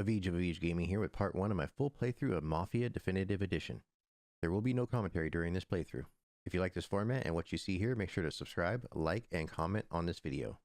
Avij Gaming here with part 1 of my full playthrough of Mafia Definitive Edition. There will be no commentary during this playthrough. If you like this format and what you see here, make sure to subscribe, like, and comment on this video.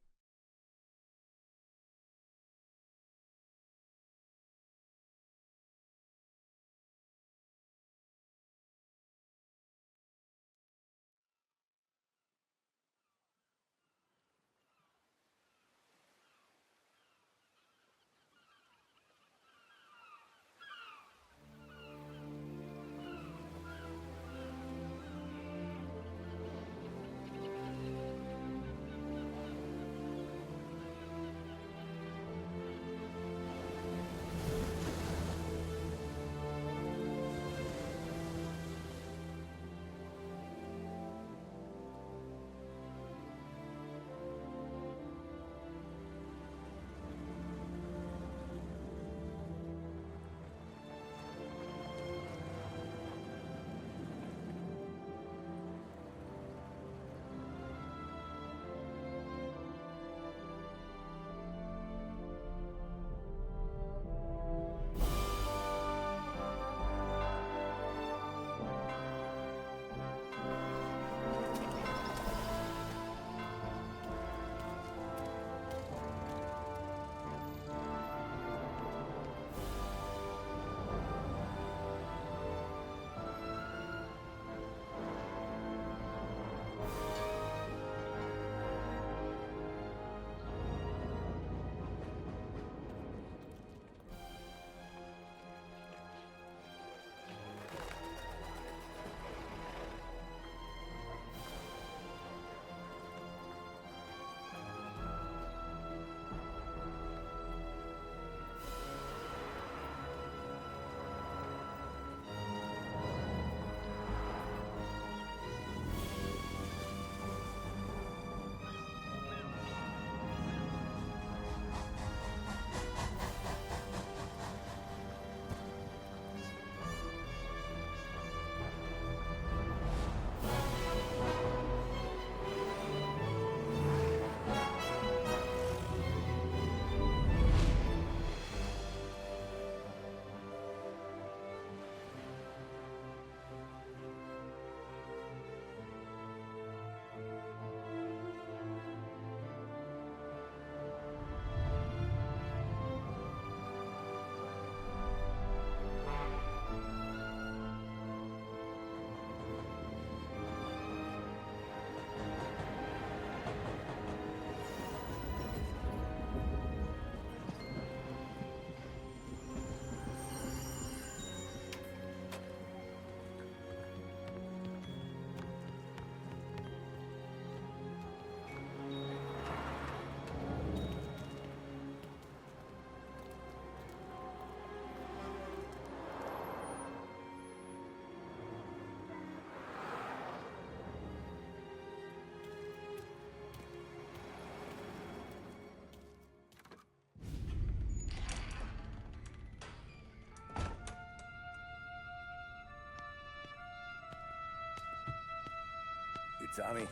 You Tommy?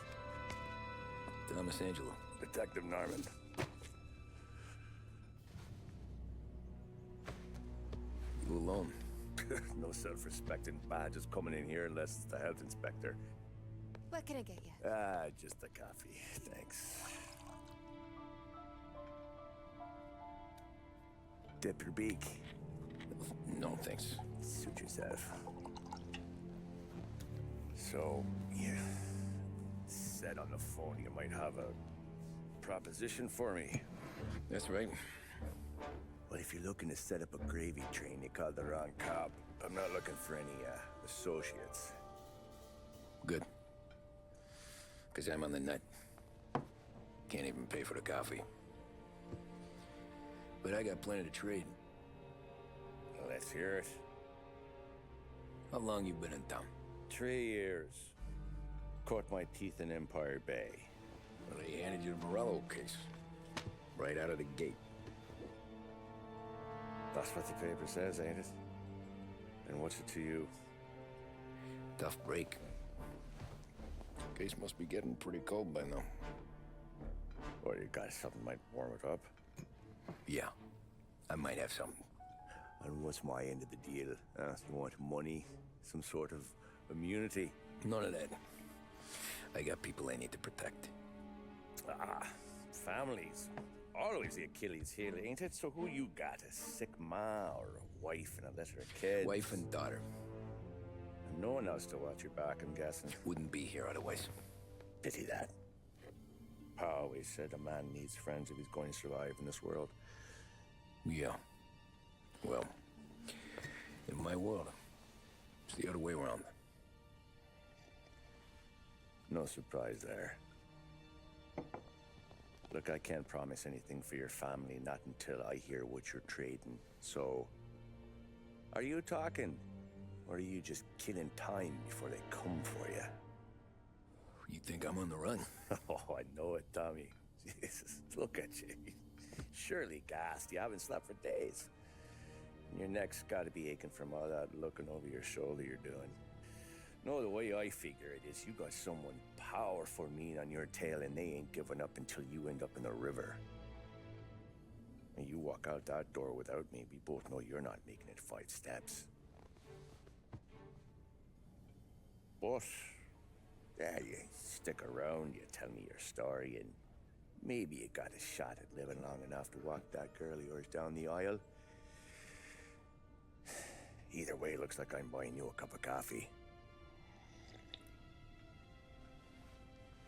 Thomas Angelo. Detective Norman. You alone? No self-respecting badges coming in here unless it's the health inspector. What can I get you? Just a coffee, thanks. Dip your beak. No, thanks. Suit yourself. So, you said on the phone you might have a proposition for me. That's right. Well, if you're looking to set up a gravy train, you called the wrong cop. I'm not looking for any, associates. Good. Because I'm on the nut. Can't even pay for the coffee. But I got plenty to trade. Well, let's hear it. How long you been in town? 3 years. Caught my teeth in Empire Bay. Well, they handed you the Morello case. Right out of the gate. That's what the paper says, ain't it? And what's it to you? Tough break. Case must be getting pretty cold by now. Or you got something might warm it up? Yeah, I might have something. And what's my end of the deal? You want money? Some sort of immunity? None of that. I got people I need to protect. Families. Always the Achilles heel, ain't it? So who you got? A sick ma or a wife and a litter of kids? Wife and daughter. And no one else to watch your back, I'm guessing. Wouldn't be here otherwise. Pity that. Pa always said a man needs friends if he's going to survive in this world. Yeah. Well, in my world, it's the other way around. No surprise there. Look, I can't promise anything for your family, not until I hear what you're trading. So, are you talking? Or are you just killing time before they come for you? You think I'm on the run? Oh, I know it, Tommy. Jesus, look at you. Surely gassed. You haven't slept for days. And your neck's got to be aching from all that looking over your shoulder you're doing. No, the way I figure it is you got someone powerful mean on your tail and they ain't giving up until you end up in the river. And you walk out that door without me, we both know you're not making it 5 steps. But, yeah, you stick around, you tell me your story, and maybe you got a shot at living long enough to walk that girl of yours down the aisle. Either way, it looks like I'm buying you a cup of coffee.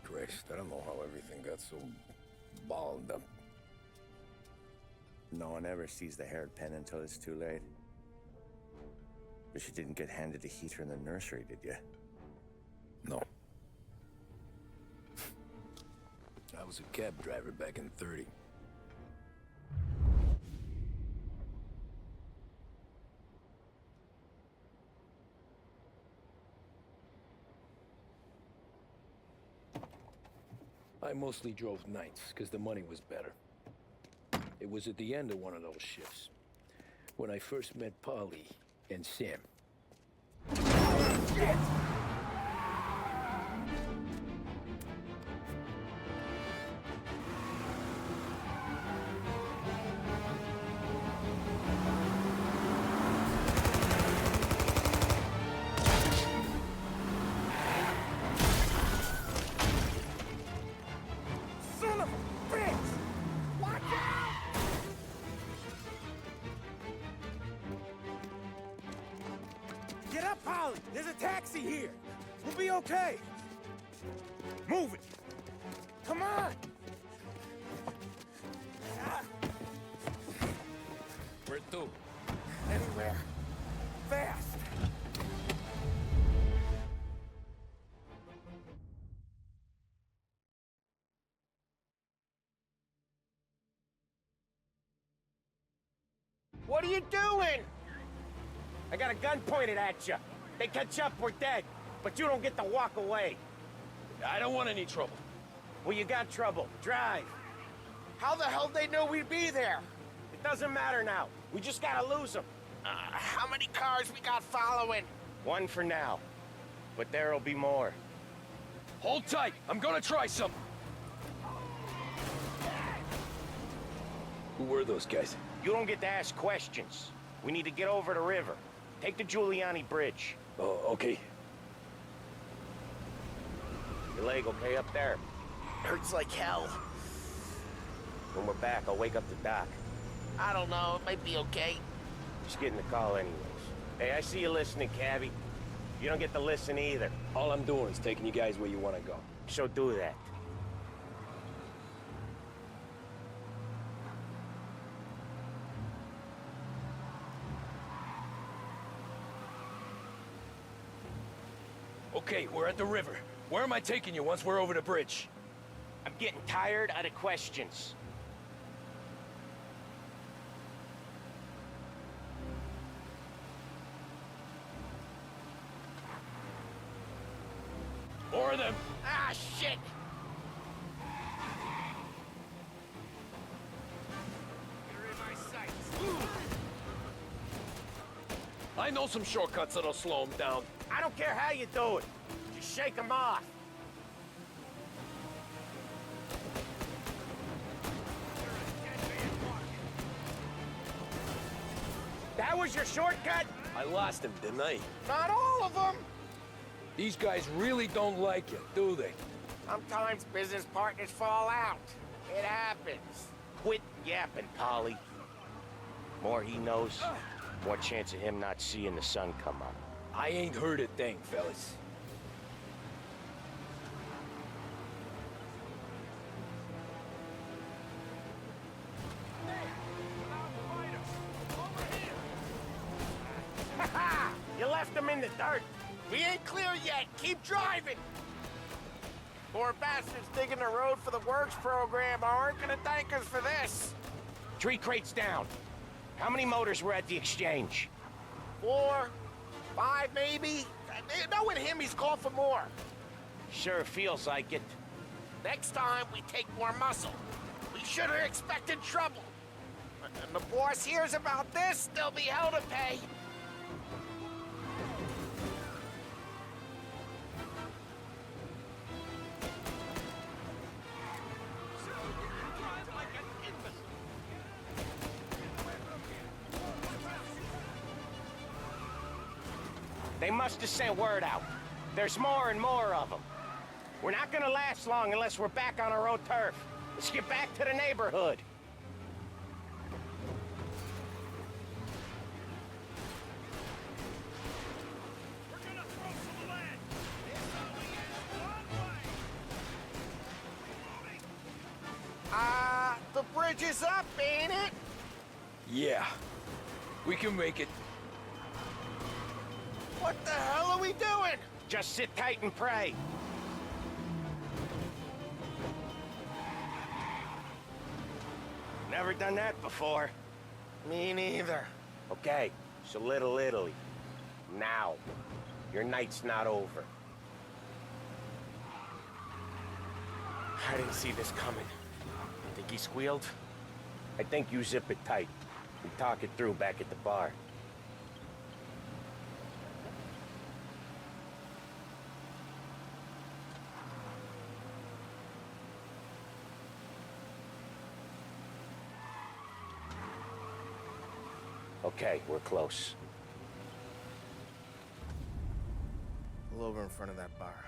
Christ, I don't know how everything got so balled up. No one ever sees the haired pen until it's too late. But you didn't get handed a heater in the nursery, did you? No. I was a cab driver back in '30. I mostly drove nights, because the money was better. It was at the end of one of those shifts, when I first met Polly and Sam. Shit! Son of a bitch! Watch out! Get up, Polly! There's a taxi here! We'll be okay! Move it! Come on! Ah, Where to? anywhere. Fast! What are you doing? I got a gun pointed at you. They catch up, we're dead. But you don't get to walk away. I don't want any trouble. Well, you got trouble. Drive. How the hell they know we'd be there? It doesn't matter now. We just gotta lose them. How many cars we got following? One for now. But there'll be more. Hold tight. I'm gonna try something. Who were those guys? You don't get to ask questions. We need to get over the river. Take the Giuliani Bridge. Oh, okay. Your leg okay up there? Hurts like hell. When we're back, I'll wake up the doc. I don't know, it might be okay. Just getting the call anyways. Hey, I see you listening, Cabby. You don't get to listen either. All I'm doing is taking you guys where you want to go. So do that. Okay, we're at the river. Where am I taking you once we're over the bridge? I'm getting tired of the questions. More of them. Ah, shit! You're in my sights. I know some shortcuts that'll slow them down. I don't care how you do it. Just shake them off. That was your shortcut? I lost him, didn't I? Not all of them! These guys really don't like you, do they? Sometimes business partners fall out. It happens. Quit yapping, Polly. More he knows, more chance of him not seeing the sun come up. I ain't heard a thing, fellas. You left him in the dirt. We ain't clear yet. Keep driving. Poor bastards digging the road for the works program aren't gonna thank us for this. 3 crates down. How many motors were at the exchange? 4, 5 maybe? Knowing him, he's called for more. Sure feels like it. Next time, we take more muscle. We should have expected trouble. And the boss hears about this, there'll be hell to pay. They must have sent word out. There's more and more of them. We're not gonna last long unless we're back on our own turf. Let's get back to the neighborhood. We're gonna throw some lead. This only is one way. The bridge is up, ain't it? Yeah. We can make it. What the hell are we doing? Just sit tight and pray. Never done that before. Me neither. Okay, so Little Italy. Now. Your night's not over. I didn't see this coming. Think he squealed? I think you zip it tight. We talk it through back at the bar. Okay, we're close. Pull over in front of that bar.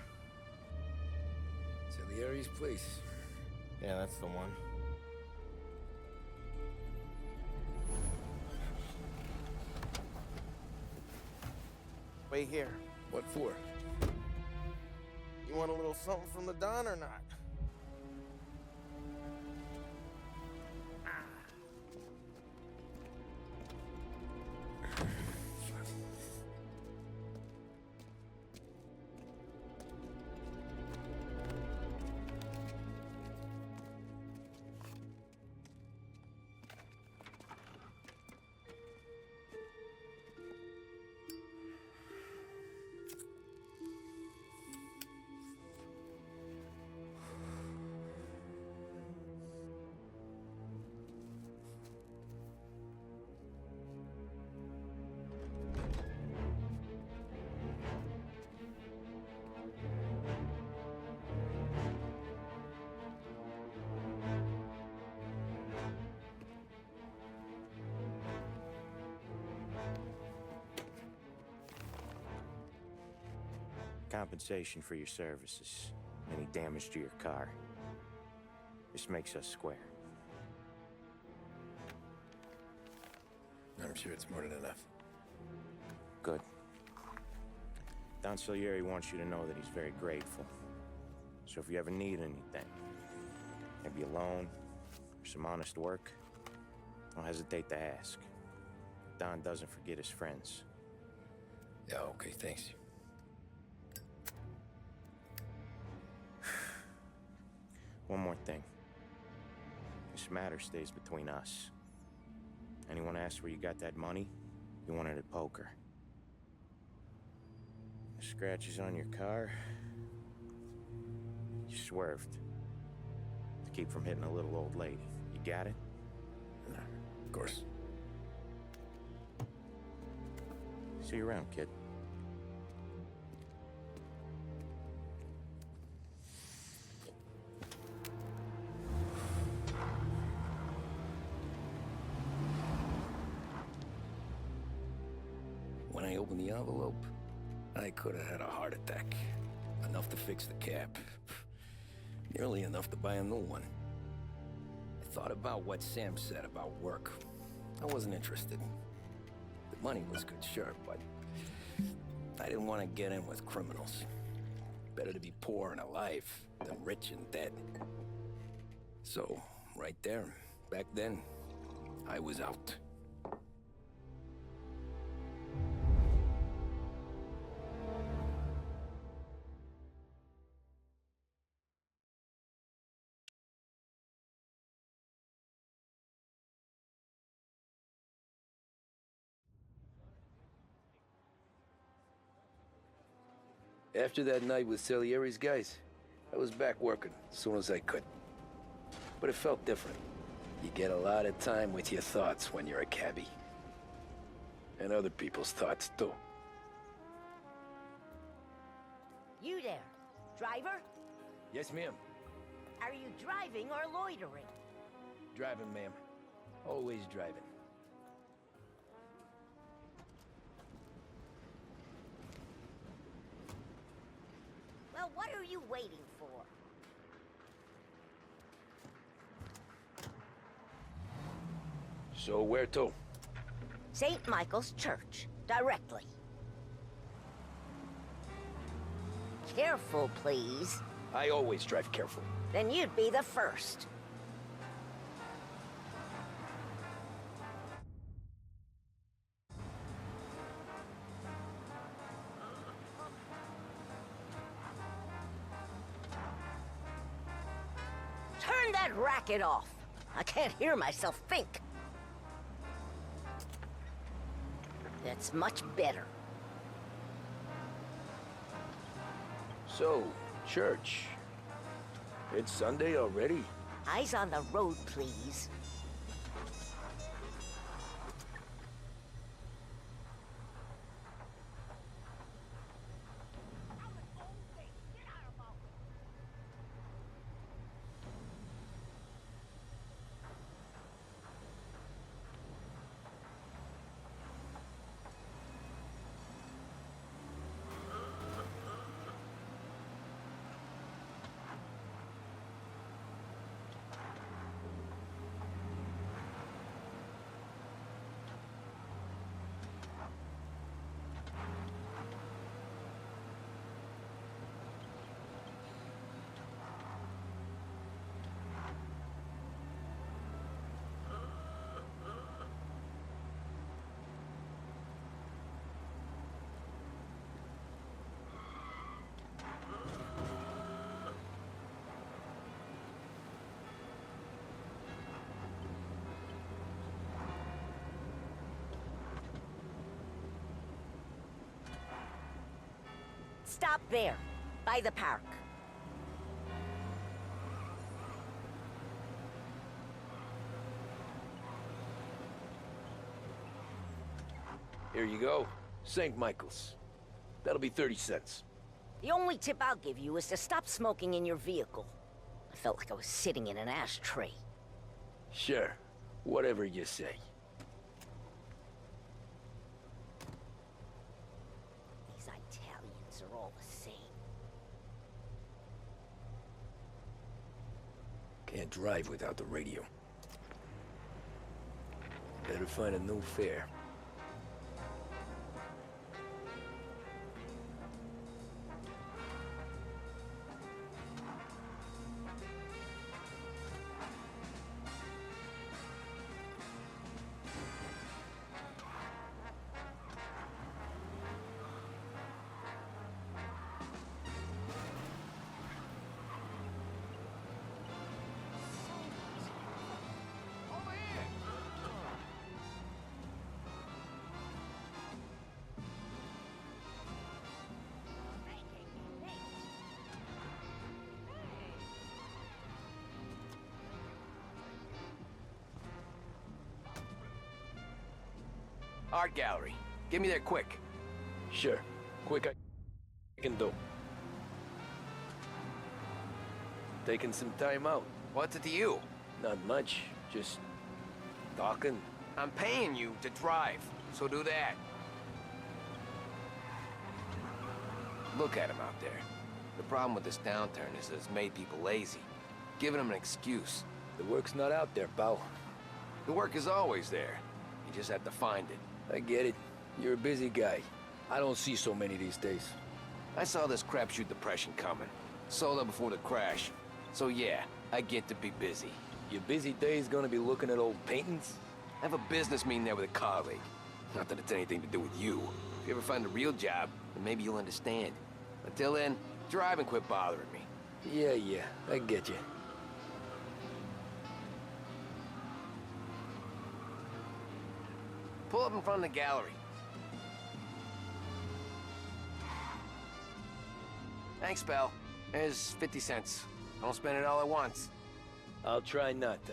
Salieri's place. Yeah, that's the one. Wait here. What for? You want a little something from the Don or not? Compensation for your services. Any damage to your car. This makes us square. I'm sure it's more than enough. Good. Don Salieri wants you to know that he's very grateful. So if you ever need anything, maybe a loan or some honest work, don't hesitate to ask. Don doesn't forget his friends. Yeah, okay, thanks. One more thing. This matter stays between us. Anyone asks where you got that money, you won it at poker. The scratches on your car, you swerved. To keep from hitting a little old lady. You got it? Of course. See you around, kid. When I opened the envelope, I could have had a heart attack. Enough to fix the cab. Nearly enough to buy a new one. I thought about what Sam said about work. I wasn't interested. The money was good, sure, but I didn't want to get in with criminals. Better to be poor and alive than rich and dead. So, right there, back then, I was out. After that night with Salieri's guys, I was back working as soon as I could. But it felt different. You get a lot of time with your thoughts when you're a cabbie. And other people's thoughts, too. You there, driver? Yes, ma'am. Are you driving or loitering? Driving, ma'am. Always driving. Well, what are you waiting for? So where to? St. Michael's Church, directly. Careful, please. I always drive careful. Then you'd be the first. Turn that racket off. I can't hear myself think. That's much better. So, church. It's Sunday already? Eyes on the road, please. Stop there, by the park. Here you go. St. Michael's. That'll be 30 cents. The only tip I'll give you is to stop smoking in your vehicle. I felt like I was sitting in an ashtray. Sure. Whatever you say. These Italians are all the same. Can't drive without the radio. Better find a new fare. Art gallery. Get me there quick. Sure. Quick I can do. Taking some time out. What's it to you? Not much. Just talking. I'm paying you to drive, so do that. Look at him out there. The problem with this downturn is that it's made people lazy. Giving them an excuse. The work's not out there, pal. The work is always there. You just have to find it. I get it. You're a busy guy. I don't see so many these days. I saw this crapshoot depression coming. Sold up before the crash. So yeah, I get to be busy. Your busy day's gonna be looking at old paintings? I have a business meeting there with a colleague. Not that it's anything to do with you. If you ever find a real job, then maybe you'll understand. Until then, drive and quit bothering me. Yeah, I get you. Pull up in front of the gallery. Thanks, pal. There's 50 cents. Don't spend it all at once. I'll try not to.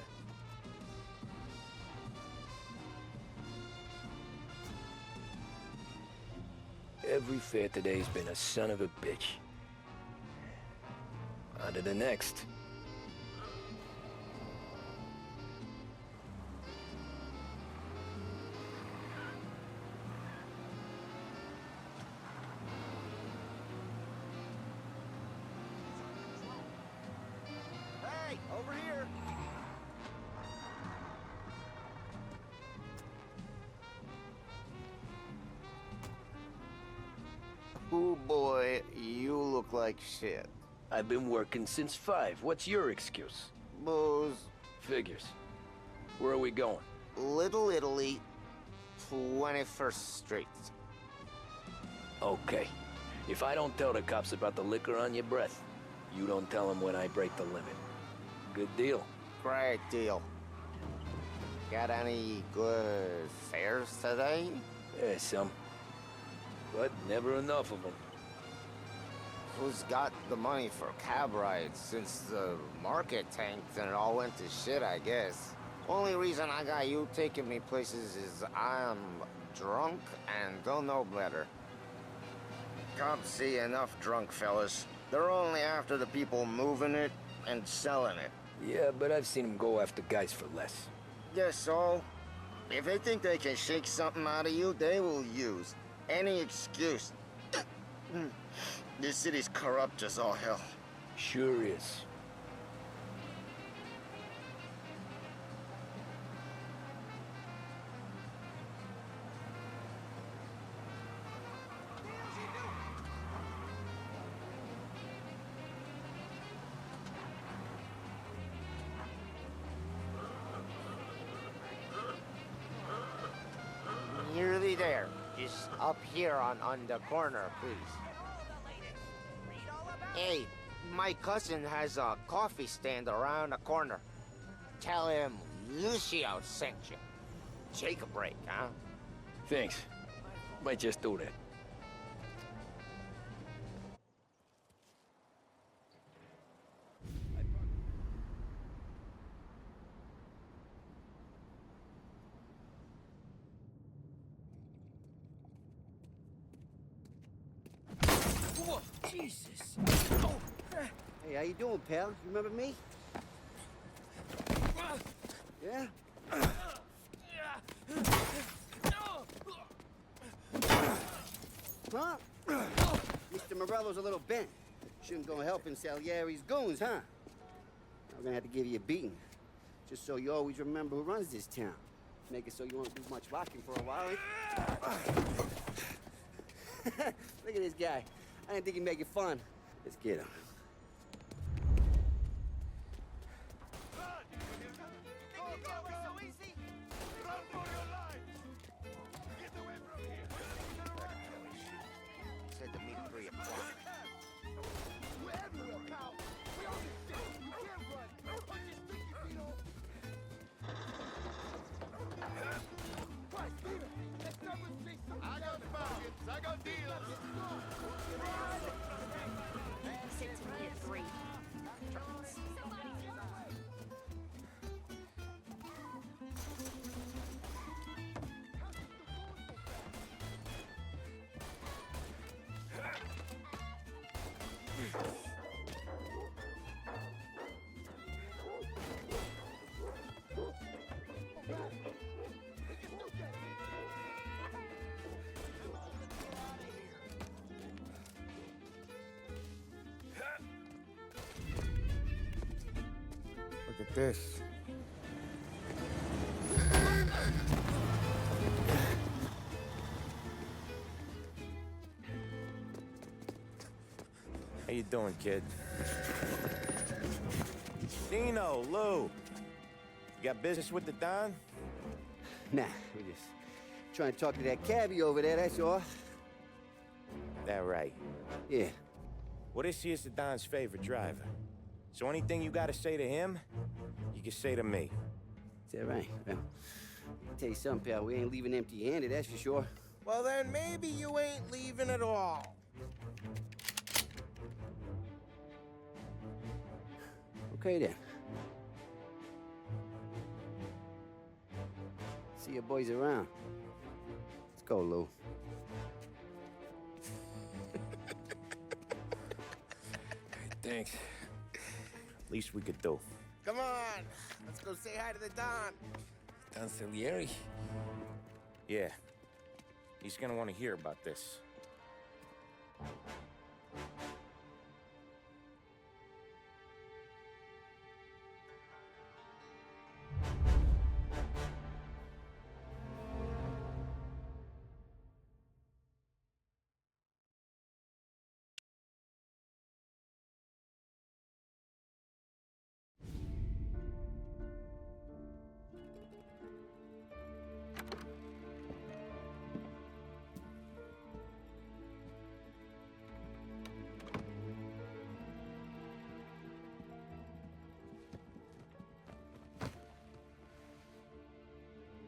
Every fare today's been a son of a bitch. On to the next. Hey, over here! Ooh, boy, you look like shit. I've been working since 5. What's your excuse? Booze. Figures. Where are we going? Little Italy, 21st Street. Okay. If I don't tell the cops about the liquor on your breath, you don't tell them when I break the limit. Good deal. Great deal. Got any good fares today? Yeah, some. But never enough of them. Who's got the money for cab rides since the market tanked and it all went to shit, I guess? Only reason I got you taking me places is I'm drunk and don't know better. Cops see enough drunk fellas. They're only after the people moving it and selling it. Yeah, but I've seen them go after guys for less. Guess so. If they think they can shake something out of you, they will use any excuse. This city's corrupt as all hell. Sure is. Nearly there. Just up here on the corner, please. Hey, my cousin has a coffee stand around the corner. Tell him Lucio sent you. Take a break, huh? Thanks. Might just do that. Whoa, Jesus! Hey, how you doing, pal? You remember me? Yeah? Huh? Mr. Morello's a little bent. Shouldn't go helping Salieri's goons, huh? I'm gonna have to give you a beating. Just so you always remember who runs this town. Make it so you won't do much rocking for a while. Look at this guy. I didn't think he'd make it fun. Let's get him. Said to meet at 3 o'clock. I got bargains, I got deals. He said to me at 3. Look at this. How you doing, kid? Dino, Lou. You got business with the Don? Nah, we're just trying to talk to that cabbie over there, that's all. That right. Yeah. Well, this here's the Don's favorite driver. So anything you gotta say to him, you can say to me. Is that right? Well, I'll tell you something, pal. We ain't leaving empty-handed, that's for sure. Well, then maybe you ain't leaving at all. Okay, then. See your boys around. Let's go, Lou. Thanks. Least we could do. Come on, let's go say hi to the Don. Don Salieri? Yeah. He's gonna want to hear about this.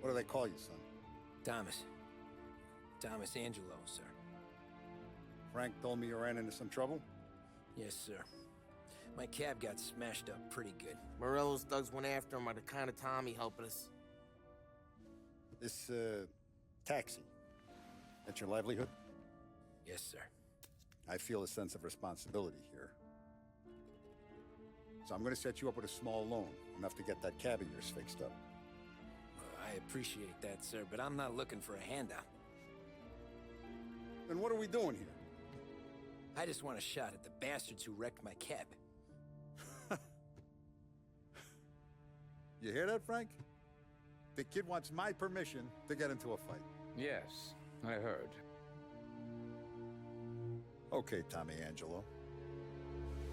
What do they call you, son? Thomas. Thomas Angelo, sir. Frank told me you ran into some trouble? Yes, sir. My cab got smashed up pretty good. Morello's thugs went after him on account of Tommy helping us. This, taxi. That's your livelihood? Yes, sir. I feel a sense of responsibility here. So I'm gonna set you up with a small loan, enough to get that cab of yours fixed up. I appreciate that, sir, but I'm not looking for a handout. Then what are we doing here? I just want a shot at the bastards who wrecked my cab. You hear that, Frank? The kid wants my permission to get into a fight. Yes, I heard. Okay, Tommy Angelo.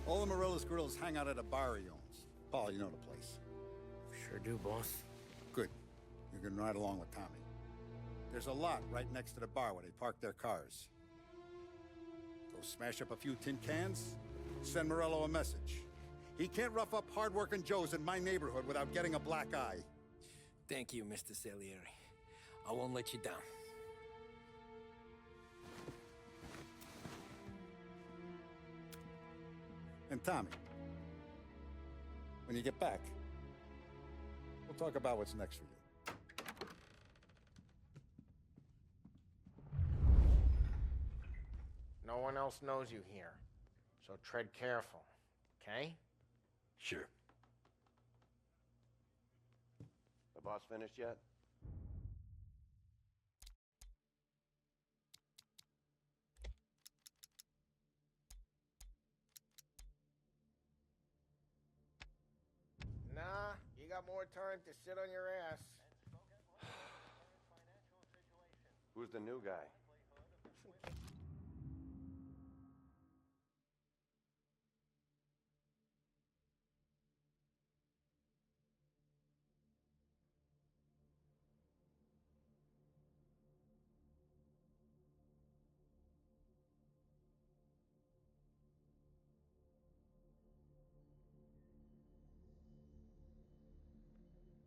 All the Morello's girls hang out at a bar he owns. Paul, you know the place. Sure do, boss. Good. You can ride along with Tommy. There's a lot right next to the bar where they park their cars. Go smash up a few tin cans, send Morello a message. He can't rough up hard-working Joes in my neighborhood without getting a black eye. Thank you, Mr. Salieri. I won't let you down. And Tommy, when you get back, we'll talk about what's next for you. No one else knows you here, so tread careful, okay? Sure. The boss finished yet? Nah, you got more time to sit on your ass. Who's the new guy?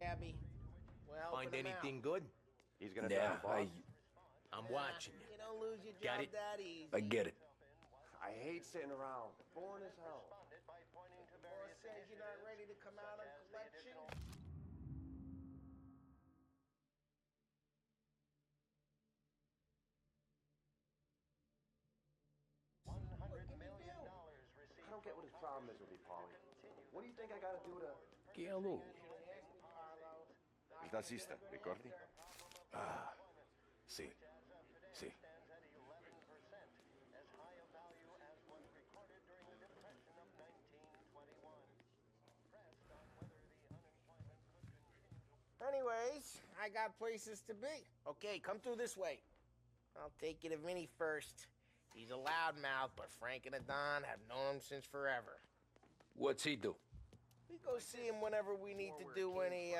Abby, well, Find anything good? He's gonna Yeah, tell the boss? I'm watching you. You don't lose your Got job it? that easy. I get it. I hate sitting around. Boring as hell. Boss says you're not ready to come out on collection. I don't get what his problem is with me, Paulie. What do you think I gotta do to... Che a lui. Il tassista, ricordi? Ah, sì, sì. Anyways, I got places to be. Okay, come through this way. I'll take you to Vinny first. He's a loudmouth, but Frank and the Don have known him since forever. What's he do? We go see him whenever we need to do any,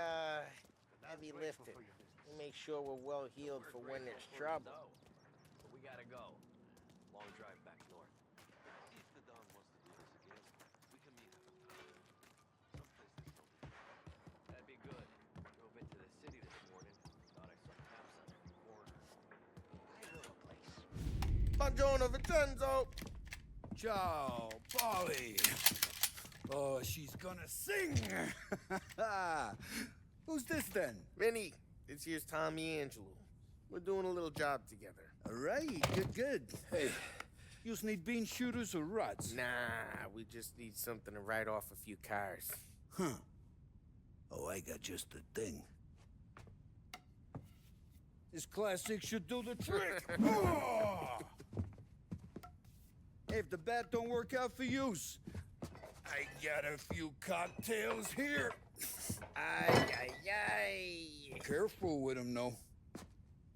heavy lifting. We make sure we're well healed for when there's trouble. But we gotta go. Long drive back north. If the Don wants to do this again, we can meet him. Someplace there's no defense. That'd be good. Drove into the city this morning. Thought I saw cops on every corner. I know a place. Buongiorno, Vincenzo! Ciao, Polly. Oh, she's gonna sing. Who's this then? Vinny, this here's Tommy Angelo. We're doing a little job together. All right, good. Hey, you need bean shooters or rods? Nah, we just need something to write off a few cars. Huh. Oh, I got just the thing. This classic should do the trick. Oh! Hey, if the bat don't work out for yous, I got a few cocktails here. Ay. Careful with them, though.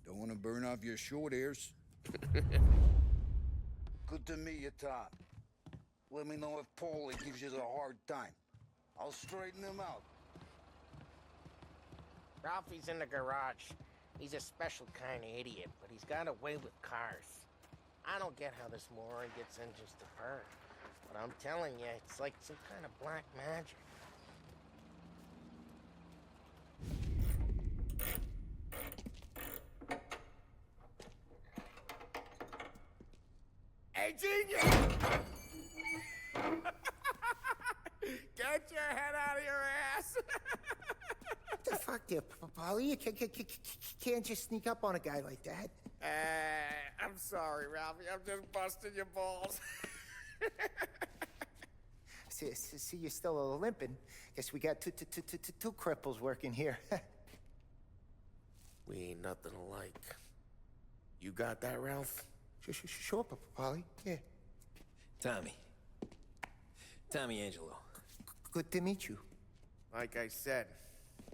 Don't want to burn off your short hairs. Good to meet you, Tom. Let me know if Paulie gives you a hard time. I'll straighten him out. Ralphie's in the garage. He's a special kind of idiot, but he's got a way with cars. I don't get how this moron gets engines to purr. But I'm telling you, it's like some kind of black magic. Hey, genius! Get your head out of your ass! What the fuck there, Polly? You can't just sneak up on a guy like that. I'm sorry, Ralphie. I'm just busting your balls. See, you're still limping. Guess we got two cripples working here. We ain't nothing alike. You got that, Ralph? Sure, Polly. Yeah. Tommy Angelo. Good to meet you. Like I said,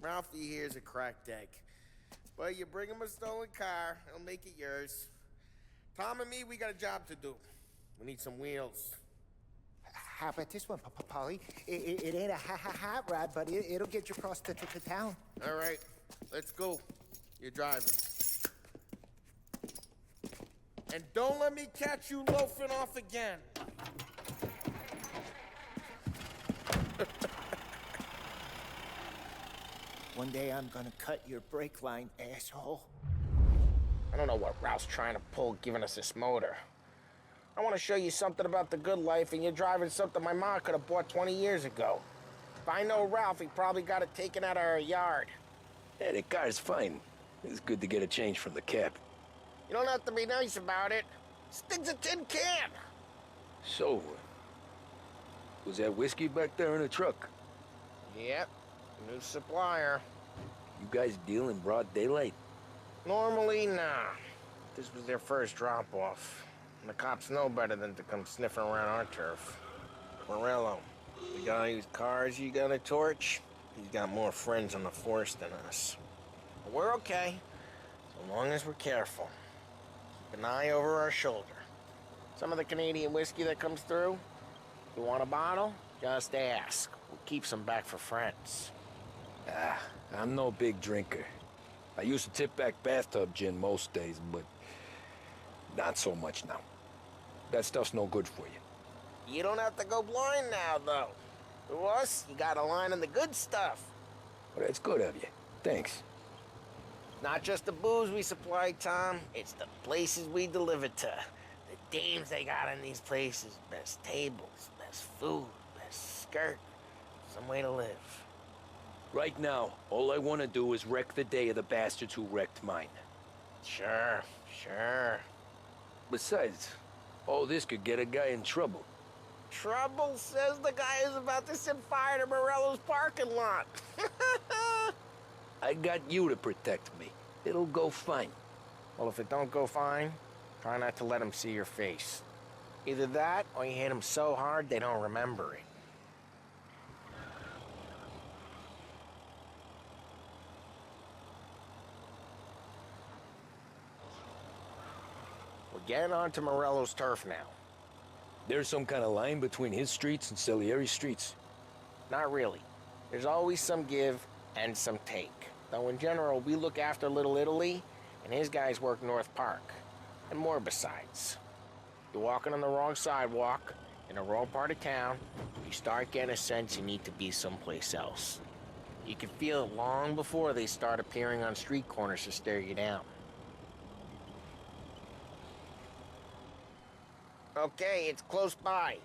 Ralphie here's a cracked egg. But you bring him a stolen car, he'll make it yours. Tom and me, we got a job to do. We need some wheels. How about this one, Polly? It ain't a hot rod, but it'll get you across to town. All right, let's go. You're driving. And don't let me catch you loafing off again. One day I'm gonna cut your brake line, asshole. I don't know what Ralph's trying to pull giving us this motor. I want to show you something about the good life, and you're driving something my mom could have bought 20 years ago. If I know Ralph, he probably got it taken out of our yard. Yeah, the car's fine. It's good to get a change from the cab. You don't have to be nice about it. This thing's a tin can. So, was that whiskey back there in the truck? Yep, new supplier. You guys deal in broad daylight? Normally, nah. This was their first drop-off. And the cops know better than to come sniffing around our turf. Morello, the guy whose cars you got a torch, he's got more friends on the force than us. But we're okay, so long as we're careful. Keep an eye over our shoulder. Some of the Canadian whiskey that comes through, you want a bottle? Just ask. We'll keep some back for friends. I'm no big drinker. I used to tip back bathtub gin most days, but not so much now. That stuff's no good for you. You don't have to go blind now, though. To us, you got a line on the good stuff. Well, that's good of you. Thanks. Not just the booze we supply, Tom. It's the places we deliver to. The dames they got in these places. Best tables, best food, best skirt. Some way to live. Right now, all I want to do is wreck the day of the bastards who wrecked mine. Sure. Besides, all this could get a guy in trouble. Trouble says the guy is about to set fire to Morello's parking lot. I got you to protect me. It'll go fine. Well, if it don't go fine, try not to let them see your face. Either that, or you hit them so hard they don't remember it. We're getting onto Morello's turf now. There's some kind of line between his streets and Salieri's streets? Not really. There's always some give and some take. Though in general, we look after Little Italy, and his guys work North Park. And more besides. You're walking on the wrong sidewalk, in the wrong part of town, you start getting a sense you need to be someplace else. You can feel it long before they start appearing on street corners to stare you down. Okay, it's close by.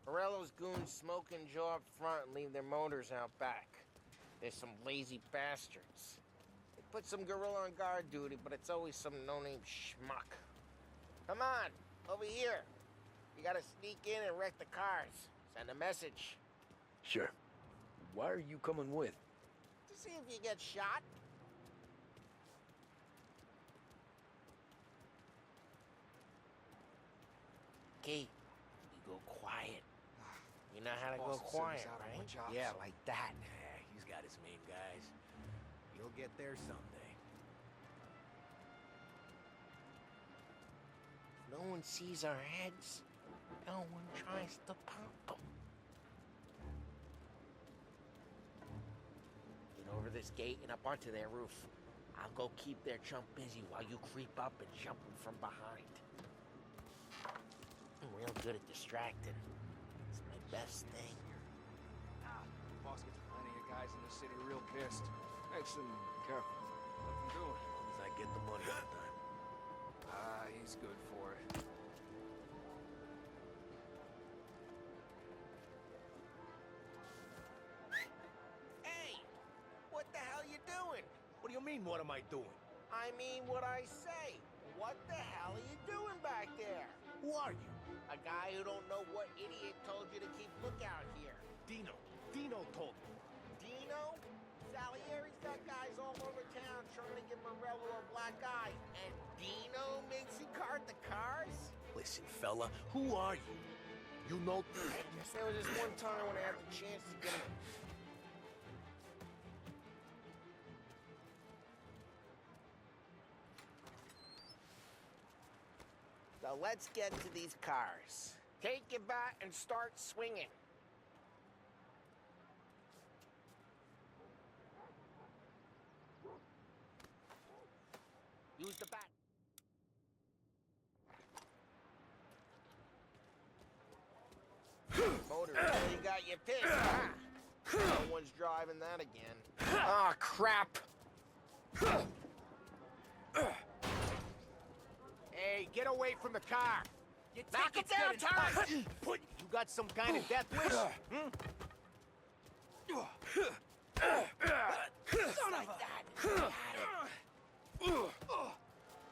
Morello's goons smoke and jaw up front and leave their motors out back. There's some lazy bastards. They put some gorilla on guard duty, but it's always some no-name schmuck. Come on, over here. You gotta sneak in and wreck the cars. Send a message. Sure. Why are you coming with? To see if you get shot. Okay, you go quiet. You know how to go quiet, right? Yeah, like that. Yeah, he's got his main guys. You'll get there someday. If no one sees our heads, no one tries to pop them. Get over this gate and up onto their roof. I'll go keep their chump busy while you creep up and jump them from behind. I'm real good at distracting. It's my best thing. Boss gets plenty of guys in the city real pissed. Makes them careful. Let them do it. As long as I get the money all the time. Ah, he's good for it. Hey! What the hell you doing? What do you mean, what am I doing? I mean what I say. What the hell are you doing back there? Who are you? A guy who don't know what idiot told you to keep lookout here. Dino. Dino told me. Dino? Salieri's got guys all over town trying to give Morello a black eye. And Dino makes you cart the cars? Listen, fella, who are you? You know... There was this one time when I had the chance to get him... So let's get to these cars. Take your bat and start swinging. Use the bat. Motor really got you pissed, huh? No one's driving that again. Ah, crap! Hey, get away from the car! Your Knock it ticket's down, getting Tom! punched. You got some kind of death wish? Son of a...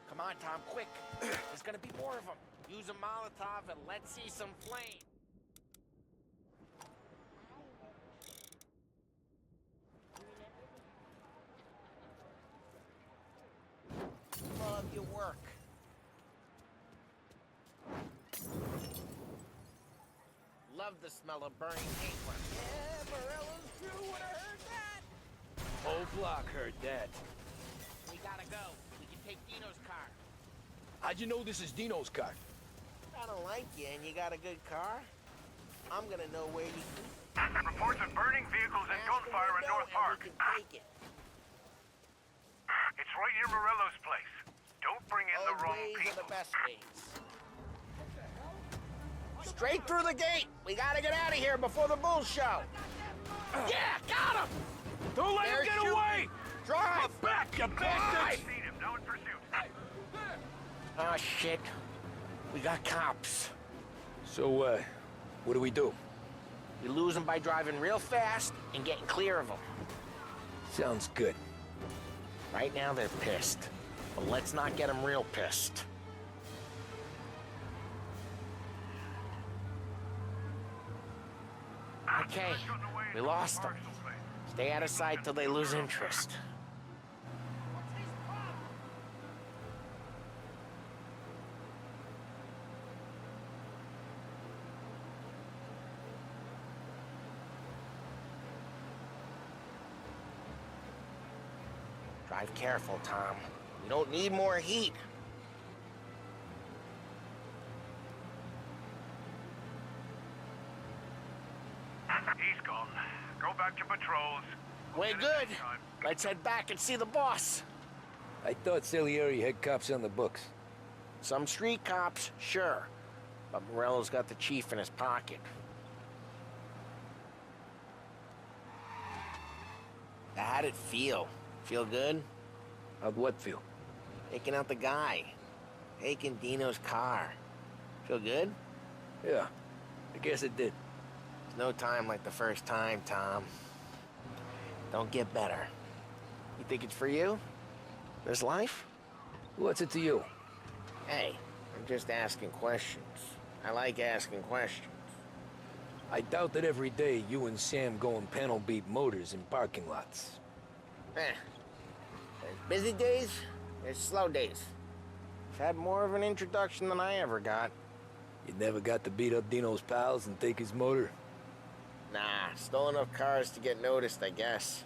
Come on, Tom, quick. There's gonna be more of them. Use a Molotov and let's see some flame. Love your work. Love the smell of burning paper. Yeah, Morello's crew would have heard that. Whole block heard that. We gotta go. We can take Dino's car. How'd you know this is Dino's car? I don't like you and you got a good car. I'm gonna know where you can... Reports of burning vehicles and gunfire in North Park. We can take it. It's right near Morello's place. Don't bring in the Old wrong ways people. are the best ways. Straight through the gate. We gotta get out of here before the bulls show. Yeah, got him! Don't let They're him get shooting. away! Drive! Back, you bastards! Seen him, now in pursuit. Oh, shit. We got cops. So, what do we do? We lose them by driving real fast and getting clear of them. Sounds good. Right now, they're pissed. But let's not get them real pissed. Okay, we lost them. Stay out of sight till they lose interest. Drive careful, Tom. We don't need more heat. He's gone. Go back to patrols. We're good. Let's head back and see the boss. I thought Salieri had cops on the books. Some street cops, sure. But Morello's got the chief in his pocket. How'd it feel? Feel good? How'd what feel? Taking out the guy. Taking Dino's car. Feel good? Yeah, I guess it did. There's no time like the first time, Tom. Don't get better. You think it's for you? This life? What's it to you? Hey, I'm just asking questions. I like asking questions. I doubt that every day you and Sam go and panel beat motors in parking lots. There's busy days, there's slow days. I've had more of an introduction than I ever got. You never got to beat up Dino's pals and take his motor? Nah, stole enough cars to get noticed, I guess.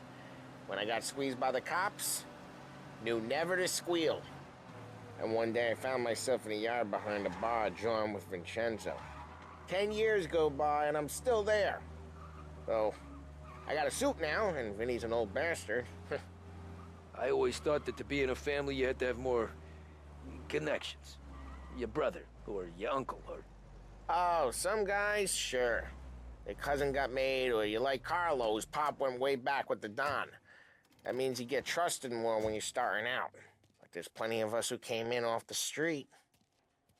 When I got squeezed by the cops, knew never to squeal. And one day I found myself in a yard behind a bar drawing with Vincenzo. 10 years go by and I'm still there. So, I got a suit now, and Vinny's an old bastard. I always thought that to be in a family you had to have more connections. Your brother, or your uncle, or... Oh, some guys, sure. Their cousin got made, or you like Carlos, Pop went way back with the Don. That means you get trusted more when you're starting out. But there's plenty of us who came in off the street.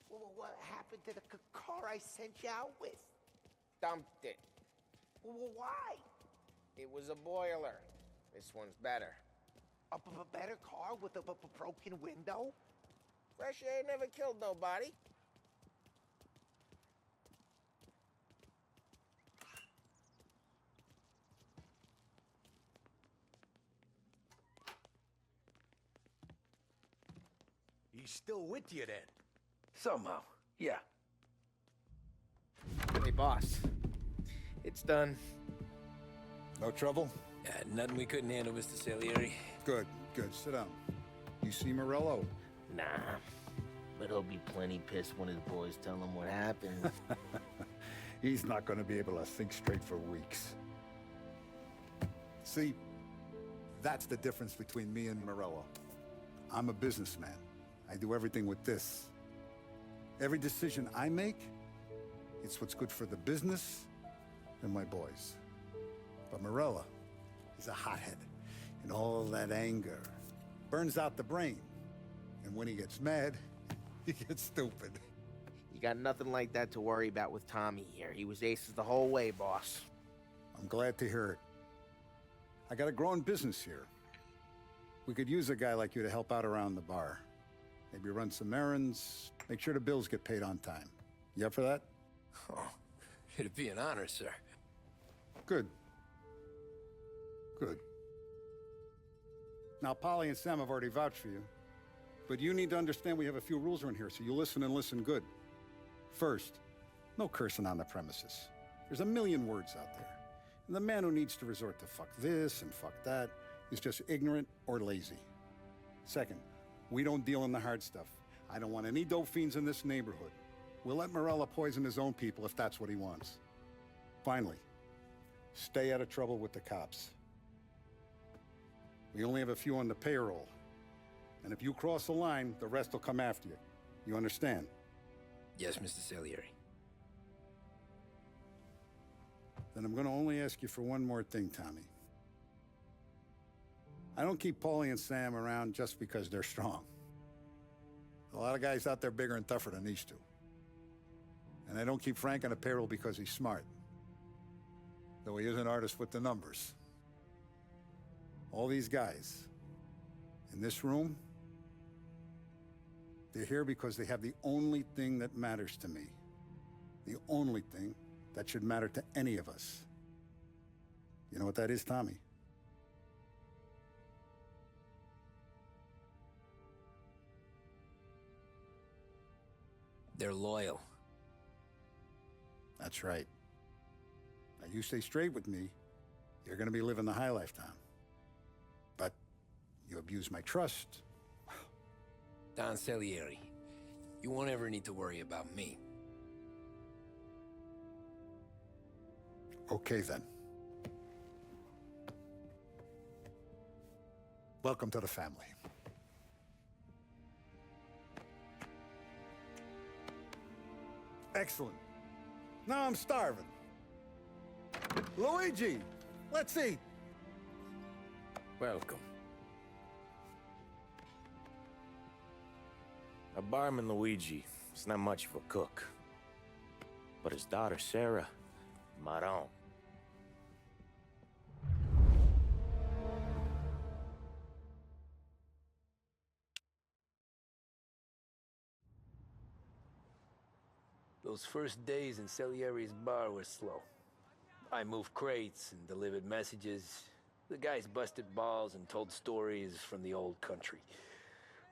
Well, what happened to the car I sent you out with? Dumped it. Well, why? It was a boiler. This one's better. A better car with a broken window? Fresh air never killed nobody. He's still with you then? Somehow, yeah. Hey, boss. It's done. No trouble? Nothing we couldn't handle, Mr. Salieri. Good, good. Sit down. You see Morello? Nah. But he'll be plenty pissed when his boys tell him what happened. He's not going to be able to think straight for weeks. See, that's the difference between me and Morello. I'm a businessman. I do everything with this. Every decision I make, it's what's good for the business and my boys. But Morello, he's a hothead. And all that anger burns out the brain. And when he gets mad, he gets stupid. You got nothing like that to worry about with Tommy here. He was aces the whole way, boss. I'm glad to hear it. I got a growing business here. We could use a guy like you to help out around the bar. Maybe run some errands, make sure the bills get paid on time. You up for that? Oh, it'd be an honor, sir. Good. Good. Now, Polly and Sam have already vouched for you. But you need to understand we have a few rules around here, so you listen and listen good. First, no cursing on the premises. There's a million words out there. And the man who needs to resort to fuck this and fuck that is just ignorant or lazy. Second, we don't deal in the hard stuff. I don't want any dope fiends in this neighborhood. We'll let Morello poison his own people if that's what he wants. Finally, stay out of trouble with the cops. We only have a few on the payroll. And if you cross the line, the rest will come after you. You understand? Yes, Mr. Salieri. Then I'm going to only ask you for one more thing, Tommy. I don't keep Paulie and Sam around just because they're strong. A lot of guys out there bigger and tougher than these two. And I don't keep Frank on the payroll because he's smart. Though he is an artist with the numbers. All these guys in this room, they're here because they have the only thing that matters to me. The only thing that should matter to any of us. You know what that is, Tommy? They're loyal. That's right. Now, you stay straight with me, you're gonna be living the high life, Tom. But You abuse my trust. Don Salieri, you won't ever need to worry about me. Okay, then. Welcome to the family. Excellent. Now I'm starving. Luigi, let's eat. Welcome. A barman Luigi is not much of a cook. But his daughter Sarah, Maron. Those first days in Salieri's bar were slow. I moved crates and delivered messages. The guys busted balls and told stories from the old country.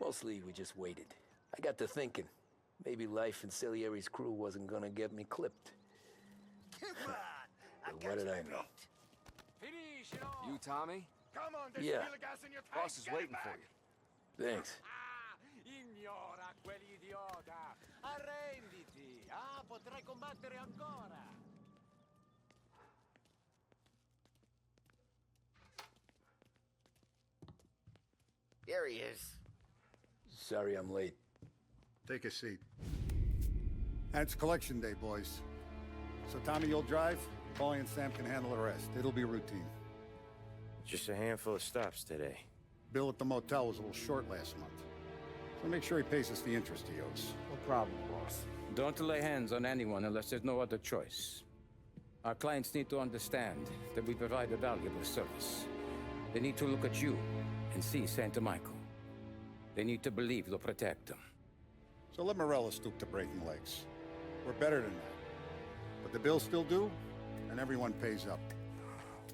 Mostly, we just waited. I got to thinking, maybe life in Salieri's crew wasn't gonna get me clipped. But what did I know? You, Tommy? Come on, there's Yeah. still gas in your tank. Boss is Get it waiting for back. you. Thanks. Ignora quell'idiota! Arrenditi! Potrai combattere ancora! There he is. Sorry I'm late. Take a seat. And it's collection day, boys. So Tommy, you'll drive. Paulie and Sam can handle the rest. It'll be routine. Just a handful of stops today. Bill at the motel was a little short last month. So make sure he pays us the interest he owes. No problem, boss. Don't lay hands on anyone unless there's no other choice. Our clients need to understand that we provide a valuable service. They need to look at you and see Santa Michael. They need to believe you'll protect them. So let Morella stoop to breaking legs. We're better than that. But the bills still due, and everyone pays up.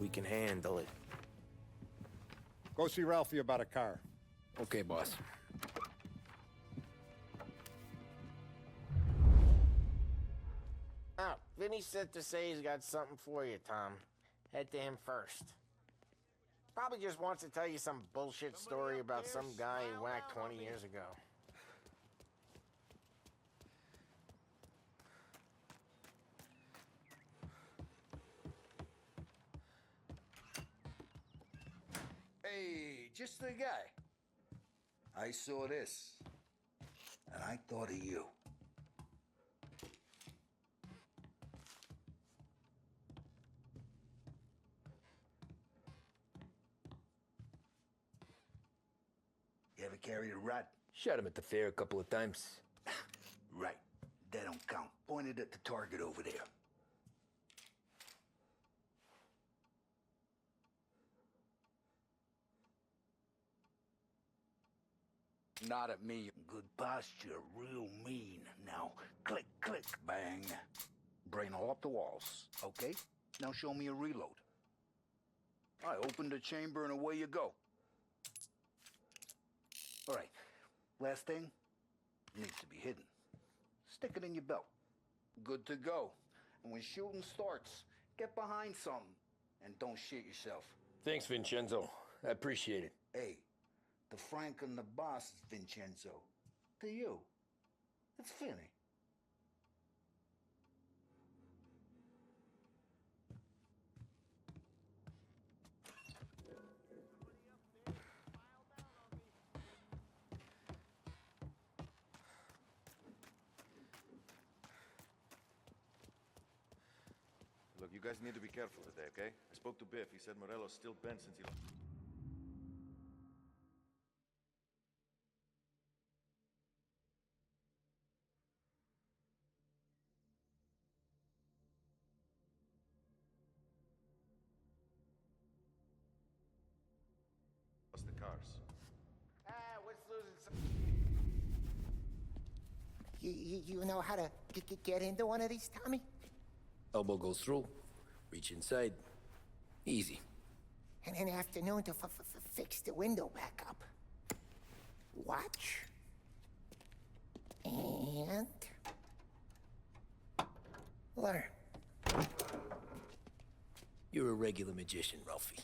We can handle it. Go see Ralphie about a car. Okay, boss. Oh, Vinny said to say he's got something for you, Tom. Head to him first. Probably just wants to tell you some bullshit story about some guy he whacked 20 years ago. Hey, just the guy. I saw this, and I thought of you. You ever carried a rat? Shot him at the fair a couple of times. Right. That don't count. Pointed at the target over there. Not at me. Good posture, real mean. Now, click, click, bang. Brain all up the walls, okay? Now show me a reload. I open the chamber and away you go. All right, last thing, needs to be hidden. Stick it in your belt. Good to go. And when shooting starts, get behind something and don't shit yourself. Thanks, Vincenzo. I appreciate it. Hey, the Frank and the boss is Vincenzo. To you, it's Finny. Look, you guys need to be careful today, okay? I spoke to Biff. He said Morello's still bent since he... lost the cars. What's losing some... You know how to get into one of these, Tommy? Elbow goes through. Reach inside. Easy. And an afternoon to fix the window back up. Watch. And... learn. You're a regular magician, Ralphie.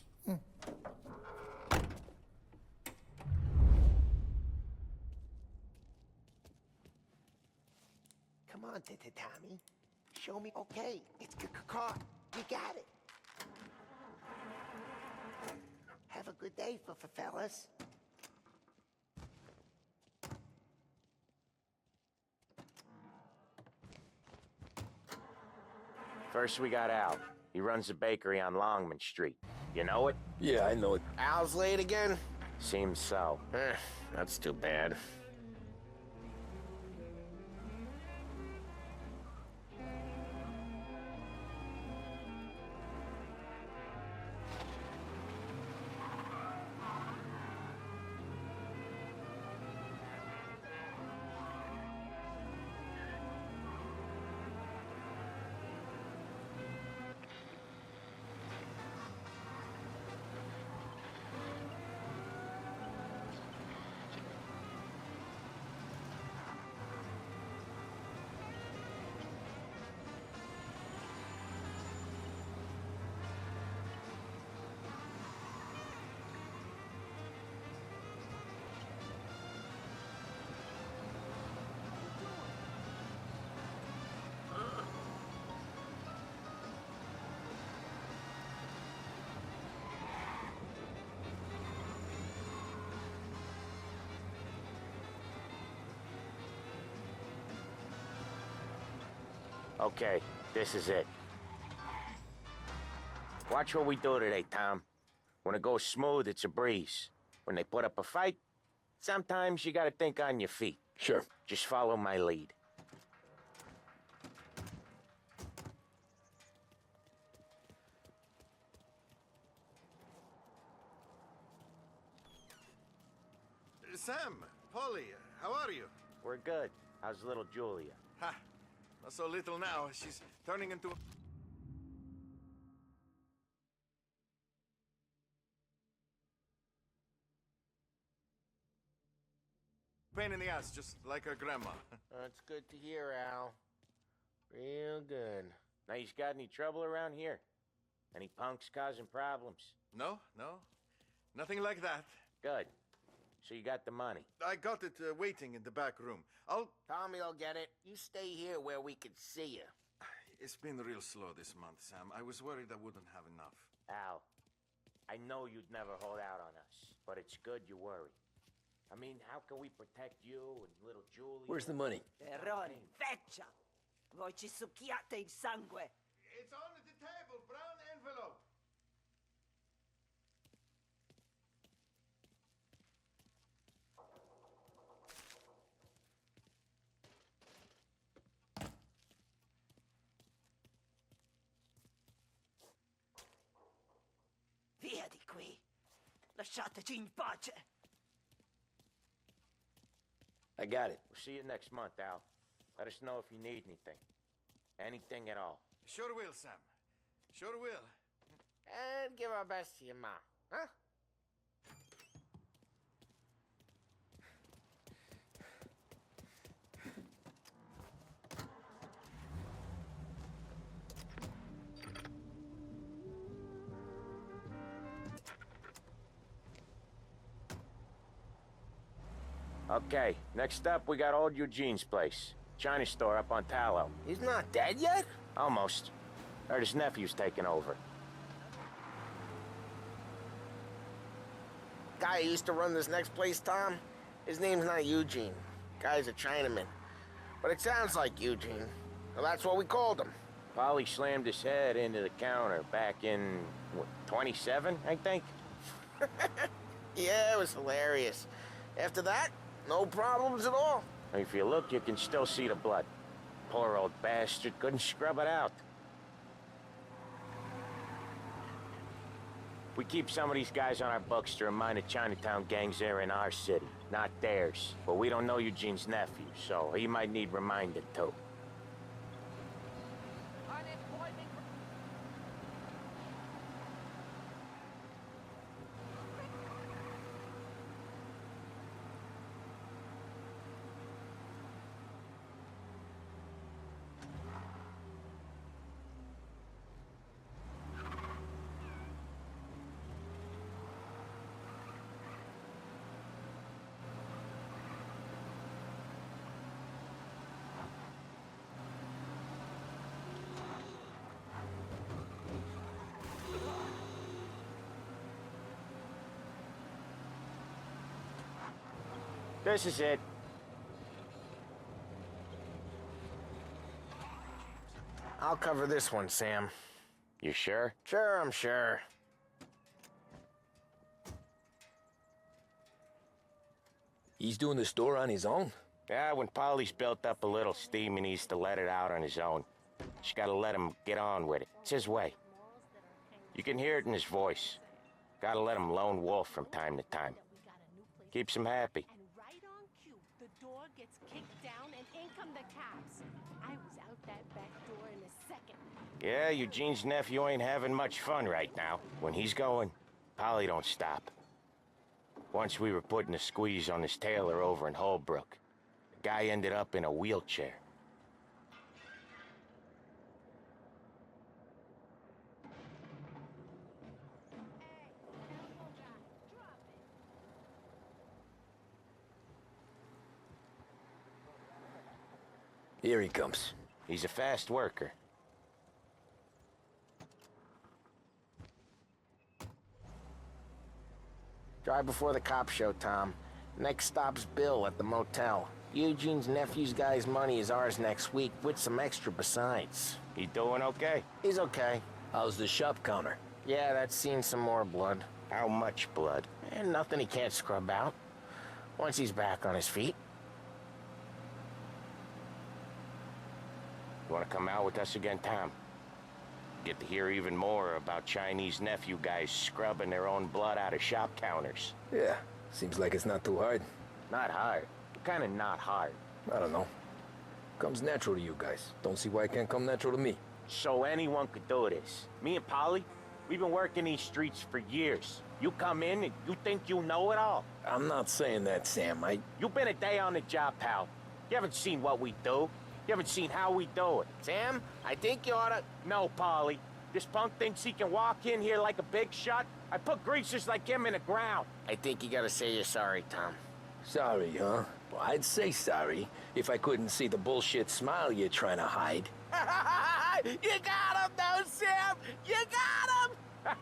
Tommy. Show me. Okay, it's caught. You got it. Have a good day, fellas. First, we got Al. He runs a bakery on Longman Street. You know it? Yeah, I know it. Al's late again? Seems so. That's too bad. Okay, this is it. Watch what we do today, Tom. When it goes smooth, it's a breeze. When they put up a fight, sometimes you gotta think on your feet. Sure. Just follow my lead. Sam, Polly, how are you? We're good. How's little Julia? Ha! Not so little now. She's turning into a... pain in the ass, just like her grandma. That's good to hear, Al. Real good. Now, you got any trouble around here? Any punks causing problems? No, no. Nothing like that. Good. So you got the money? I got it waiting in the back room. Tommy'll get it. You stay here where we can see you. It's been real slow this month, Sam. I was worried I wouldn't have enough. Al, I know you'd never hold out on us, but it's good you worry. I mean, how can we protect you and little Julie? Where's the money? Errore, feccia! Voi ci succhiate il sangue! It's on the table, brown envelope. Via di qui! Lasciateci in pace! I got it. We'll see you next month, Al. Let us know if you need anything. Anything at all. Sure will, Sam. Sure will. And give our best to your mom, huh? Okay, next up we got old Eugene's place. China store up on Tallow. He's not dead yet? Almost. Heard his nephew's taking over. Guy who used to run this next place, Tom, his name's not Eugene. Guy's a Chinaman. But it sounds like Eugene. Well, that's what we called him. Polly slammed his head into the counter back in, what, 27, I think? Yeah, it was hilarious. After that, no problems at all. If you look, you can still see the blood. Poor old bastard couldn't scrub it out. We keep some of these guys on our books to remind the Chinatown gangs they're in our city, not theirs. But we don't know Eugene's nephew, so he might need reminded too. This is it. I'll cover this one, Sam. You sure? Sure, I'm sure. He's doing the store on his own? Yeah, when Polly's built up a little steam, he needs to let it out on his own. Just gotta let him get on with it. It's his way. You can hear it in his voice. Gotta let him lone wolf from time to time. Keeps him happy. And right on cue, the door gets kicked down and in come the cops. I was out that back door in a second. Yeah, Eugene's nephew ain't having much fun right now. When he's going, Polly don't stop. Once we were putting a squeeze on this tailor over in Holbrook. The guy ended up in a wheelchair. Here he comes. He's a fast worker. Drive before the cops show, Tom. Next stop's Bill at the motel. Eugene's nephew's guy's money is ours next week, with some extra besides. He doing okay? He's okay. How's the shop counter? Yeah, that's seen some more blood. How much blood? And nothing he can't scrub out. Once he's back on his feet. You wanna come out with us again, Tom? Get to hear even more about Chinese nephew guys scrubbing their own blood out of shop counters. Yeah, seems like it's not too hard. Not hard. Kinda not hard. I don't know. Comes natural to you guys. Don't see why it can't come natural to me. So anyone could do this. Me and Polly, we've been working these streets for years. You come in and you think you know it all. I'm not saying that, Sam. You've been a day on the job, pal. You haven't seen what we do. You haven't seen how we do it. Sam, I think you oughta... No, Polly. This punk thinks he can walk in here like a big shot. I put greasers like him in the ground. I think you gotta say you're sorry, Tom. Sorry, huh? Well, I'd say sorry if I couldn't see the bullshit smile you're trying to hide. You got him, though, Sam! You got him!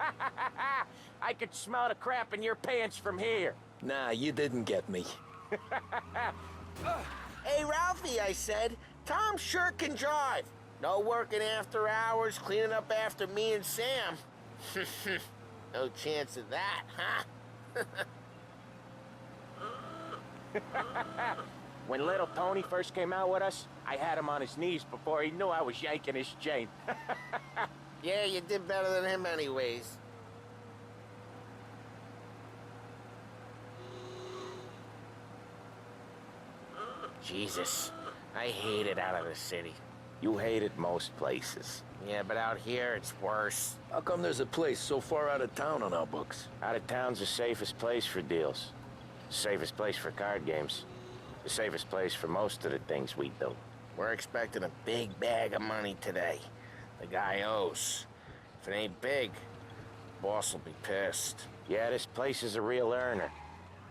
I could smell the crap in your pants from here. Nah, you didn't get me. Hey, Ralphie, I said, Tom sure can drive. No working after hours, cleaning up after me and Sam. No chance of that, huh? When little Tony first came out with us, I had him on his knees before he knew I was yanking his chain. Yeah, you did better than him anyways. Jesus, I hate it out of the city. You hate it most places. Yeah, but out here, it's worse. How come there's a place so far out of town on our books? Out of town's the safest place for deals. The safest place for card games. The safest place for most of the things we do. We're expecting a big bag of money today. The guy owes. If it ain't big, boss will be pissed. Yeah, this place is a real earner.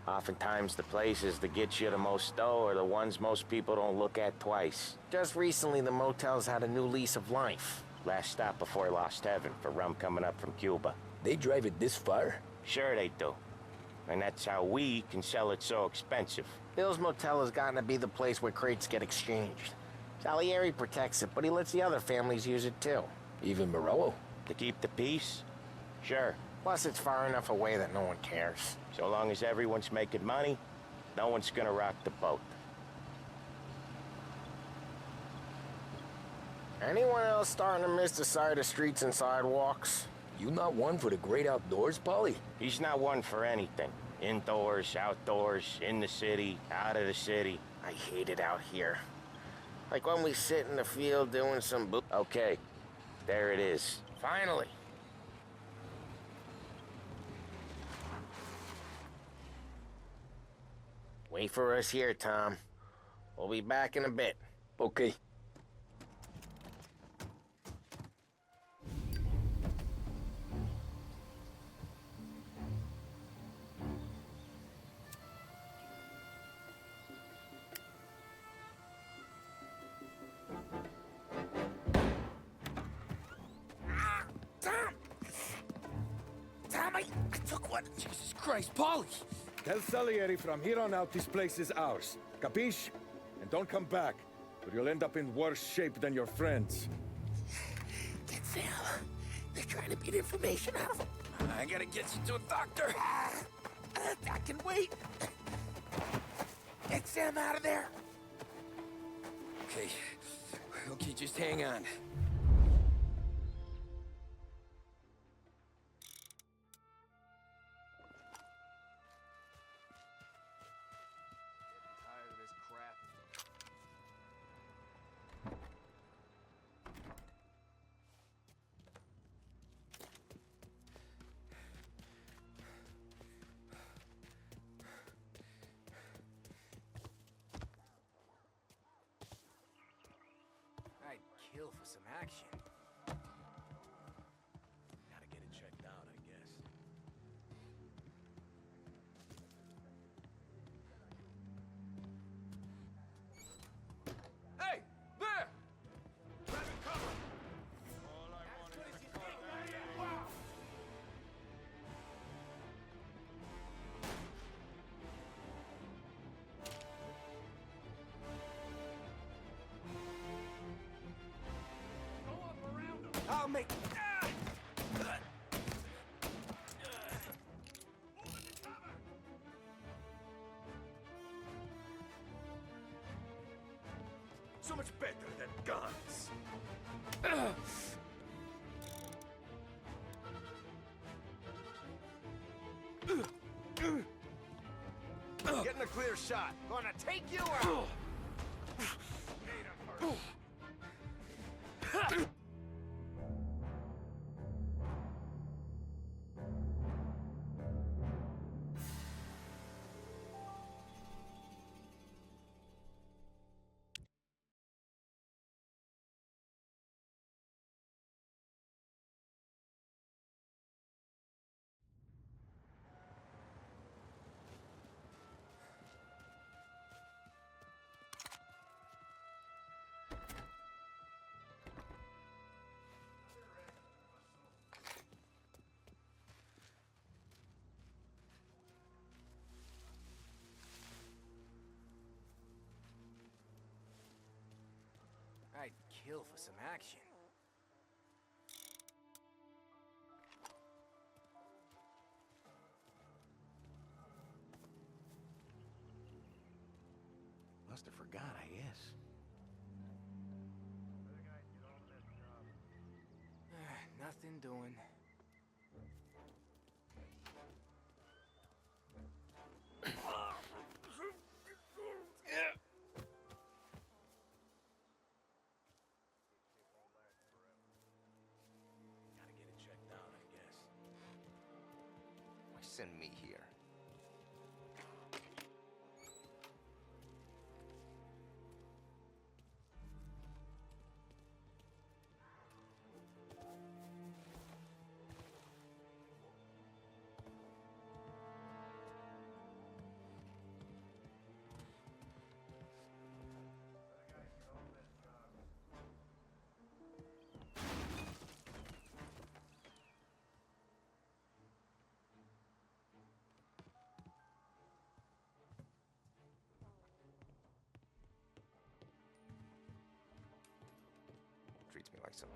Oftentimes the places that get you the most dough are the ones most people don't look at twice. Just recently, the motel's had a new lease of life. Last stop before Lost Heaven for rum coming up from Cuba. They drive it this far? Sure they do. And that's how we can sell it so expensive. Bill's Motel has gotten to be the place where crates get exchanged. Salieri protects it, but he lets the other families use it too. Even Morello? To keep the peace? Sure. Plus, it's far enough away that no one cares. So long as everyone's making money, no one's gonna rock the boat. Anyone else starting to miss the sight of streets and sidewalks? You not one for the great outdoors, Polly? He's not one for anything. Indoors, outdoors, in the city, out of the city. I hate it out here. Like when we sit in the field doing some Okay, there it is. Finally. Wait for us here, Tom. We'll be back in a bit. Okay. Tom, I took one. Jesus Christ, Polly! Tell Salieri from here on out this place is ours. Capiche? And don't come back, or you'll end up in worse shape than your friends. Get Sam. They're trying to beat information out of him. I gotta get you to a doctor. I can wait. Get Sam out of there. Okay. Okay, just hang on. Tired of this crap. I'd kill for some action. Gotta get it checked out, I guess. Hey! There! Grab it, cover! All I want is a car. Wow! Go up around them! I'll make... So much better than guns. Getting a clear shot. Gonna take you out. Made him hurt. I'd kill for some action. Must have forgot, I guess. Nothing doing. Gotta get it checked out, I guess. Why send me here? Treats me like some.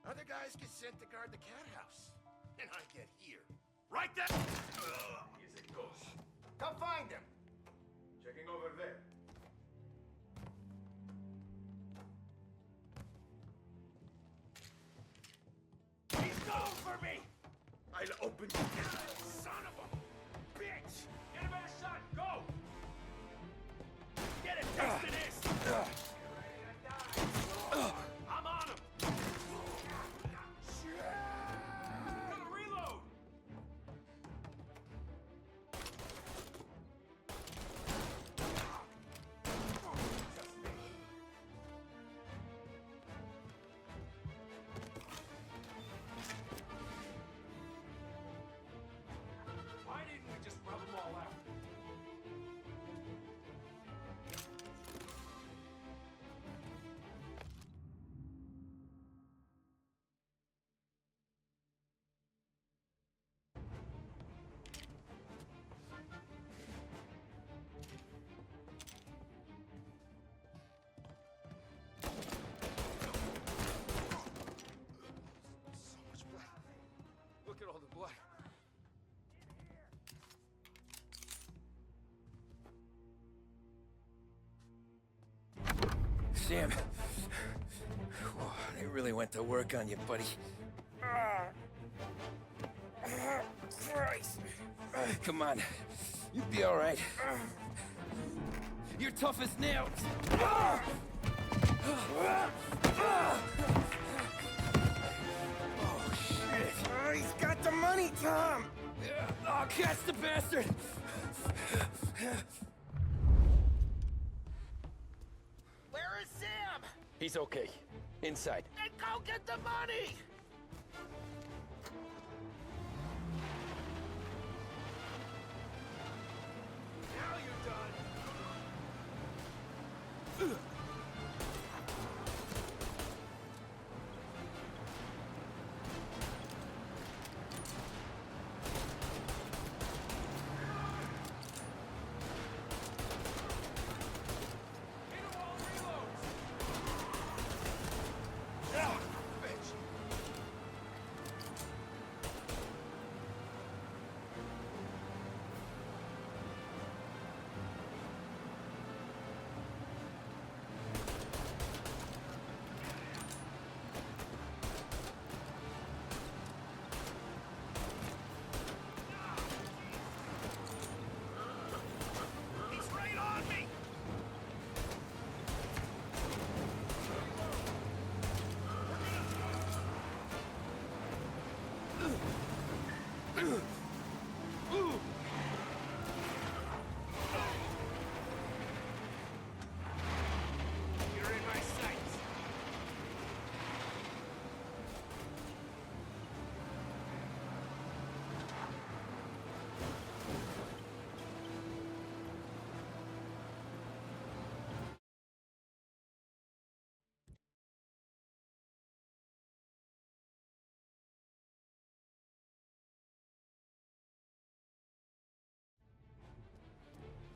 Other guys get sent to guard the cat house. And I get here. Right there! Here's it goes. Come find him! Checking over there. He's going for me! I'll open you. Son of a bitch! Get a better shot! Go! Get it, Dustin! Sam. Whoa, they really went to work on you, buddy. Christ. Come on. You'll be all right. You're tough as nails. Oh, shit. He's got the money, Tom. Oh, catch the bastard. Where is Sam? He's okay. Inside. Then go get the money! Now you're done.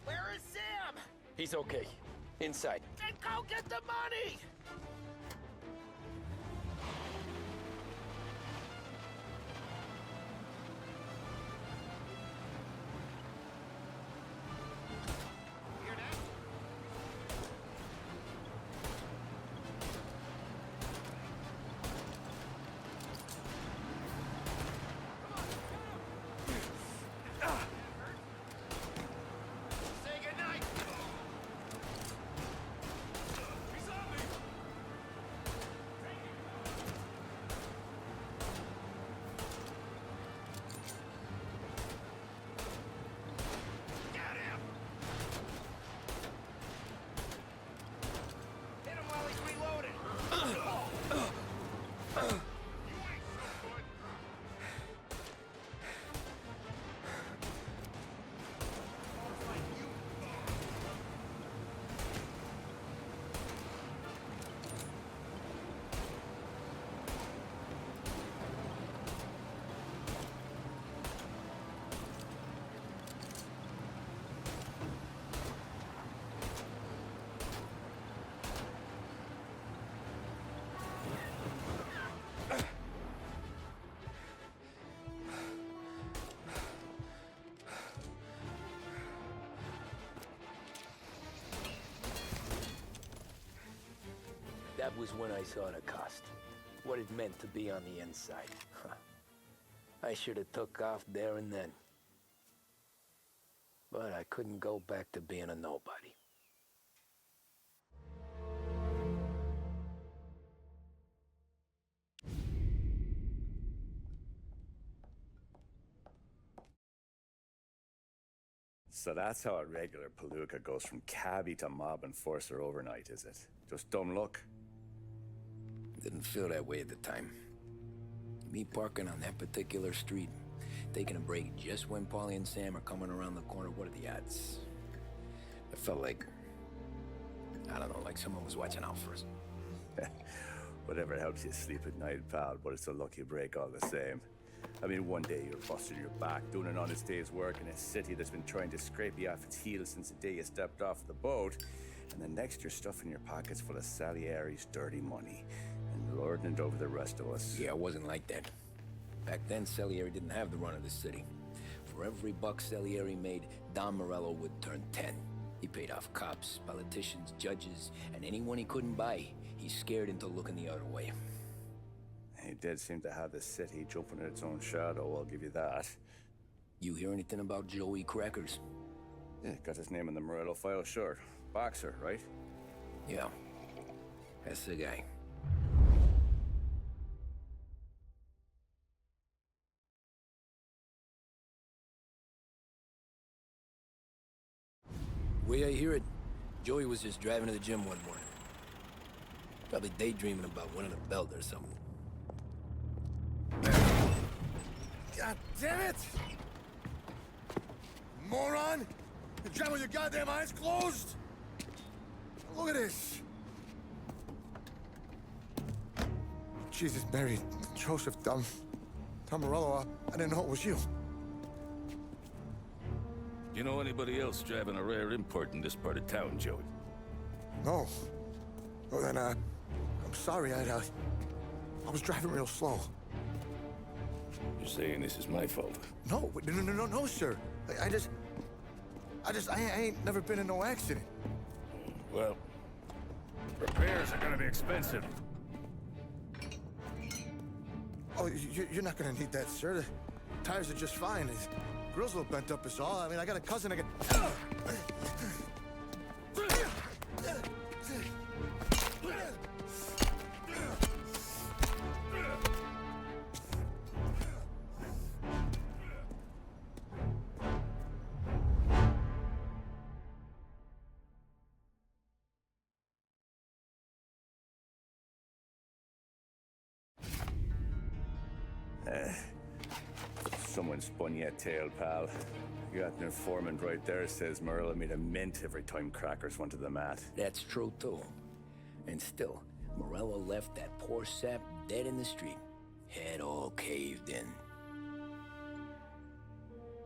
Where is Sam? He's okay. Inside. Then go get the money! That was when I saw the cost. What it meant to be on the inside. I should have took off there and then. But I couldn't go back to being a nobody. So that's how a regular palooka goes from cabbie to mob enforcer overnight, is it? Just dumb luck? Didn't feel that way at the time. Me parking on that particular street, taking a break just when Paulie and Sam are coming around the corner, what are the odds? It felt like, I don't know, like someone was watching out for us. Whatever helps you sleep at night, pal, but it's a lucky break all the same. I mean, one day you're busting your back, doing an honest day's work in a city that's been trying to scrape you off its heels since the day you stepped off the boat, and the next you're stuffing your pockets full of Salieri's dirty money and lording it over the rest of us. Yeah, it wasn't like that. Back then, Salieri didn't have the run of the city. For every buck Salieri made, Don Morello would turn 10. He paid off cops, politicians, judges, and anyone he couldn't buy, he scared into looking the other way. He did seem to have the city jumping in its own shadow, I'll give you that. You hear anything about Joey Crackers? Yeah, got his name in the Morello file, sure. Boxer, right? Yeah, that's the guy. Way I hear it, Joey was just driving to the gym one morning. Probably daydreaming about winning a belt or something. God damn it! Moron! You drive with your goddamn eyes closed? Look at this! Jesus, Mary, Joseph, Tom Morello, I didn't know it was you. You know anybody else driving a rare import in this part of town, Joey? No. Well, then, I'm sorry, I was driving real slow. You're saying this is my fault? No, no, sir. I ain't never been in no accident. Well, repairs are gonna be expensive. Oh, you're not gonna need that, sir. The tires are just fine. His grill's a little bent up is all. I mean, I got a cousin that can... Someone spun you a tale, pal. You got an informant right there says Morello made a mint every time Crackers went to the mat. That's true, too. And still, Morello left that poor sap dead in the street. Head all caved in.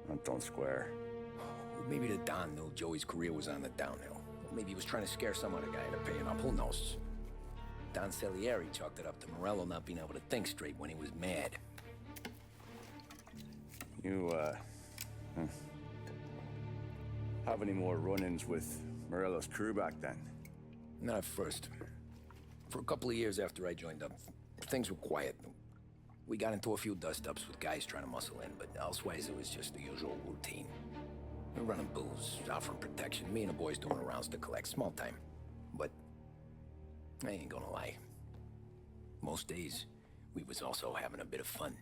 That don't square. Maybe the Don knew Joey's career was on the downhill. Maybe he was trying to scare some other guy into paying up. Who knows? Don Salieri chalked it up to Morello not being able to think straight when he was mad. You, have any more run-ins with Morello's crew back then? Not at first. For a couple of years after I joined up, things were quiet. We got into a few dust-ups with guys trying to muscle in, but elsewise it was just the usual routine. We're running booze, offering protection, me and the boys doing the rounds to collect, small time. But I ain't gonna lie. Most days, we was also having a bit of fun.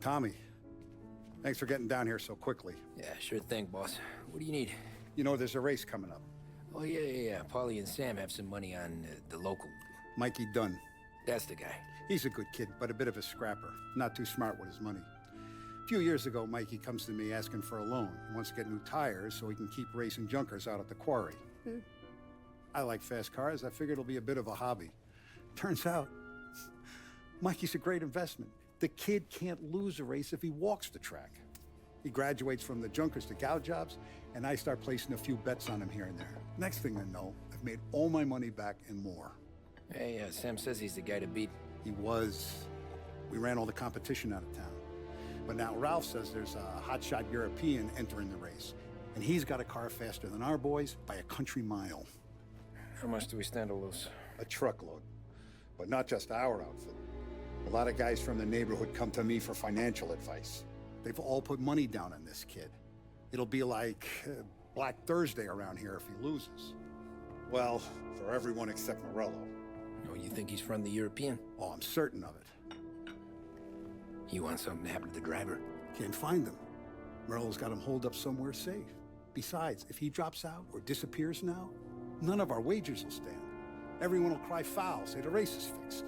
Tommy, thanks for getting down here so quickly. Yeah, sure thing, boss. What do you need? You know, there's a race coming up. Oh, yeah. Paulie and Sam have some money on the local. Mikey Dunn. That's the guy. He's a good kid, but a bit of a scrapper. Not too smart with his money. A few years ago, Mikey comes to me asking for a loan. He wants to get new tires so he can keep racing junkers out at the quarry. I like fast cars. I figured it'll be a bit of a hobby. Turns out, Mikey's a great investment. The kid can't lose a race if he walks the track. He graduates from the junkers to gout jobs, and I start placing a few bets on him here and there. Next thing I know, I've made all my money back and more. Hey, Sam says he's the guy to beat. He was. We ran all the competition out of town. But now Ralph says there's a hotshot European entering the race, and he's got a car faster than our boys by a country mile. How much do we stand to lose? A truckload. But not just our outfit. A lot of guys from the neighborhood come to me for financial advice. They've all put money down on this kid. It'll be like Black Thursday around here if he loses. Well, for everyone except Morello. Oh, you think he's from the European? Oh, I'm certain of it. You want something to happen to the driver? Can't find him. Morello's got him holed up somewhere safe. Besides, if he drops out or disappears now, none of our wagers will stand. Everyone will cry foul, say the race is fixed.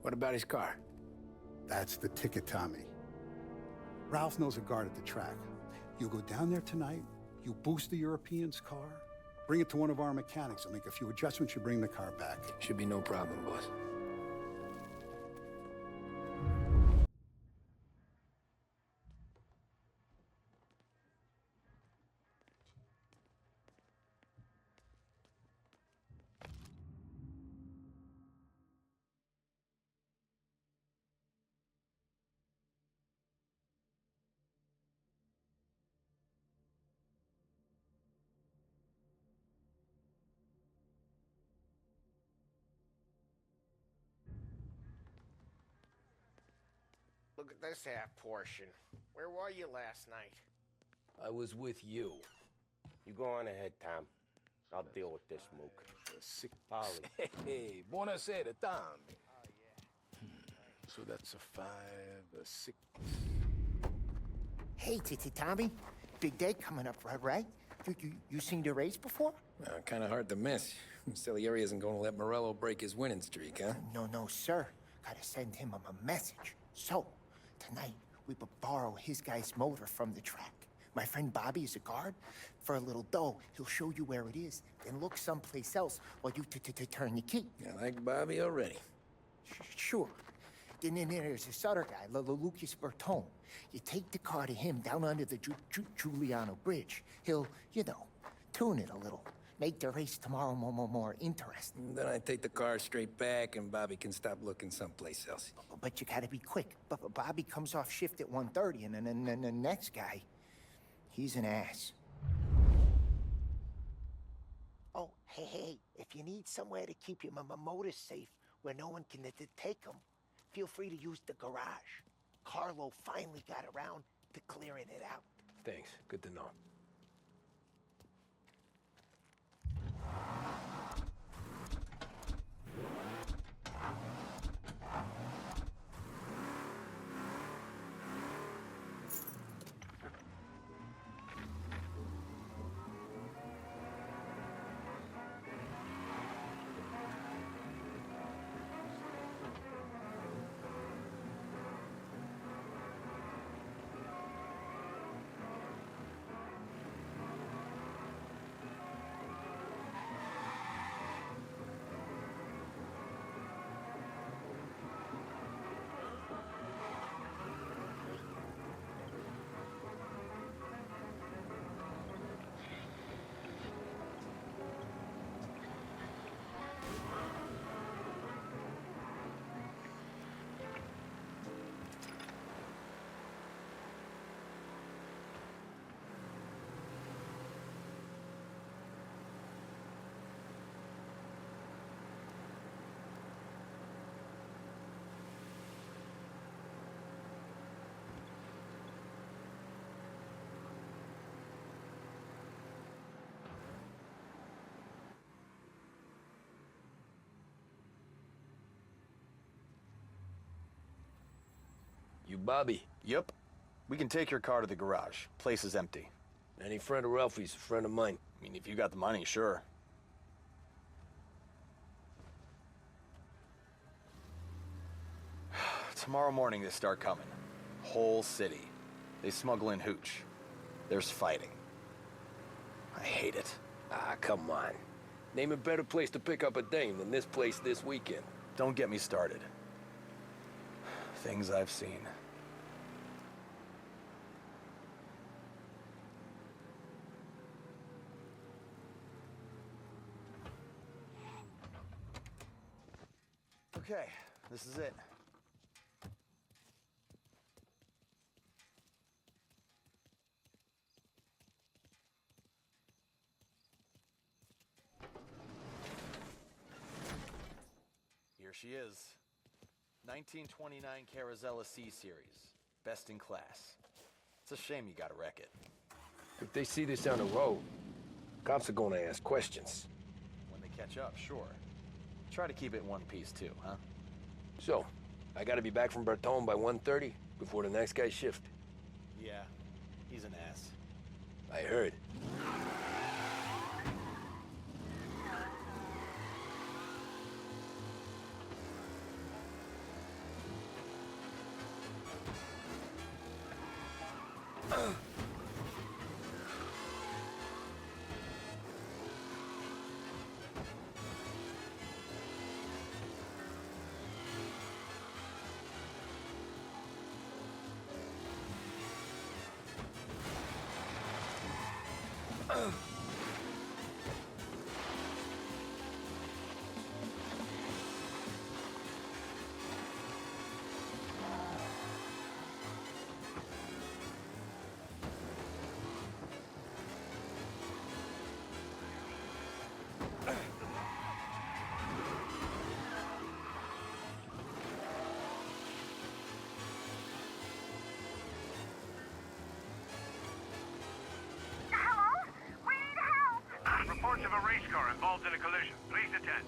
What about his car? That's the ticket, Tommy. Ralph knows a guard at the track. You go down there tonight, you boost the European's car, bring it to one of our mechanics, and make a few adjustments, you bring the car back. Should be no problem, boss. look at this half portion. Where were you last night? I was with you. You go on ahead, Tom. I'll deal with this mook. Polly. Hey, buonasera, Tom. So that's a 5, a 6. Hey, Tommy. Big day coming up, right? You seen the race before? Kind of hard to miss. Salieri isn't going to let Morello break his winning streak, huh? No, sir. Gotta send him a message. So, tonight, we borrow his guy's motor from the track. My friend Bobby is a guard. For a little dough, he'll show you where it is, then look someplace else while you turn the key. I like Bobby already. Sure. Then there's this other guy, Lucas Bertone. You take the car to him down under the Giuliano Bridge. He'll, tune it a little. Make the race tomorrow more interesting. Then I take the car straight back, and Bobby can stop looking someplace else. But you gotta be quick. Bobby comes off shift at 1:30, and then the next guy, he's an ass. Oh, hey, if you need somewhere to keep your motor safe where no one can take them, feel free to use the garage. Carlo finally got around to clearing it out. Thanks. Good to know. You Bobby? Yep. We can take your car to the garage. Place is empty. Any friend of Ralphie's a friend of mine. I mean, if you got the money, sure. Tomorrow morning they start coming. Whole city. They smuggle in hooch. There's fighting. I hate it. Ah, come on. Name a better place to pick up a dame than this place this weekend. Don't get me started. Things I've seen. Okay, this is it. Here she is. 1929 Carazella C-Series. Best in class. It's a shame you gotta wreck it. If they see this on the road, cops are gonna ask questions. When they catch up, sure. Try to keep it in one piece too, huh? So, I gotta be back from Bertone by 1:30 before the next guy shift. Yeah, he's an ass. I heard. reports of a race car involved in a collision. Please attend.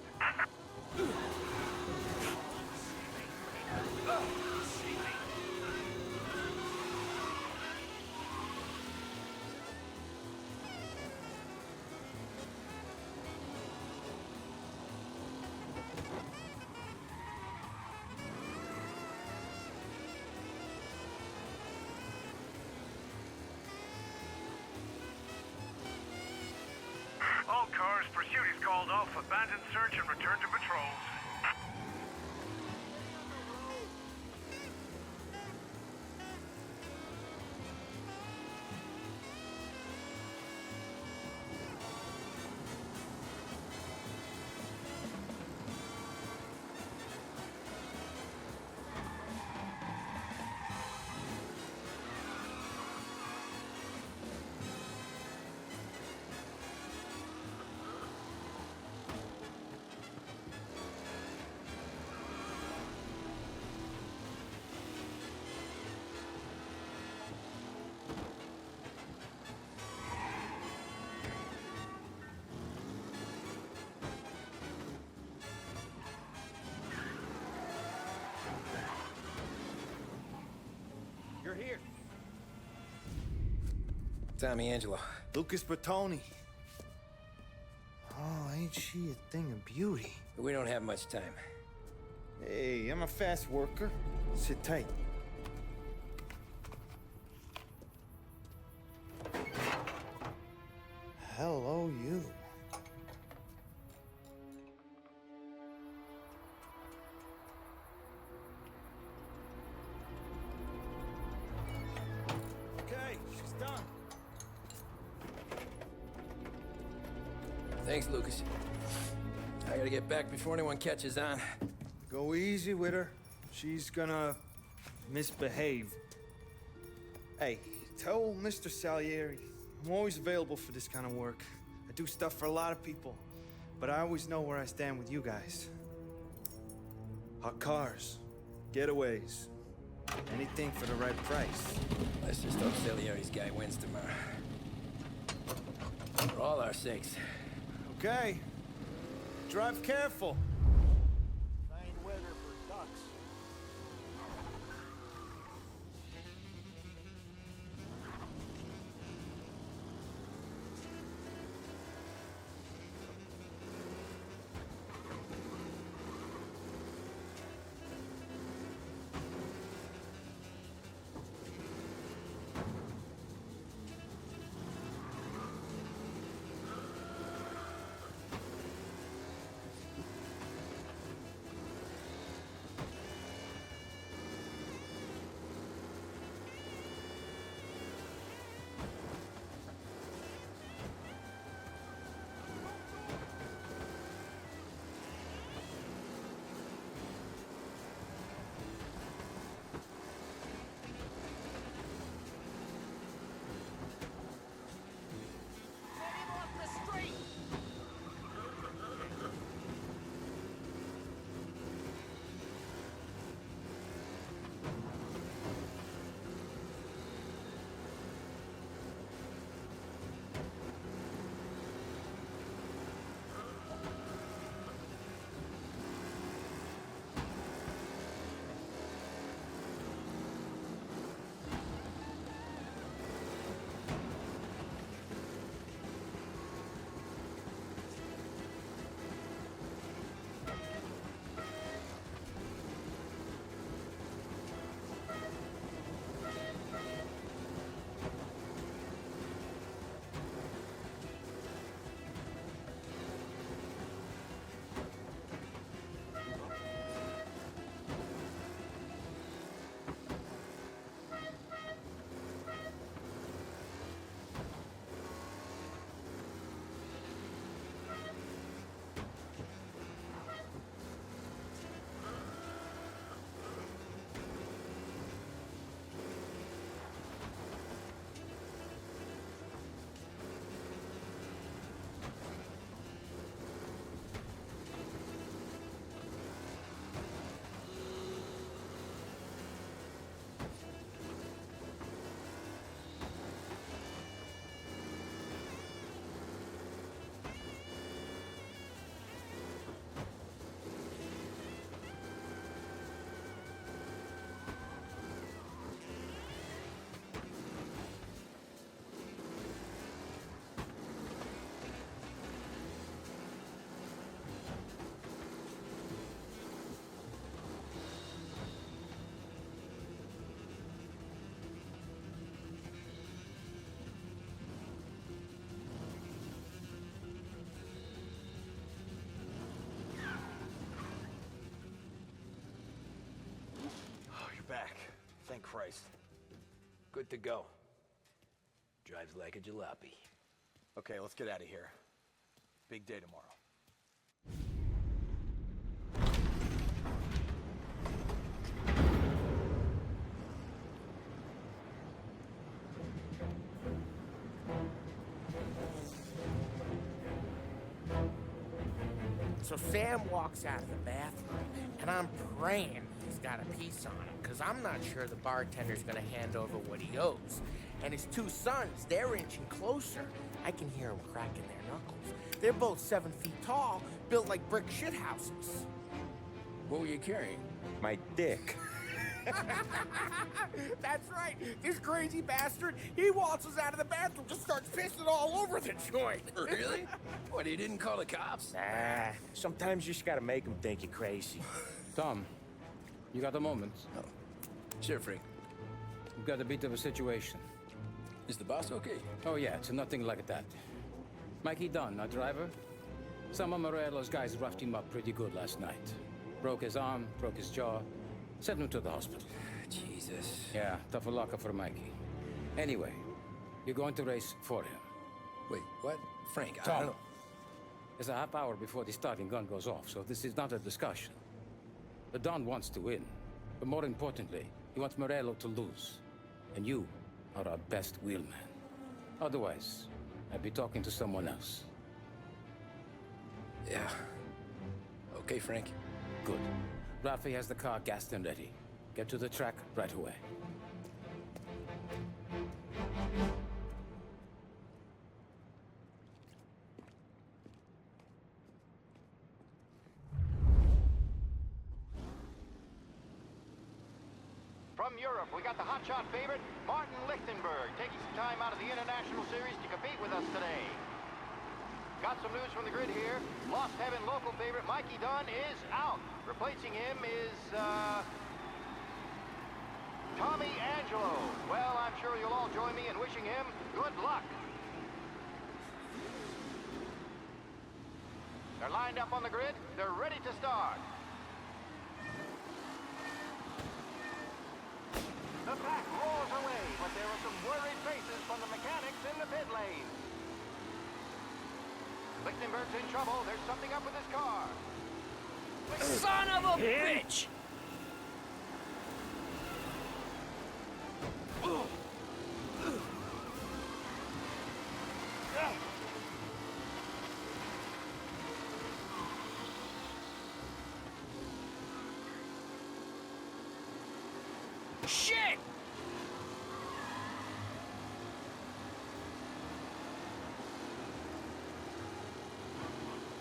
All cars, pursuit is called off, abandon search and return to patrols. You're here. Tommy Angelo. Lucas Bertoni. Oh, ain't she a thing of beauty? We don't have much time. Hey, I'm a fast worker. Sit tight. Hello, you. Okay, she's done. Thanks, Lucas. I gotta get back before anyone catches on. Go easy with her. She's gonna misbehave. Hey, tell Mr. Salieri I'm always available for this kind of work. I do stuff for a lot of people, but I always know where I stand with you guys. Hot cars, getaways, anything for the right price. Let's just hope Salieri's guy wins tomorrow. For all our sakes. Okay. Drive careful. Fine weather for ducks. Christ. Good to go. Drives like a jalopy. Okay, let's get out of here. Big day tomorrow. So Sam walks out of the bathroom, and I'm praying he's got a piece on him, because I'm not sure the bartender's gonna hand over what he owes. And his two sons, they're inching closer. I can hear them cracking their knuckles. They're both 7 feet tall, built like brick shithouses. What were you carrying? My dick. That's right. This crazy bastard, he waltzes out of the bathroom, just starts pissing all over the joint. Really? What, he didn't call the cops? Nah, sometimes you just gotta make them think you're crazy. Tom, you got a moment? Oh. Sure, Frank. We've got a bit of a situation. Is the boss okay? Oh yeah, it's nothing like that. Mikey Dunn, our driver. Some of Morello's guys roughed him up pretty good last night. Broke his arm, broke his jaw. Sent him to the hospital. Jesus. Yeah, tough luck for Mikey. Anyway, you're going to race for him. Wait, what? Frank, I Tom, don't... it's a half hour before the starting gun goes off, so this is not a discussion. The Don wants to win, but more importantly, he wants Morello to lose. And you are our best wheelman. Otherwise, I'd be talking to someone else. Yeah. Okay, Frank. Good. Rafi has the car gassed and ready. Get to the track right away. From Europe, we got the hotshot favorite, Martin Lichtenberg, taking some time out of the International Series to compete with us today. Got some news from the grid here. Lost Heaven local favorite Mikey Dunn is out. Replacing him is, Tommy Angelo. Well, I'm sure you'll all join me in wishing him good luck. They're lined up on the grid. They're ready to start. The pack roars away, but there are some worried faces from the mechanics in the pit lane. Lichtenberg's in trouble. There's something up with his car. Son of a bitch! Shit!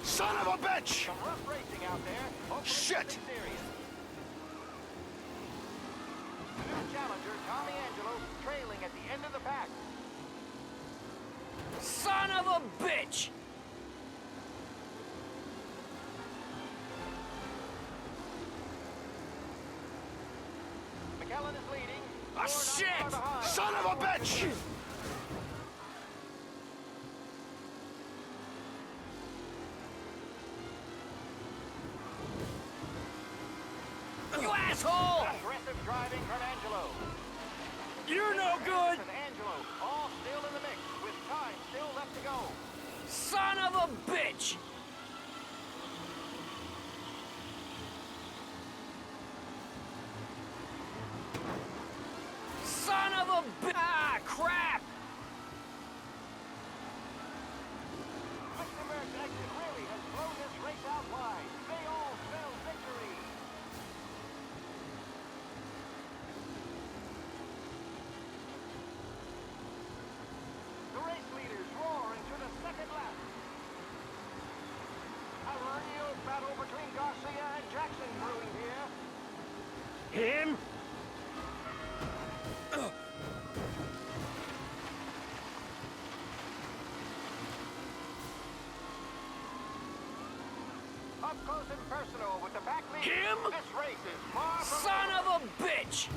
Son of a bitch! Some rough racing out there. Hopefully Shit! serious. The new challenger, Tommy Angelo, trailing at the end of the pack. Son of a bitch! McKellen is leading. Ah, shit! Son of a bitch! You asshole! Aggressive driving from Angelo. You're no good! And Angelo, all still in the mix, with time still left to go. Son of a bitch! Son of a bitch! Ah, crap! Lichtenberg's exit really has blown this race out wide. They all spell victory. The race leaders roar into the second lap. A real battle between Garcia and Jackson brewing here. Him? Up close and personal with the back lead. Him? This race is far from Son over. of a bitch!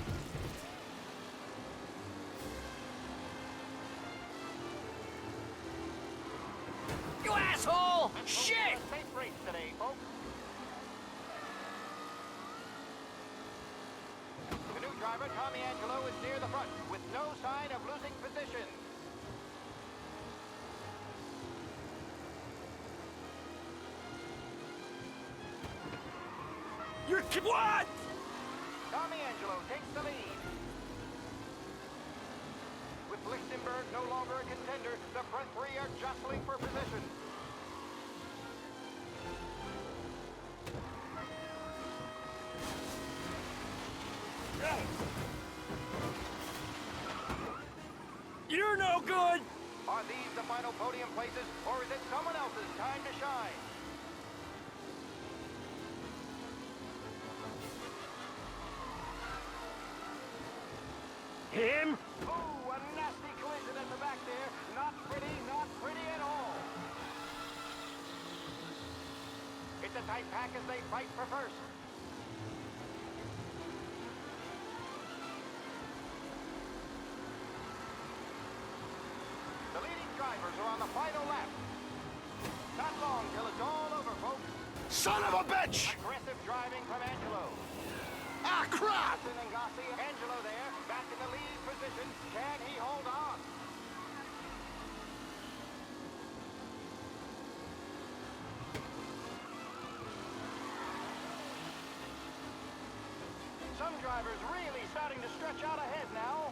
You asshole! Shit! A safe race today, folks. The new driver driver, Tommy Angelo, is near the front, with no sign of losing position. You're... What? Tommy Angelo takes the lead. With Lichtenberg no longer a contender, the front three are jostling for position. You're no good! Are these the final podium places, or is it someone else's time to shine? Him? Ooh, a nasty collision at the back there. Not pretty at all. It's a tight pack as they fight for first. The leading drivers are on the final lap. Not long till it's all over, folks. Son of a bitch! Aggressive driving from Angelo. Ah, crap! And Garcia, Angelo there, back in the lead position. Can he hold on? Some drivers really starting to stretch out ahead now.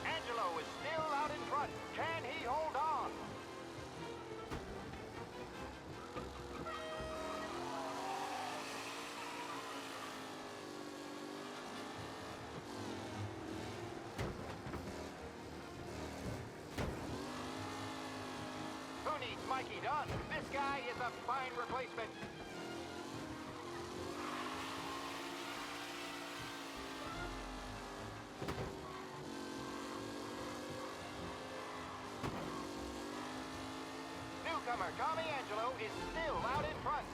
Angelo is still out in front. Can he hold on? Who needs Mikey Dunn? This guy is a fine replacement. Newcomer Tommy Angelo is still out in front.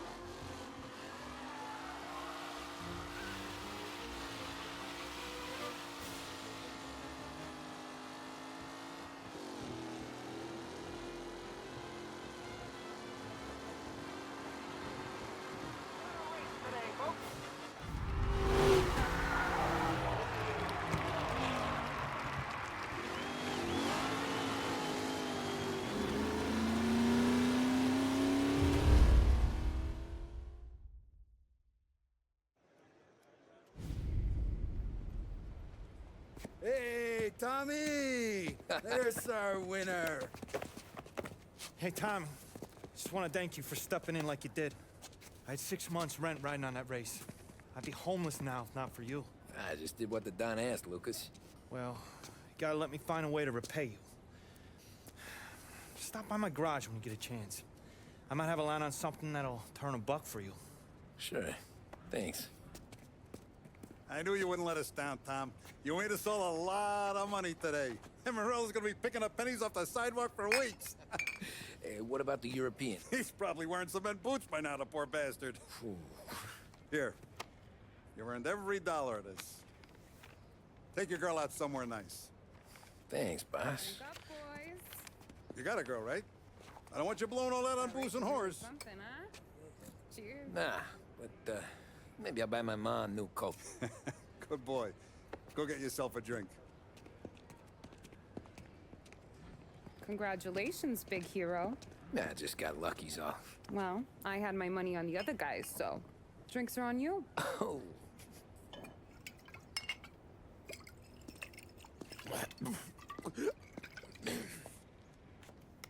Today, folks. Hey, Tommy! There's our winner. Hey, Tommy. Just want to thank you for stepping in like you did. I had 6 months rent riding on that race. I'd be homeless now if not for you. I just did what the Don asked, Lucas. Well, you gotta let me find a way to repay you. Stop by my garage when you get a chance. I might have a line on something that'll turn $1 for you. Sure. Thanks. I knew you wouldn't let us down, Tom. You made us all a lot of money today. And Morello's gonna be picking up pennies off the sidewalk for weeks. Hey, what about the European? He's probably wearing cement boots by now, the poor bastard. Here. You earned every dollar of this. Take your girl out somewhere nice. Thanks, boss. You got a girl, right? I don't want you blowing all that on booze and whores. Something, huh? Cheers. Nah, but maybe I'll buy my mom a new coat. Good boy. Go get yourself a drink. Congratulations, big hero. Nah, I just got lucky's all. Well, I had my money on the other guys, so drinks are on you. Oh.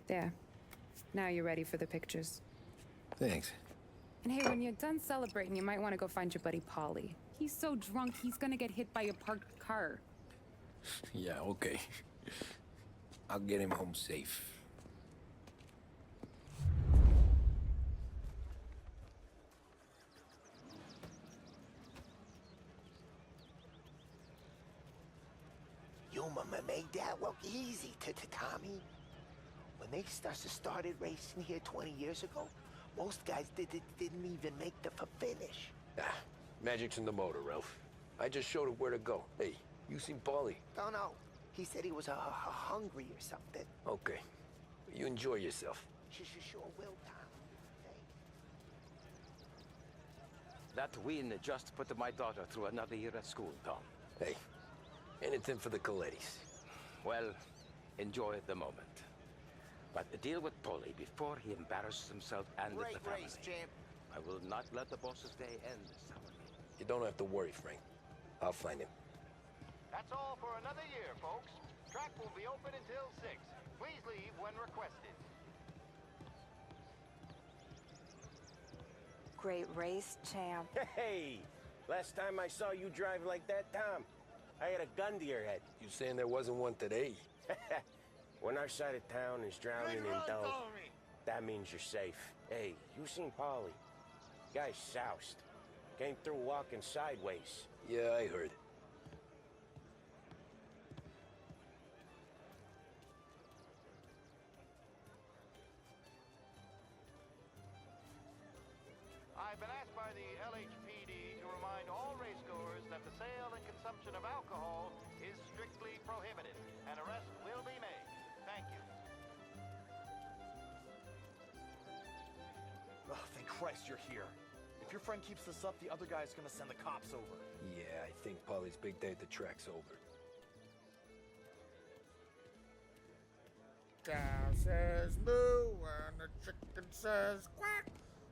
There. Now you're ready for the pictures. Thanks. And hey, when you're done celebrating, you might want to go find your buddy Paulie. He's so drunk, he's gonna get hit by a parked car. Yeah, okay. I'll get him home safe. Your mama made that look easy to Tommy. When they started racing here 20 years ago, most guys didn't even make the finish. Ah, magic's in the motor, Ralph. I just showed it where to go. Hey, You seen Paulie? Don't know. He said he was hungry or something. Okay. You enjoy yourself. Sure will, Tom. That win just put my daughter through another year at school, Tom. Hey, anything for the Colettis. Well, enjoy the moment. But deal with Paulie before he embarrasses himself and the family. Race, champ. I will not let the boss's day end sourly. You don't have to worry, Frank. I'll find him. That's all for another year, folks. Track will be open until 6. Please leave when requested. Great race, champ. Hey! Last time I saw you drive like that, Tom, I had a gun to your head. You saying there wasn't one today? When our side of town is drowning in dough, that means you're safe. Hey, you seen Paulie? Guy's soused. Came through walking sideways. Yeah, I heard. I've been asked by the LHPD to remind all racegoers that the sale and consumption of alcohol is strictly prohibited. An arrest will be made. Thank you. Oh, thank Christ you're here. If your friend keeps this up, the other guy's gonna send the cops over. Yeah, I think Paulie's big day at the track's over. Cow says moo and the chicken says quack.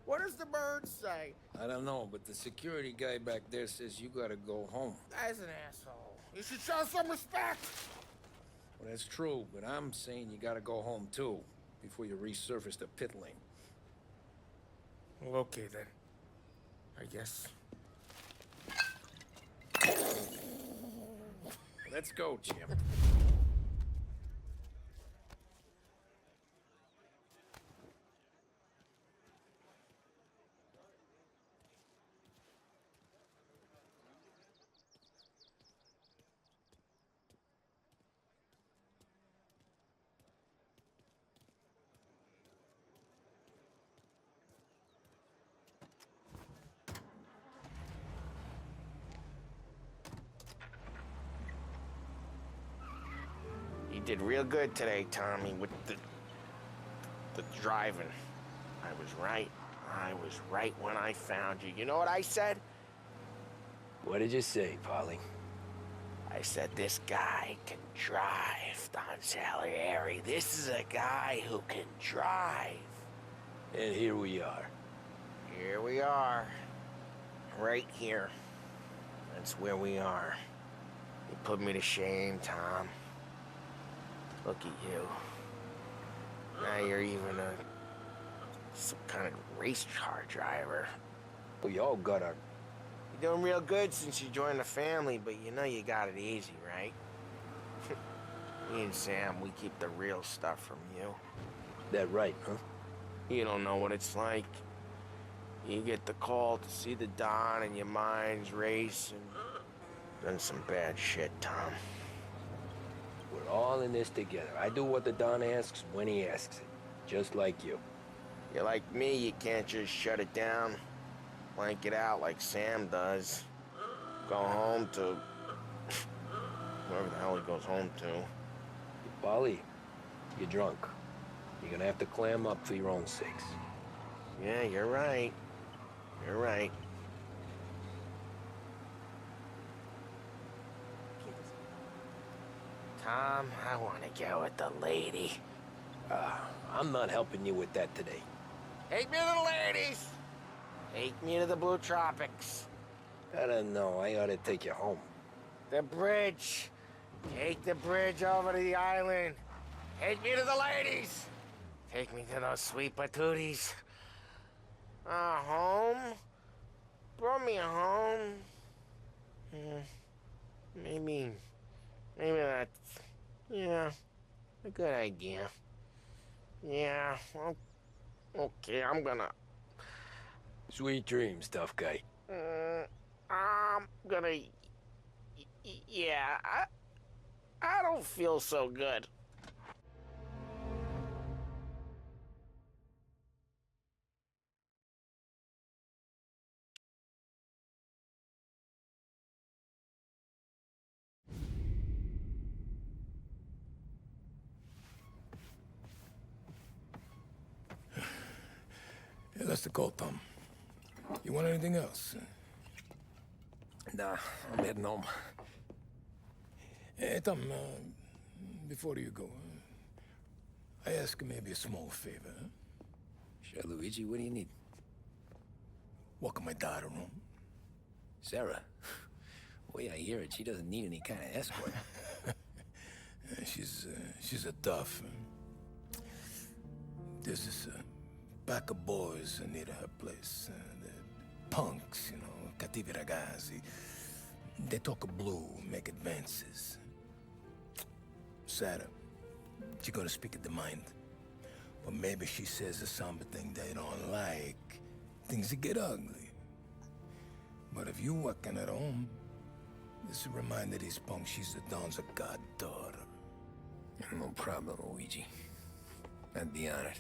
What does the bird say? I don't know, but the security guy back there says you gotta go home. Guy's an asshole. You should show some respect. Well, that's true, but I'm saying you gotta go home too, before you resurface the pit lane. Well, okay then. I guess. Let's go, champ. You did real good today, Tommy, with the driving. I was right. I was right when I found you. You know what I said? What did you say, Paulie? I said, this guy can drive, Don Salieri. This is a guy who can drive. And here we are. Here we are. Right here. That's where we are. You put me to shame, Tom. Look at you. Now you're even some kind of race car driver. We all got our... You're doing real good since you joined the family, but you know you got it easy, right? Me and Sam, we keep the real stuff from you. That right, huh? You don't know what it's like. You get the call to see the Don and your mind's race and done some bad shit, Tom. We're all in this together. I do what the Don asks when he asks it. Just like you. You're like me, you can't just shut it down. Blank it out like Sam does. Go home to... wherever the hell he goes home to. Paulie, you're drunk. You're gonna have to clam up for your own sakes. Yeah, you're right. You're right. Tom, I want to go with the lady. I'm not helping you with that today. Take me to the ladies! Take me to the Blue Tropics. I don't know. I ought to take you home. The bridge. Take the bridge over to the island. Take me to the ladies. Take me to those sweet patooties. Home? Brought me home. Maybe that's, yeah, a good idea. Yeah, well, okay, I'm gonna... Sweet dreams, tough guy. I'm gonna... Yeah, I don't feel so good. that's the call, Tom. You want anything else? Nah, I'm heading home. Hey, Tom, before you go, I ask maybe a small favor. Huh? Sure, Luigi, what do you need? Walk my daughter home. Sarah? The way I hear it, she doesn't need any kind of escort. She's a tough. There's this pack of boys near her place. They're punks, you know, cattivi ragazzi. They talk blue, make advances. Sarah, she's gonna speak at the mind. But maybe she says something they don't like. Things get ugly. But if you walking at home, this will remind these punks she's the Don's goddaughter. No problem, Luigi. I'd be honored.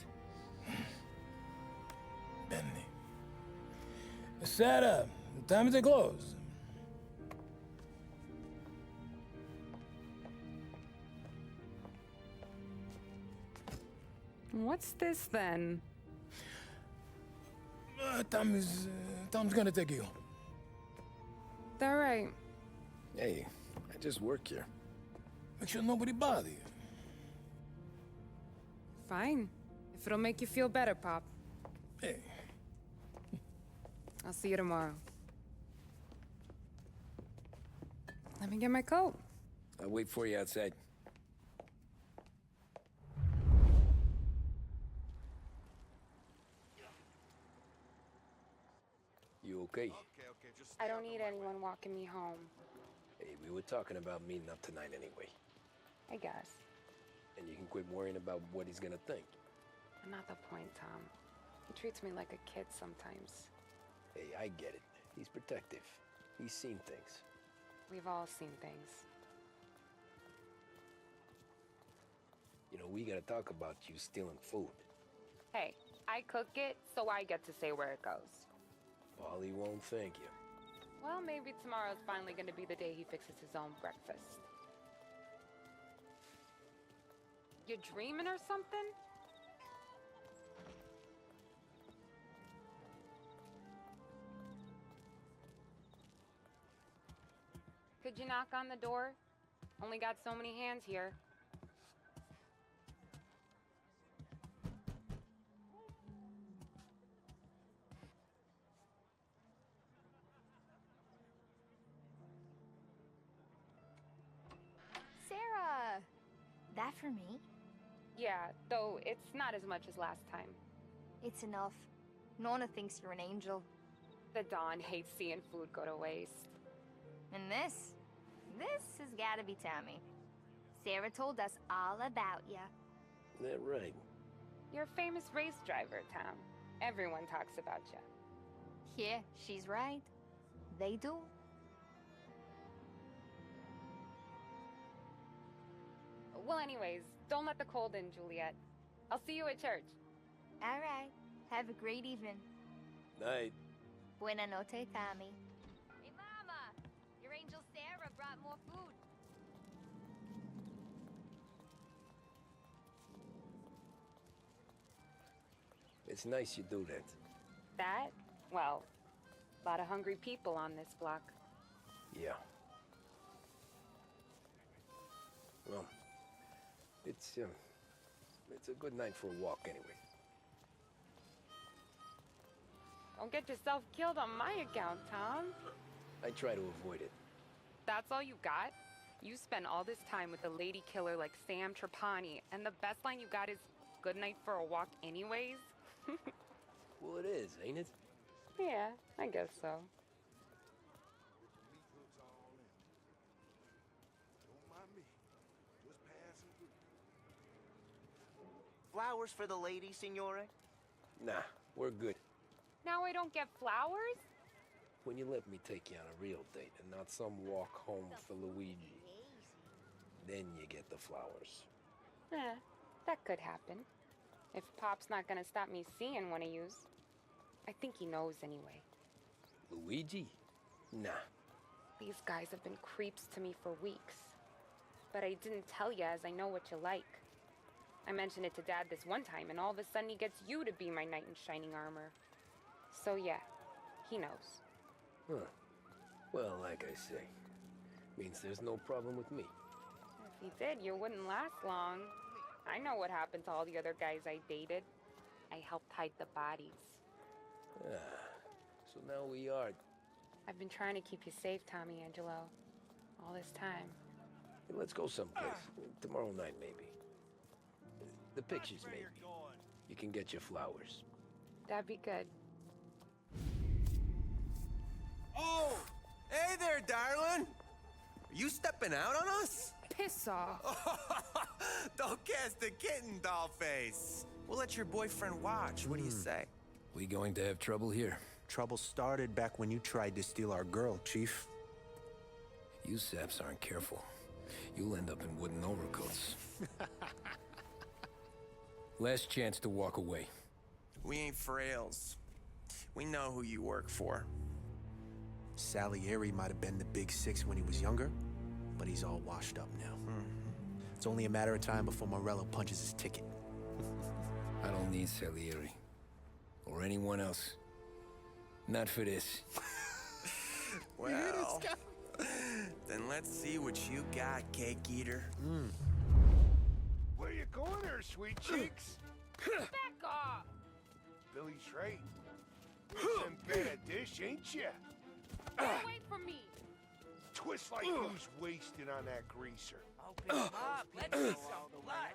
Benny. Sarah, time to close. What's this then? Tom's gonna take you. All right. Hey, I just work here. Make sure nobody bother you. Fine. If it'll make you feel better, Pop. Hey. I'll see you tomorrow. Let me get my coat. I'll wait for you outside. You okay? I don't need anyone walking me home. Hey, we were talking about meeting up tonight anyway. I guess. And you can quit worrying about what he's gonna think. Not the point, Tom. He treats me like a kid sometimes. Hey, I get it. He's protective. He's seen things. We've all seen things. You know, we gotta talk about you stealing food. Hey, I cook it, so I get to say where it goes. Paulie won't thank you. Well, maybe tomorrow's finally gonna be the day he fixes his own breakfast. You dreaming or something? Could you knock on the door? Only got so many hands here. Sarah! That for me? Yeah, though it's not as much as last time. It's enough. Nona thinks you're an angel. The Don hates seeing food go to waste. And this has gotta be Tommy. Sarah told us all about ya. That right. You're a famous race driver, Tom. Everyone talks about you. Yeah, she's right. They do. Well, anyways, don't let the cold in, Juliet. I'll see you at church. All right. Have a great evening. Night. Buena noche, Tommy. Hey, Mama! Your angel Sarah brought more food. It's nice you do that. That? Well, a lot of hungry people on this block. Yeah. Well, it's a good night for a walk anyway. Don't get yourself killed on my account, Tom. I try to avoid it. That's all you got? You spend all this time with a lady killer like Sam Trapani, and the best line you got is, "Good night for a walk anyways"? Well, it is, ain't it? Yeah, I guess so. Flowers for the lady, signore? Nah, we're good. Now I don't get flowers? When you let me take you on a real date and not some walk home for Luigi, then you get the flowers. That could happen. If Pop's not gonna stop me seeing one of yous. I think he knows anyway. Luigi? Nah. These guys have been creeps to me for weeks. But I didn't tell you as I know what you like. I mentioned it to Dad this one time, and all of a sudden he gets you to be my knight in shining armor. So yeah, he knows. Huh. Well, like I say, means there's no problem with me. If he did, you wouldn't last long. I know what happened to all the other guys I dated. I helped hide the bodies. Ah, so now we are... I've been trying to keep you safe, Tommy Angelo. All this time. Hey, let's go someplace. Tomorrow night, maybe. The pictures, maybe. You can get your flowers. That'd be good. Oh! Hey there, darling! Are you stepping out on us? Piss off. Don't cast the kitten, dollface. We'll let your boyfriend watch. What do you say? We going to have trouble here? Trouble started back when you tried to steal our girl, Chief. You saps aren't careful. You'll end up in wooden overcoats. Last chance to walk away. We ain't frails. We know who you work for. Salieri might have been the big six when he was younger, but he's all washed up now. It's only a matter of time before Morello punches his ticket. I don't need Salieri. Or anyone else. Not for this. Well, then let's see what you got, cake eater. Where you going there, sweet cheeks? Back off! Billy's right. Some kind of dish, ain't ya? Get away from me! Twist like who's wasted on that greaser. Open him up. Let's see some blood.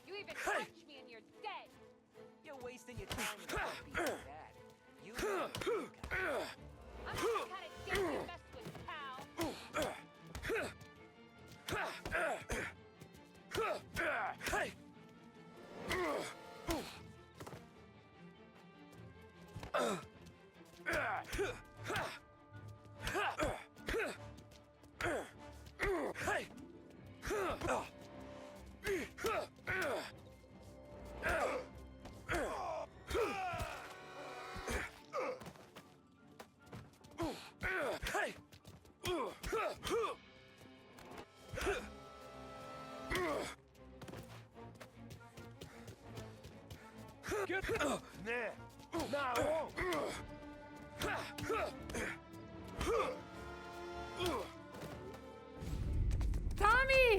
You even touch me and you're dead! You're wasting your time with being dad. You know I'm not the kind of dick you mess with, pal! Nah, I won't. Tommy!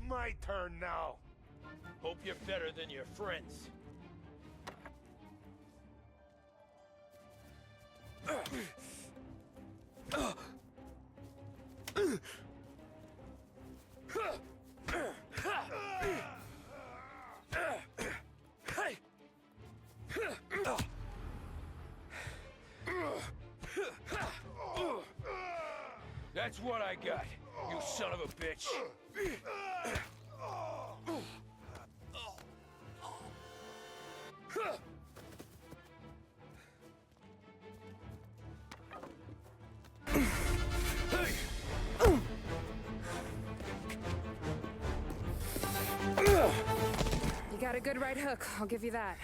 My turn now. Hope you're better than your friends. That's what I got, you son of a bitch. You got a good right hook, I'll give you that.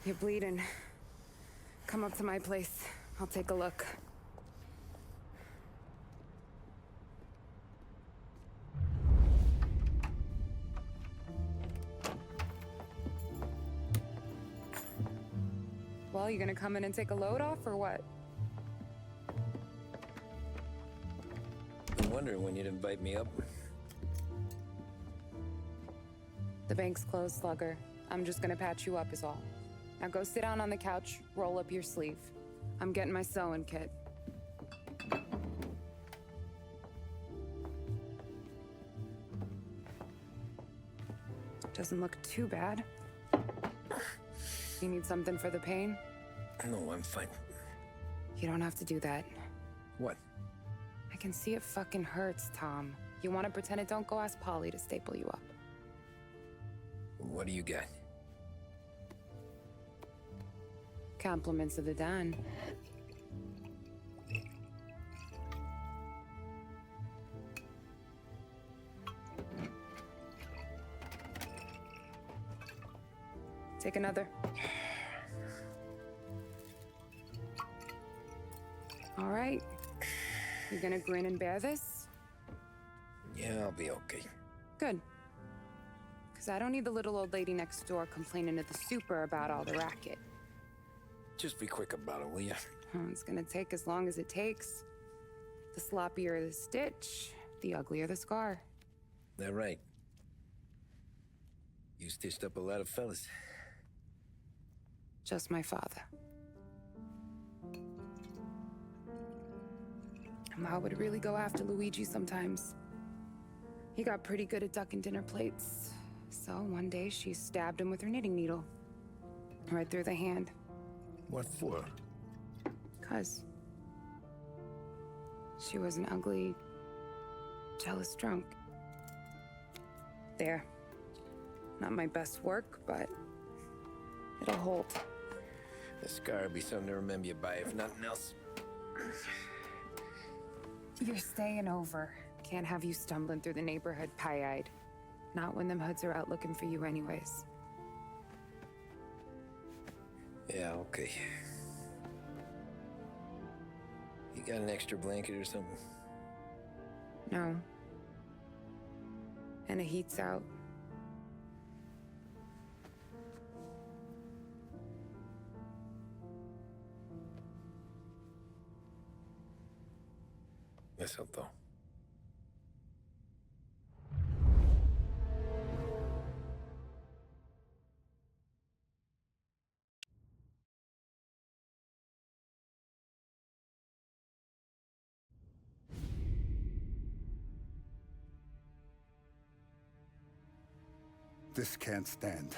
You're bleeding. Come up to my place. I'll take a look. Well, you gonna come in and take a load off, or what? Been wondering when you'd invite me up. The bank's closed, Slugger. I'm just gonna patch you up is all. Now go sit down on the couch, roll up your sleeve. I'm getting my sewing kit. Doesn't look too bad. You need something for the pain? No, I'm fine. You don't have to do that. What? I can see it fucking hurts, Tom. You want to pretend it don't? Go ask Polly to staple you up. What do you got? Compliments of the Don. Take another. All right. You gonna grin and bear this? Yeah, I'll be okay. Good. Because I don't need the little old lady next door complaining to the super about all the racket. Just be quick about it, will ya? It's gonna take as long as it takes. The sloppier the stitch, the uglier the scar. That right. You stitched up a lot of fellas. Just my father. Ma would really go after Luigi sometimes. He got pretty good at ducking dinner plates. So one day she stabbed him with her knitting needle. Right through the hand. What for? 'Cause she was an ugly, jealous drunk. There. Not my best work, but it'll hold. The scar will be something to remember you by, if nothing else. You're staying over. Can't have you stumbling through the neighborhood pie-eyed. Not when them hoods are out looking for you anyways. Yeah, okay. You got an extra blanket or something? No. And the heat's out. Eso todo. This can't stand.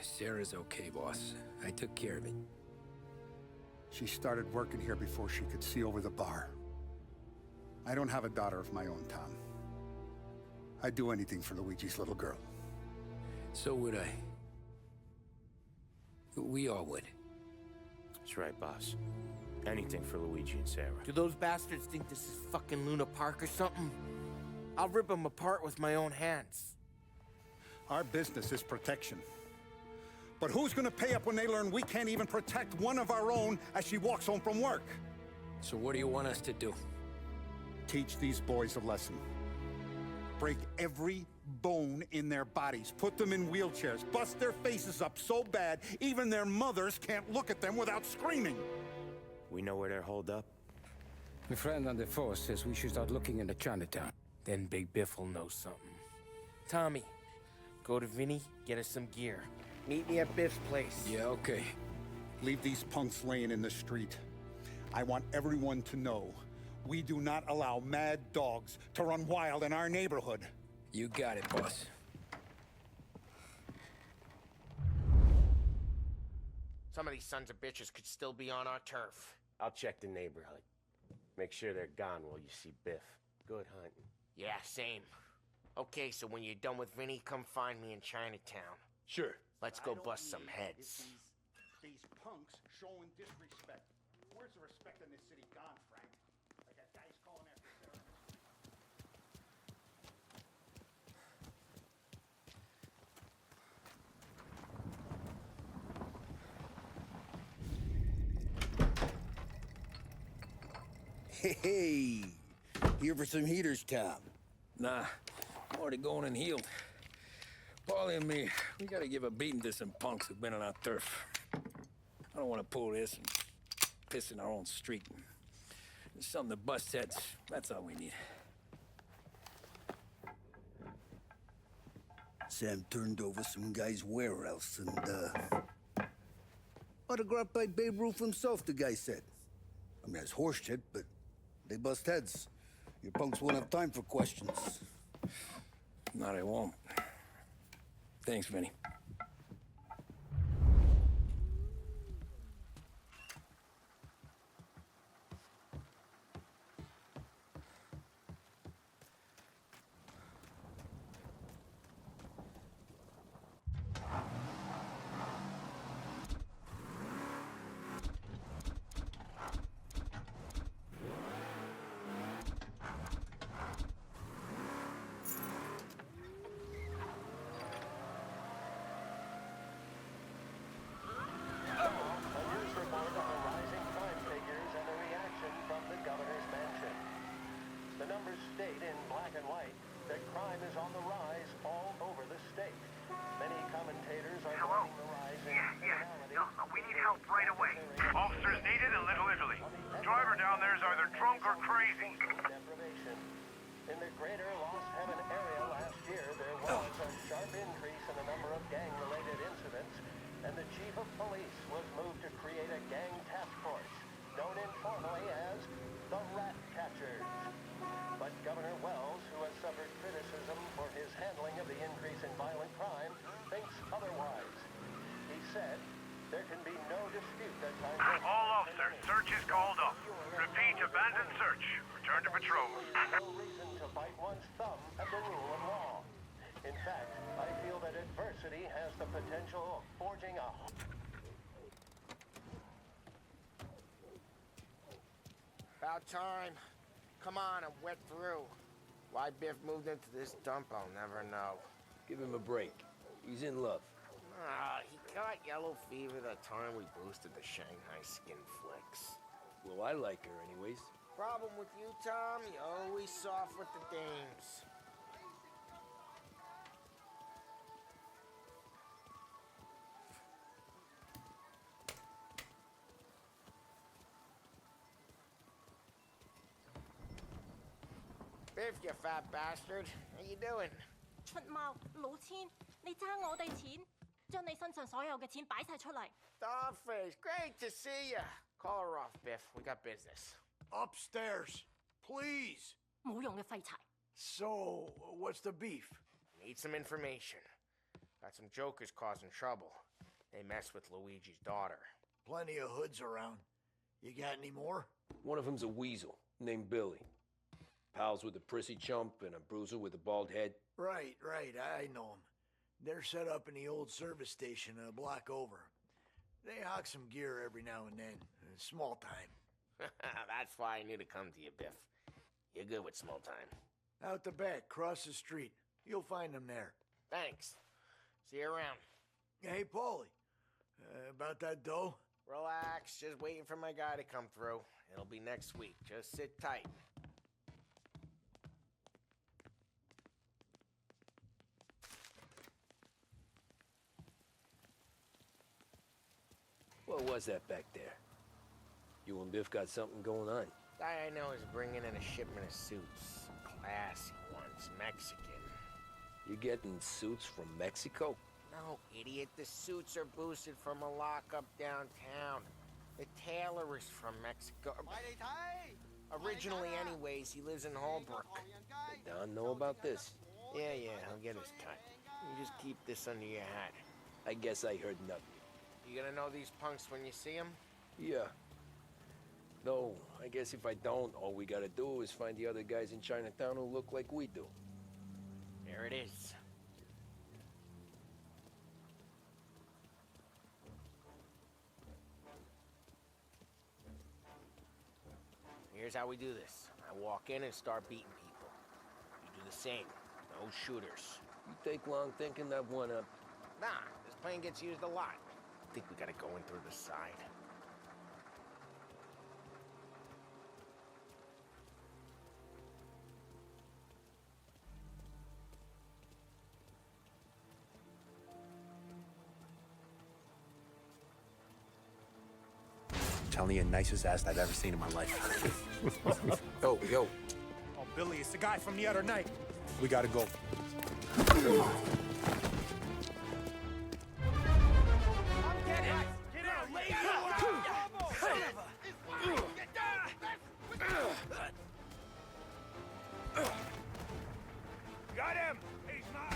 Sarah's okay, boss. I took care of it. She started working here before she could see over the bar. I don't have a daughter of my own, Tom. I'd do anything for Luigi's little girl. So would I. We all would. That's right, boss. Anything for Luigi and Sarah. Do those bastards think this is fucking Luna Park or something? I'll rip them apart with my own hands. Our business is protection. But who's gonna pay up when they learn we can't even protect one of our own as she walks home from work? So what do you want us to do? Teach these boys a lesson. Break every bone in their bodies. Put them in wheelchairs. Bust their faces up so bad, even their mothers can't look at them without screaming. We know where they're holed up. My friend on the force says we should start looking into Chinatown. Then Big Biff will know something. Tommy, go to Vinny, get us some gear. Meet me at Biff's place. Yeah, okay. Leave these punks laying in the street. I want everyone to know we do not allow mad dogs to run wild in our neighborhood. You got it, boss. Some of these sons of bitches could still be on our turf. I'll check the neighborhood. Make sure they're gone while you see Biff. Good hunting. Yeah, same. Okay, so when you're done with Vinny, come find me in Chinatown. Sure. Let's go bust some heads. These punks showing disrespect. Where's the respect in this city gone, Frank? I got guys calling after Sarah. Hey, here for some heaters, Tom? Nah, I'm already going and healed. Paulie and me, we gotta give a beating to some punks who've been on our turf. I don't want to pull this and piss in our own street. There's something to bust heads. That's all we need. Sam turned over some guy's warehouse and, autographed by Babe Ruth himself, the guy said. I mean, it's horse shit, but they bust heads. Your punks won't have time for questions. No, they won't. Thanks, Vinny. that crime is on the rise all over the state. Many commentators are blaming the rise in criminality. We need help right away. Officers needed in Little Italy. Driver down there is either drunk or crazy. Deprivation. In the greater Lost Heaven area last year, there was a sharp increase in the number of gang-related incidents, and the chief of police was moved to create a gang task force, known informally as the Rat Catchers. But Governor Wells, who has suffered criticism for his handling of the increase in violent crime, thinks otherwise. He said, there can be no dispute that time... All officers, search is called off. Repeat, abandon search. Return to patrol. No reason to bite one's thumb at the rule of law. In fact, I feel that adversity has the potential of forging a... About time. Come on, I'm wet through. Why Biff moved into this dump, I'll never know. Give him a break. He's in love. He got yellow fever that time we boosted the Shanghai Skin Flicks. Well, I like her anyways. Problem with you, Tom, you're always soft with the dames. Biff, you fat bastard. How you doing? 出貓，老千，你爭我哋錢，將你身上所有嘅錢擺晒出嚟。Dogface, great to see you. Call her off, Biff. We got business. Upstairs, please. 冇用嘅廢柴。So, what's the beef? Need some information. Got some jokers causing trouble. They mess with Luigi's daughter. Plenty of hoods around. You got any more? One of them's a weasel named Billy. Pals with a prissy chump and a bruiser with a bald head. Right, I know them. They're set up in the old service station a block over. They hawk some gear every now and then. Small time. That's why I knew to come to you, Biff. You're good with small time. Out the back, cross the street. You'll find them there. Thanks. See you around. Hey, Paulie. About that dough? Relax. Just waiting for my guy to come through. It'll be next week. Just sit tight. What was that back there? You and Biff got something going on. Guy I know is bringing in a shipment of suits. Classy ones, Mexican. You getting suits from Mexico? No, idiot. The suits are boosted from a lockup downtown. The tailor is from Mexico. Originally, anyways, he lives in Holbrook. Did Don know about this? Yeah, he'll get his cut. You just keep this under your hat. I guess I heard nothing. You gonna know these punks when you see them? Yeah. No, I guess if I don't, all we gotta do is find the other guys in Chinatown who look like we do. There it is. Here's how we do this. I walk in and start beating people. You do the same. No shooters. You take long thinking that one up. Nah, this plane gets used a lot. I think we gotta go in through the side. Telling you, nicest ass I've ever seen in my life. Yo. Oh, Billy, it's the guy from the other night. We gotta go. Got him! He's not...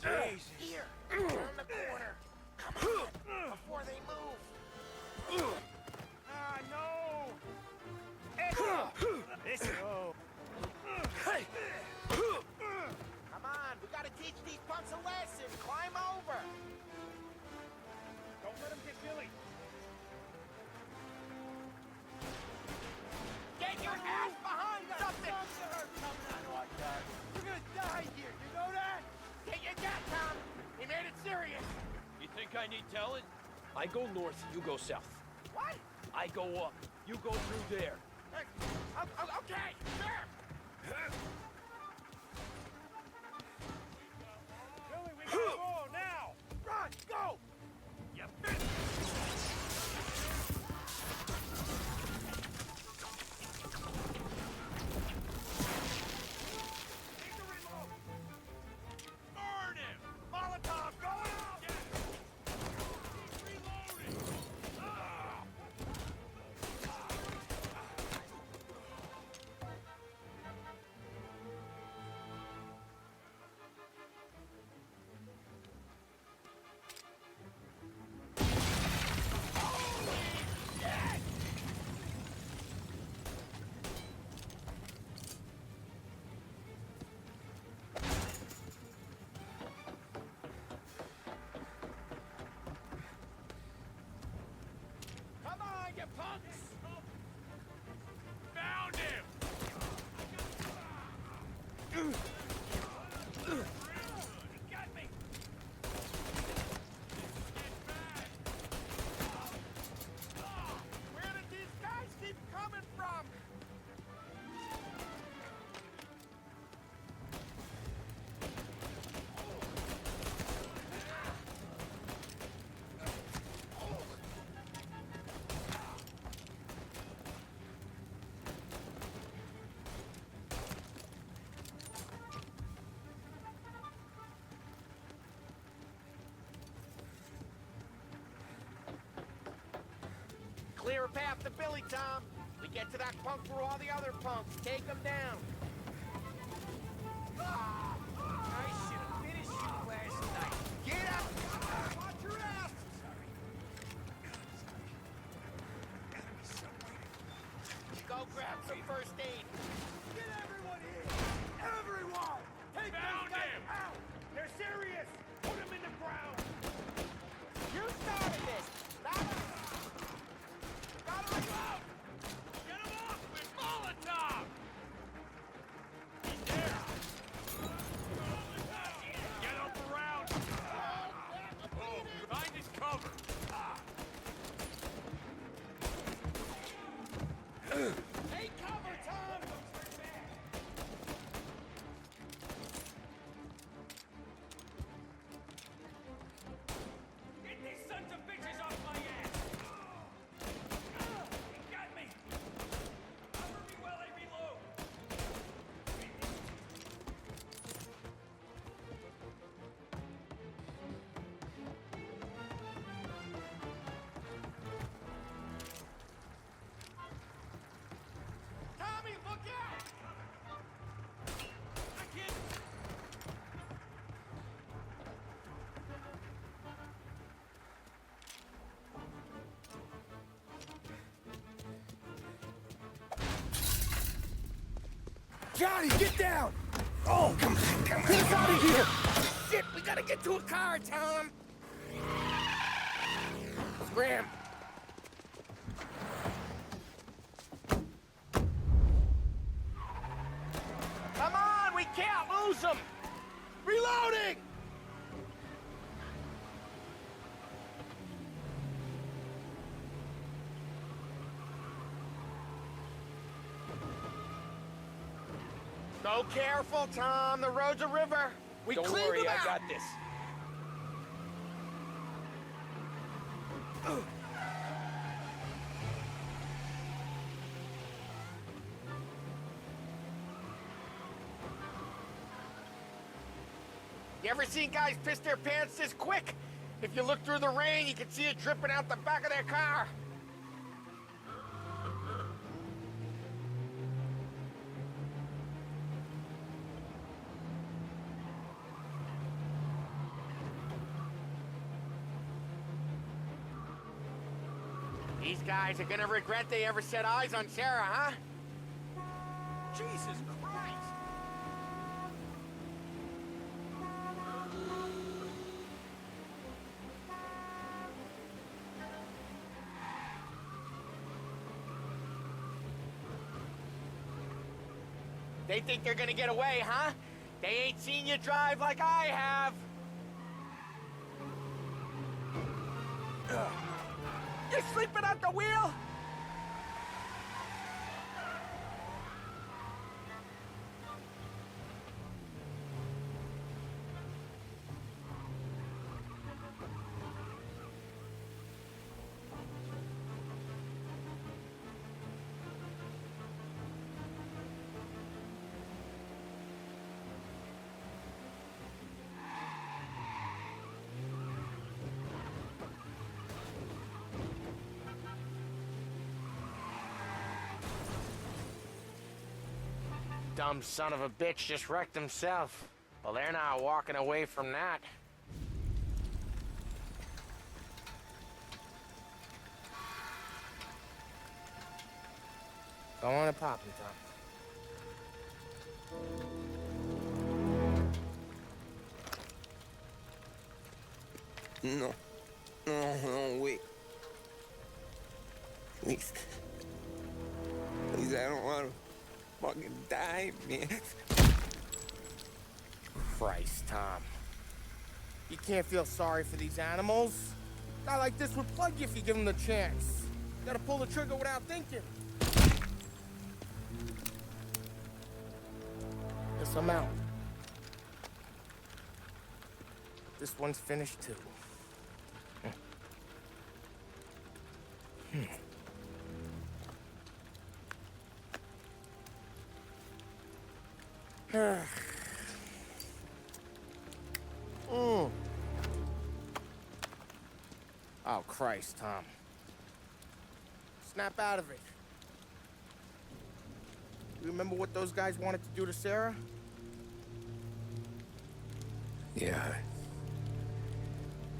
Jesus. Here, turn the corner. Come on, before they move. Ah, no! Listen. Come on, we gotta teach these punks a lesson. Climb over. Don't let him get Billy. Get your ass behind something! You're gonna die here, you know that? Get your gat, Tom! He made it serious! You think I need telling? I go north, you go south. What? I go up, you go through there. Okay, sure! clear a path to Billy, Tom. We get to that punk through all the other punks. Take him down. I should have finished you last night. Get out! Watch your ass! Go grab some first aid. Get everyone in! Everyone! Take those guys out! They're serious! Put them in the ground! You started this. Not gotta reload. Get him off with Molotov! He's there! Get up around! Oh, find his cover! Take cover, Tom. Get these sons of bitches off my ass! He got me! Cover me while I reload! Tommy, look out! I can't... Johnny, get down! Oh, come on, get us out of here! Shit, we gotta get to a car, Tom! Scram! Come on, we can't lose him. Reloading. Go careful, Tom. The road's a river. We Don't cleaned worry, them I out. got this. You ever seen guys piss their pants this quick? If you look through the rain, you can see it dripping out the back of their car. These guys are gonna regret they ever set eyes on Sarah, huh? Jesus Christ! They think they're gonna get away, huh? They ain't seen you drive like I have. You sleeping at the wheel? Dumb son of a bitch just wrecked himself. Well, they're not walking away from that. Go on and pop him, Tom. No. No, wait. Please. Please, I don't want to fucking die, man. Christ, Tom. You can't feel sorry for these animals. A guy like this would plug you if you give him the chance. You gotta pull the trigger without thinking. Guess I'm out. This one's finished too. Oh, Christ, Tom. snap out of it. You remember what those guys wanted to do to Sarah? Yeah.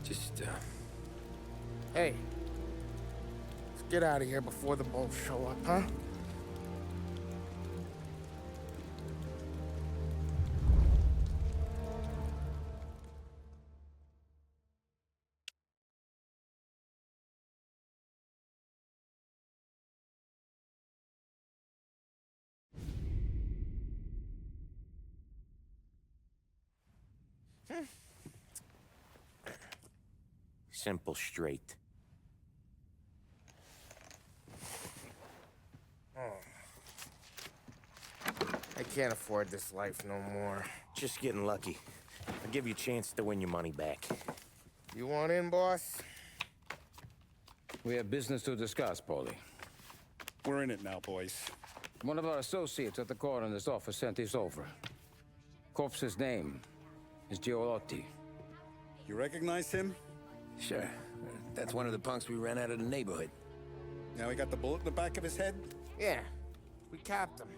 Just, Hey. Let's get out of here before the bulls show up, huh? Simple, straight. I can't afford this life no more. Just getting lucky. I'll give you a chance to win your money back. You want in, boss? We have business to discuss, Paulie. We're in it now, boys. One of our associates at the coroner's office sent this over. Corpse's name is Giolotti. You recognize him? Sure. That's one of the punks we ran out of the neighborhood. Now he got the bullet in the back of his head? Yeah. We capped him.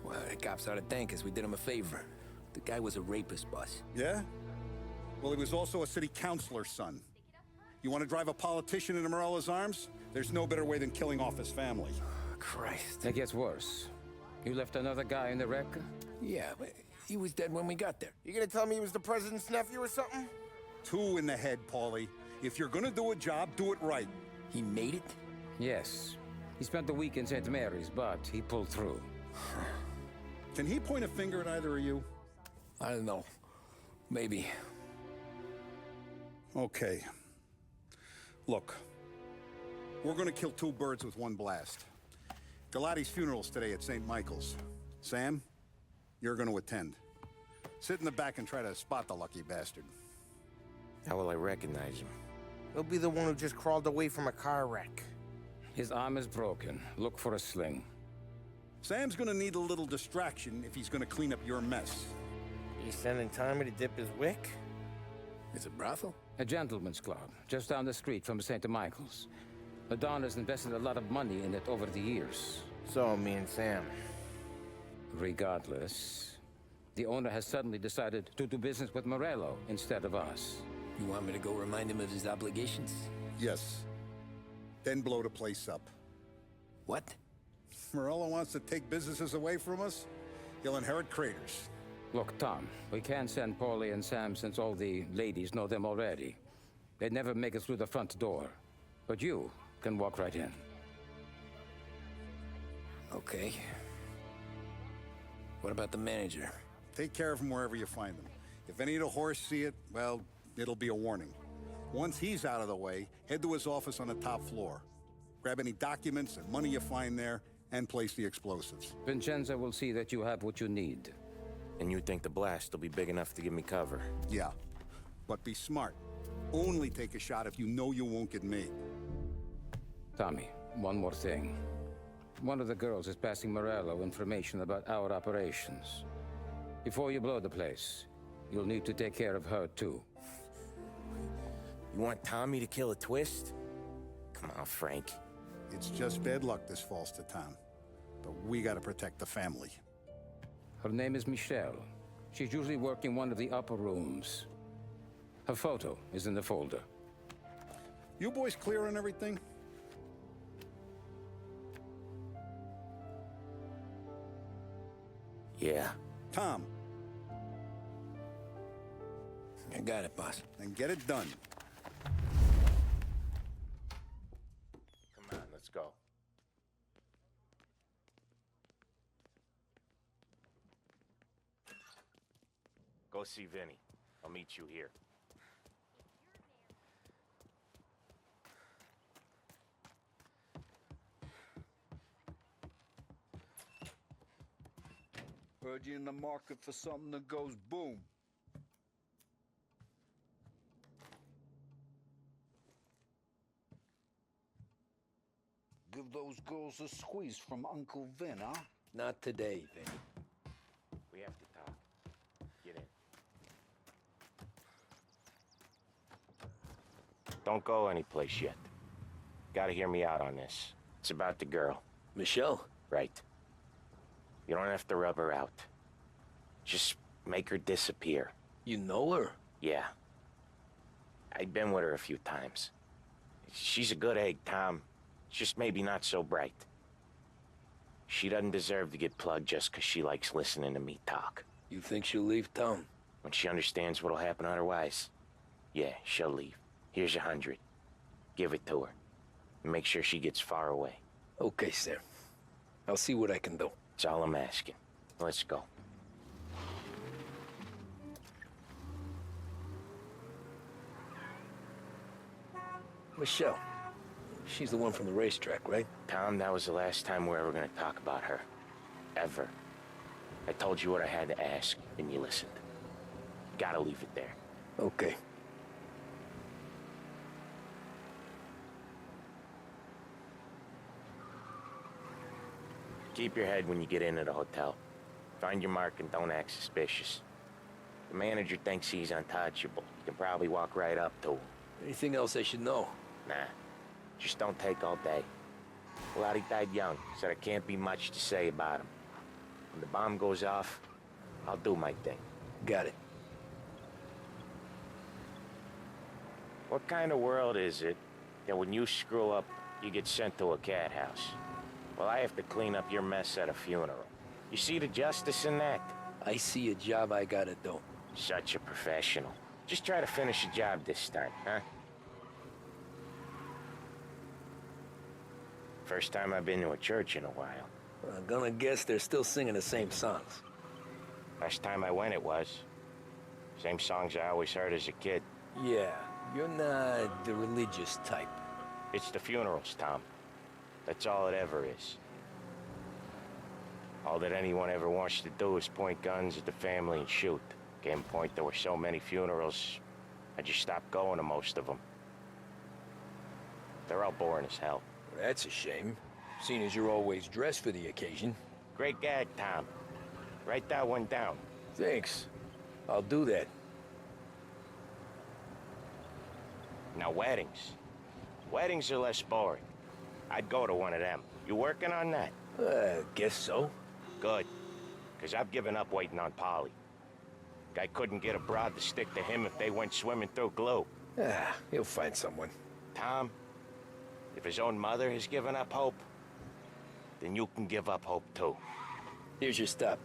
Well, the cops ought to thank us. We did him a favor. The guy was a rapist, boss. Yeah? Well, he was also a city councilor's son. You want to drive a politician into Morello's arms? There's no better way than killing off his family. Christ. It gets worse. You left another guy in the wreck? Yeah, but he was dead when we got there. You gonna tell me he was the president's nephew or something? 2 in the head, Paulie. If you're gonna do a job, do it right. He made it? Yes. He spent the week in St. Mary's, but he pulled through. Can he point a finger at either of you? I don't know. Maybe. Okay. Look. We're gonna kill 2 birds with 1 blast. Galati's funeral's today at St. Michael's. Sam, you're gonna attend. Sit in the back and try to spot the lucky bastard. How will I recognize him? He'll be the one who just crawled away from a car wreck. His arm is broken. Look for a sling. Sam's gonna need a little distraction if he's gonna clean up your mess. You sending Tommy to dip his wick? It's a brothel? A gentleman's club, just down the street from St. Michael's. The Don has invested a lot of money in it over the years. So, me and Sam. Regardless, the owner has suddenly decided to do business with Morello instead of us. You want me to go remind him of his obligations? Yes. Then blow the place up. What? Morello wants to take businesses away from us? He'll inherit craters. Look, Tom, we can't send Paulie and Sam since all the ladies know them already. They'd never make it through the front door. But you can walk right in. Okay. What about the manager? Take care of him wherever you find him. If any of the horse see it, well, it'll be a warning. Once he's out of the way, head to his office on the top floor. Grab any documents and money you find there, and place the explosives. Vincenzo will see that you have what you need. And you think the blast will be big enough to give me cover? Yeah. But be smart. Only take a shot if you know you won't get made. Tommy, one more thing. One of the girls is passing Morello information about our operations. Before you blow the place, you'll need to take care of her, too. You want Tommy to kill a twist? Come on, Frank. It's just bad luck this falls to Tom. But we gotta protect the family. Her name is Michelle. She's usually working one of the upper rooms. Her photo is in the folder. You boys clear on everything? Yeah. Tom. I got it, boss. Then get it done. Come on, let's go. Go see Vinny. I'll meet you here. Heard you in the market for something that goes boom. Give those girls a squeeze from Uncle Vin, huh? Not today, Vinny. We have to talk. Get in. Don't go anyplace yet. Gotta hear me out on this. It's about the girl. Michelle? Right. You don't have to rub her out. Just make her disappear. You know her? Yeah. I've been with her a few times. She's a good egg, Tom. Just maybe not so bright. She doesn't deserve to get plugged just 'cause she likes listening to me talk. You think she'll leave town? When she understands what'll happen otherwise, yeah, she'll leave. Here's 100. Give it to her. And make sure she gets far away. Okay, Sam. I'll see what I can do. That's all I'm asking. Let's go. Michelle. She's the one from the racetrack, right? Tom, that was the last time we're ever gonna talk about her. Ever. I told you what I had to ask, and you listened. Gotta leave it there. Okay. Keep your head when you get into the hotel. Find your mark and don't act suspicious. The manager thinks he's untouchable. You can probably walk right up to him. Anything else I should know? Nah. Just don't take all day. Lottie died young, so there can't be much to say about him. When the bomb goes off, I'll do my thing. Got it. What kind of world is it that when you screw up, you get sent to a cat house? Well, I have to clean up your mess at a funeral. You see the justice in that? I see a job I gotta do. Such a professional. Just try to finish the job this time, huh? First time I've been to a church in a while. I'm gonna guess they're still singing the same songs. Last time I went, it was. Same songs I always heard as a kid. Yeah, you're not the religious type. It's the funerals, Tom. That's all it ever is. All that anyone ever wants to do is point guns at the family and shoot. Came a point there were so many funerals, I just stopped going to most of them. They're all boring as hell. Well, that's a shame, seeing as you're always dressed for the occasion. Great gag, Tom. Write that one down. Thanks. I'll do that. Now, weddings. Weddings are less boring. I'd go to one of them. You working on that? Guess so. Good. Because I've given up waiting on Polly. Guy couldn't get a broad to stick to him if they went swimming through glue. He'll find someone. Tom, if his own mother has given up hope, then you can give up hope too. Here's your stop.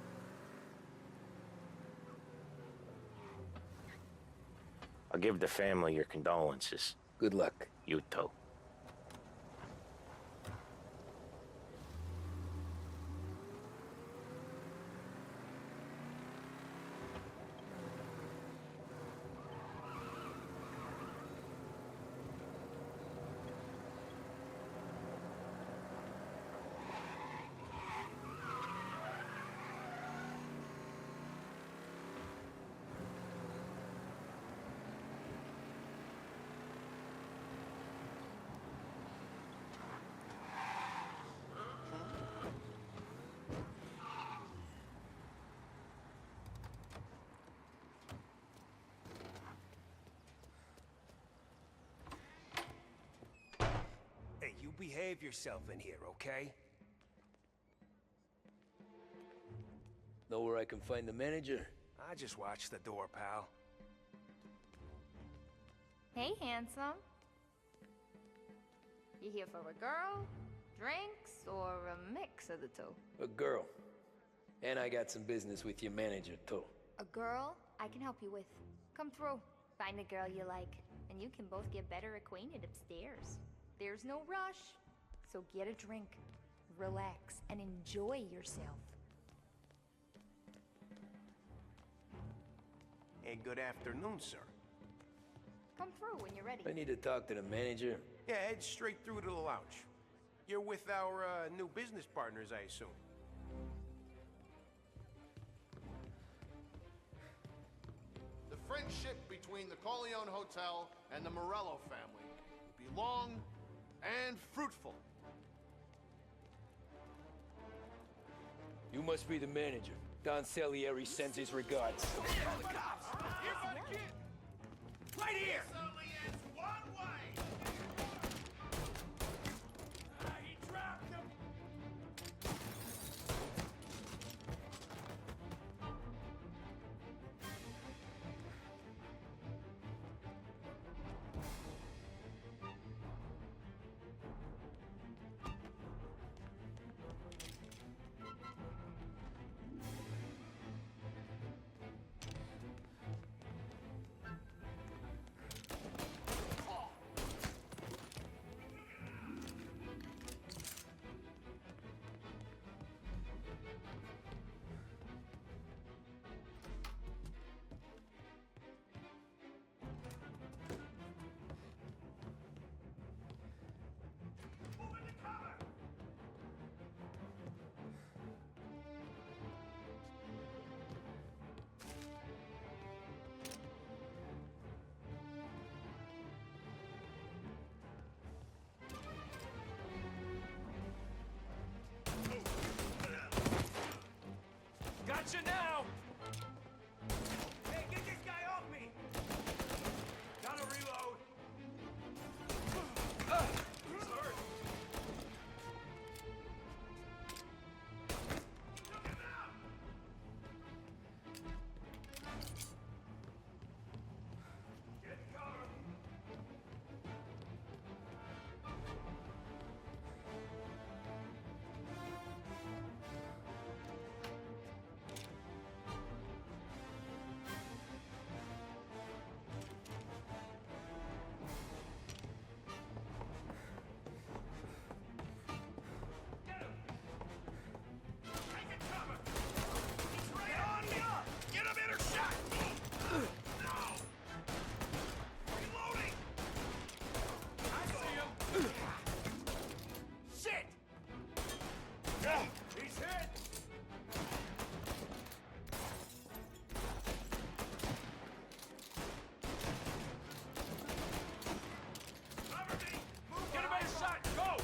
I'll give the family your condolences. Good luck. You too. Hey, you behave yourself in here, okay? Know where I can find the manager? I just watched the door, pal. Hey, handsome. You here for a girl, drinks, or a mix of the two? A girl. And I got some business with your manager, too. A girl I can help you with. Come through. Find a girl you like, and you can both get better acquainted upstairs. There's no rush, so get a drink, relax, and enjoy yourself. Hey, good afternoon, sir. Come through when you're ready. I need to talk to the manager. Yeah, head straight through to the lounge. You're with our new business partners, I assume. The friendship between the Corleone Hotel and the Morello family will be long and fruitful. You must be the manager. Don Salieri sends his regards. Right here! Get a base shot! Go!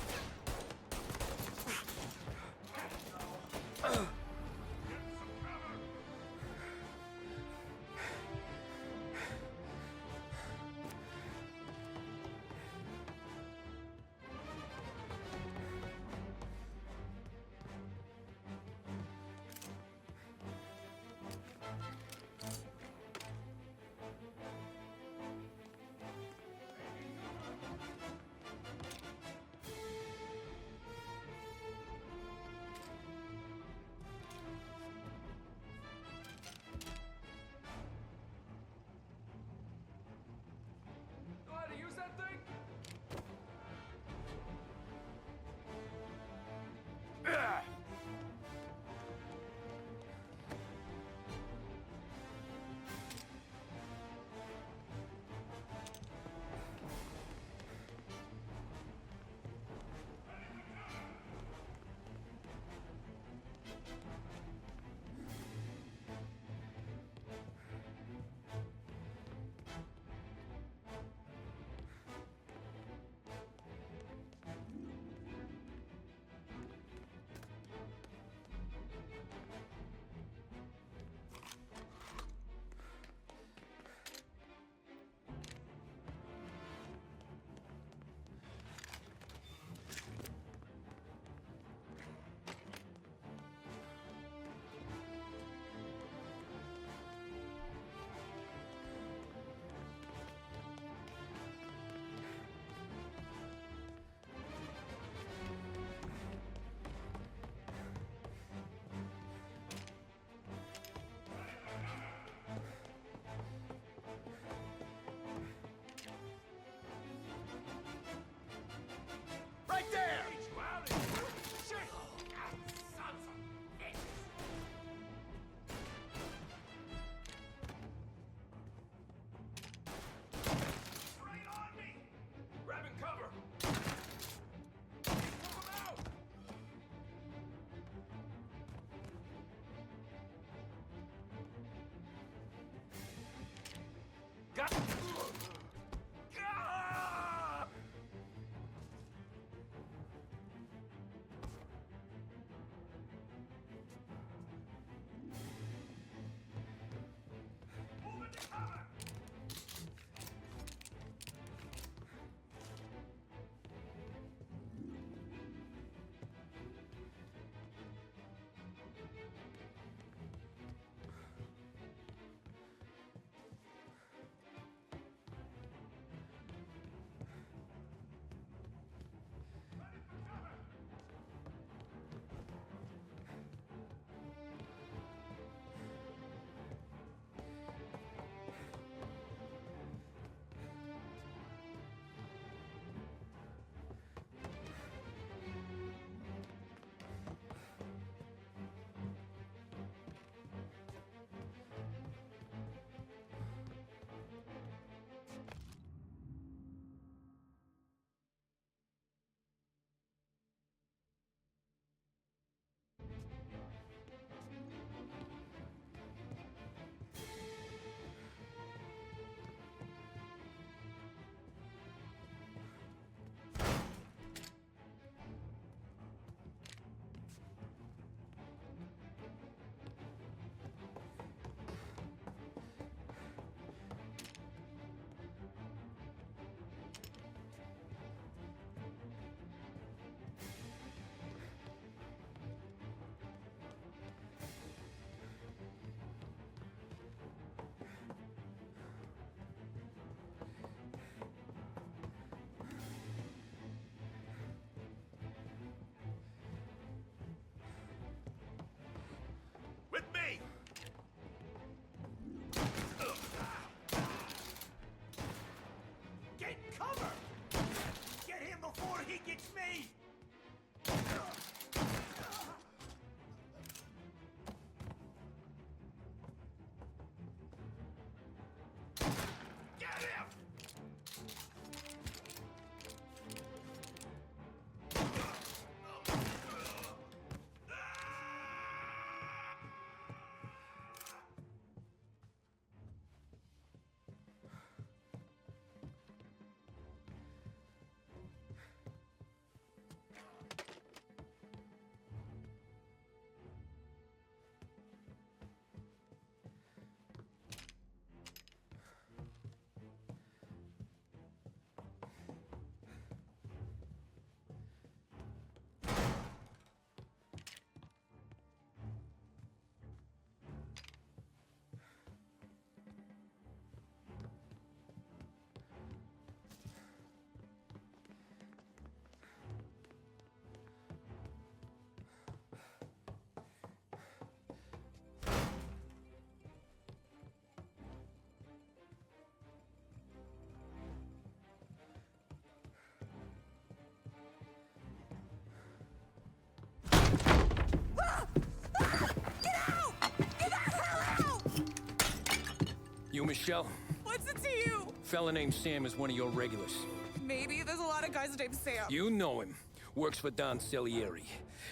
You, Michelle? What's it to you? Fella named Sam is one of your regulars. Maybe there's a lot of guys named Sam. You know him. Works for Don Celieri.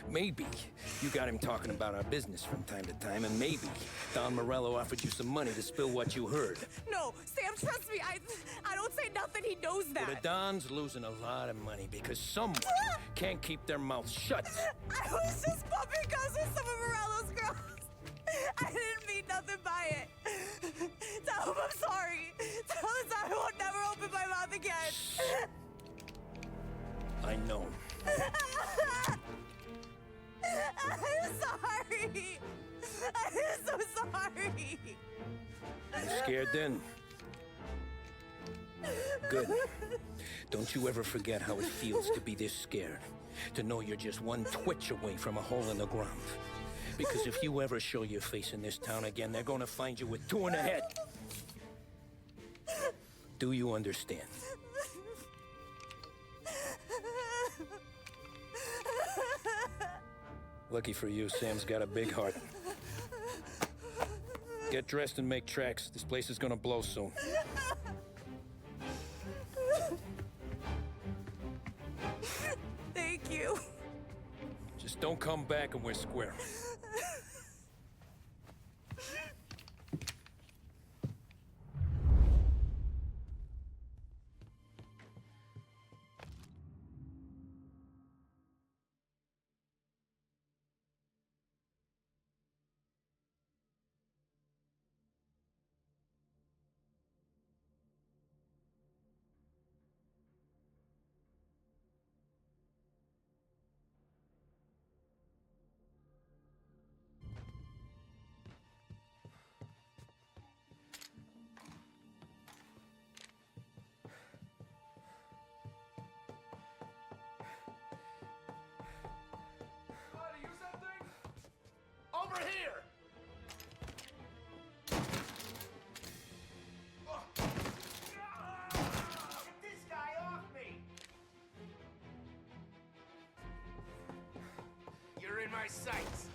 Maybe you got him talking about our business from time to time, and maybe Don Morello offered you some money to spill what you heard. No, Sam, trust me. I don't say nothing. He knows that. Well, the Don's losing a lot of money because someone can't keep their mouth shut. I was just bumping guns with some of Morello's girls. I didn't mean nothing by it. Tell him I'm sorry. Tell him I won't never open my mouth again. I know him. I'm sorry. I'm so sorry. You scared then? Good. Don't you ever forget how it feels to be this scared. To know you're just one twitch away from a hole in the ground. Because if you ever show your face in this town again, they're gonna find you with 2 in the head. Do you understand? Lucky for you, Sam's got a big heart. Get dressed and make tracks. This place is gonna blow soon. Thank you. Just don't come back and we're square. Over here! Get this guy off me! You're in my sights.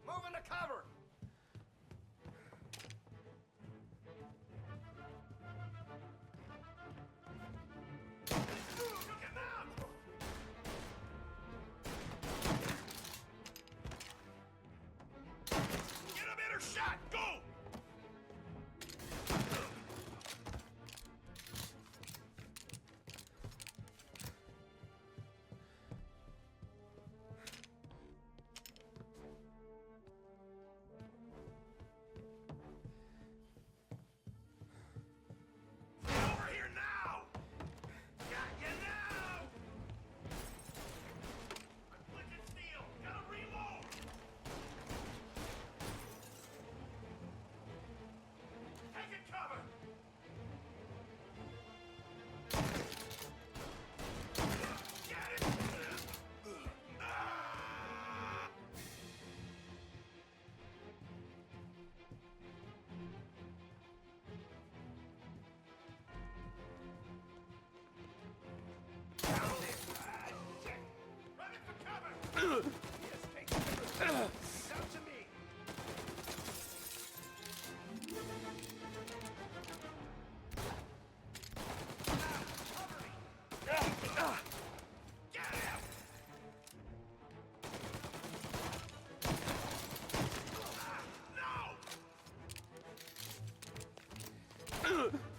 Moving to cover! Get a better shot! Go! Over here now! Got you now! I'm flicking steel! Gotta reload! Taking cover! Get it! Ah!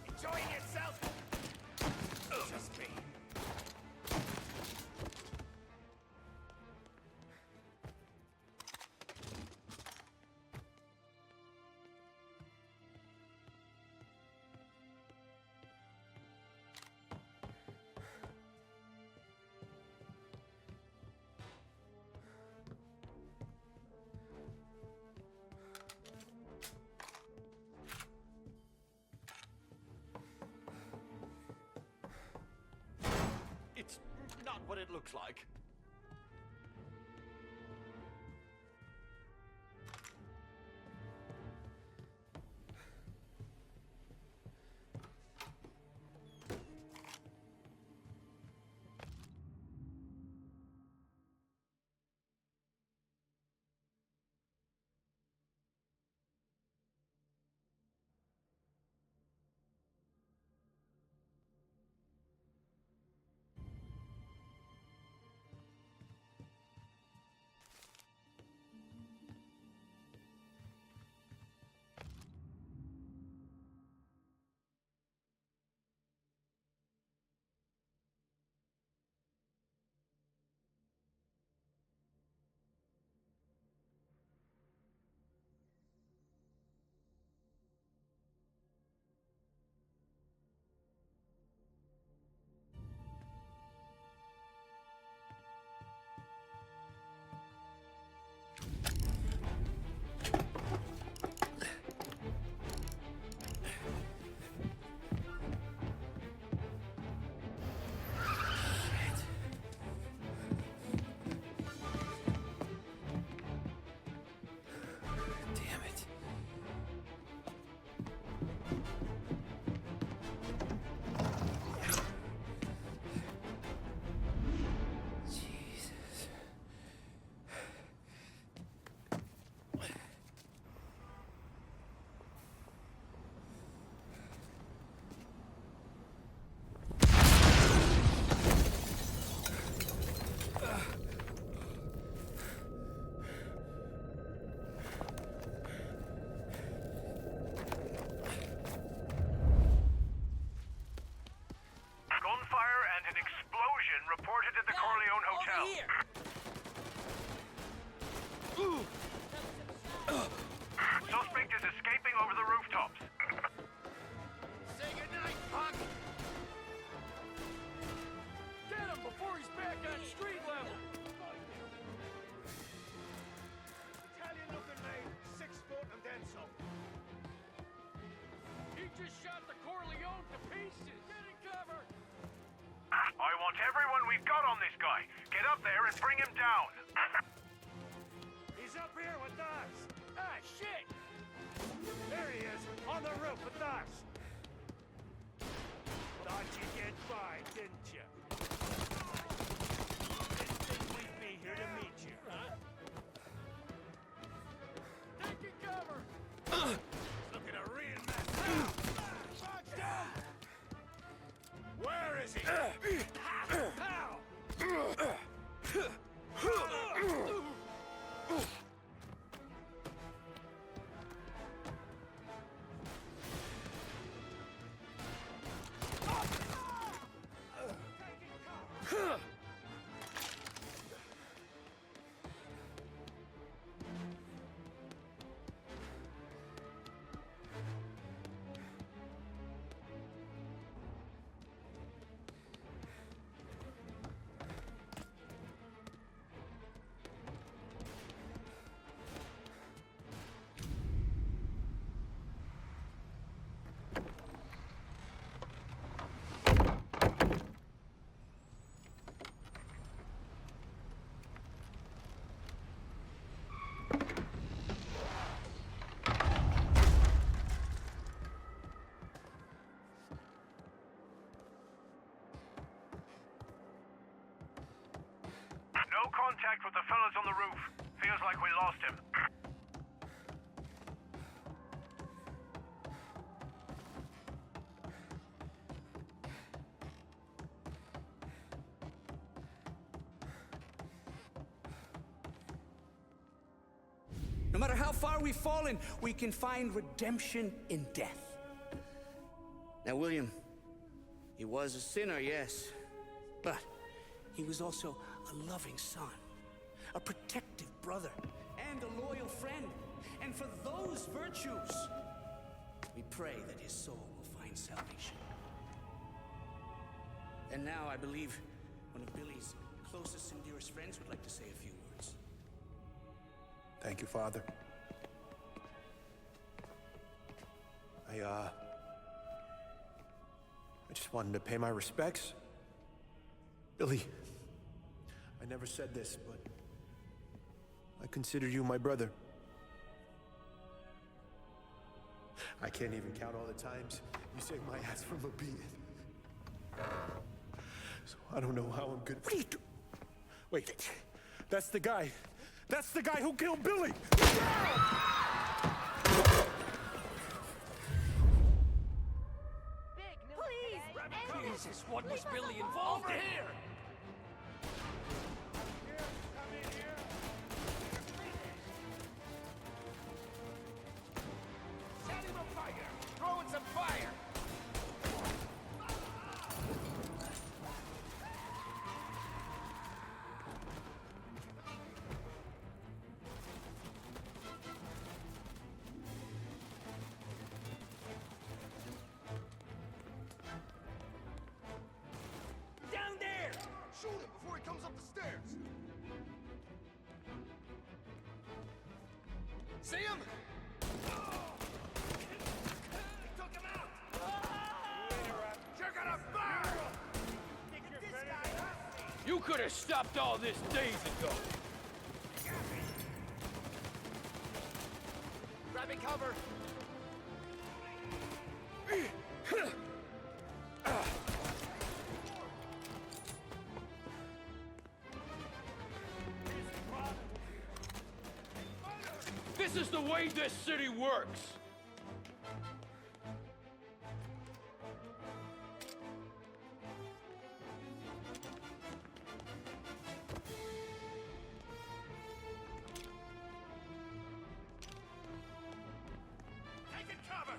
Enjoying yourself? Just me. It's not what it looks like. Corleone Hotel. Suspect is escaping over the rooftops. Say goodnight, punk! Get him before he's back on street level! Italian-looking man, 6 foot and then some. He just shot the Corleone to pieces! Get in cover! I want everyone we've got on this guy. Get up there and bring him down. He's up here with us. Ah, shit! There he is, on the roof with us. Thought you'd get by, didn't you? Didn't think we'd be here to meet you, huh? Taking cover! Looking a real mess. Boxed up! Where is he? How? No contact with the fellas on the roof. Feels like we lost him. No matter how far we've fallen, we can find redemption in death. Now, William, he was a sinner, yes, but he was also a loving son, a protective brother, and a loyal friend. And for those virtues, we pray that his soul will find salvation. And now I believe one of Billy's closest and dearest friends would like to say a few words. Thank you, Father. I just wanted to pay my respects. Billy, I never said this, but I consider you my brother. I can't even count all the times you saved my ass from a beating. So I don't know how I'm gonna... What are you doing? Wait, that's the guy. That's the guy who killed Billy! Jesus, what was Billy involved in? Here! Set him afire! Throwing some fire! Shoot him before he comes up the stairs! See him? He took him out! You're gonna burn! You could have stopped all this days ago! Grabbing cover! This is the way this city works! Taking cover!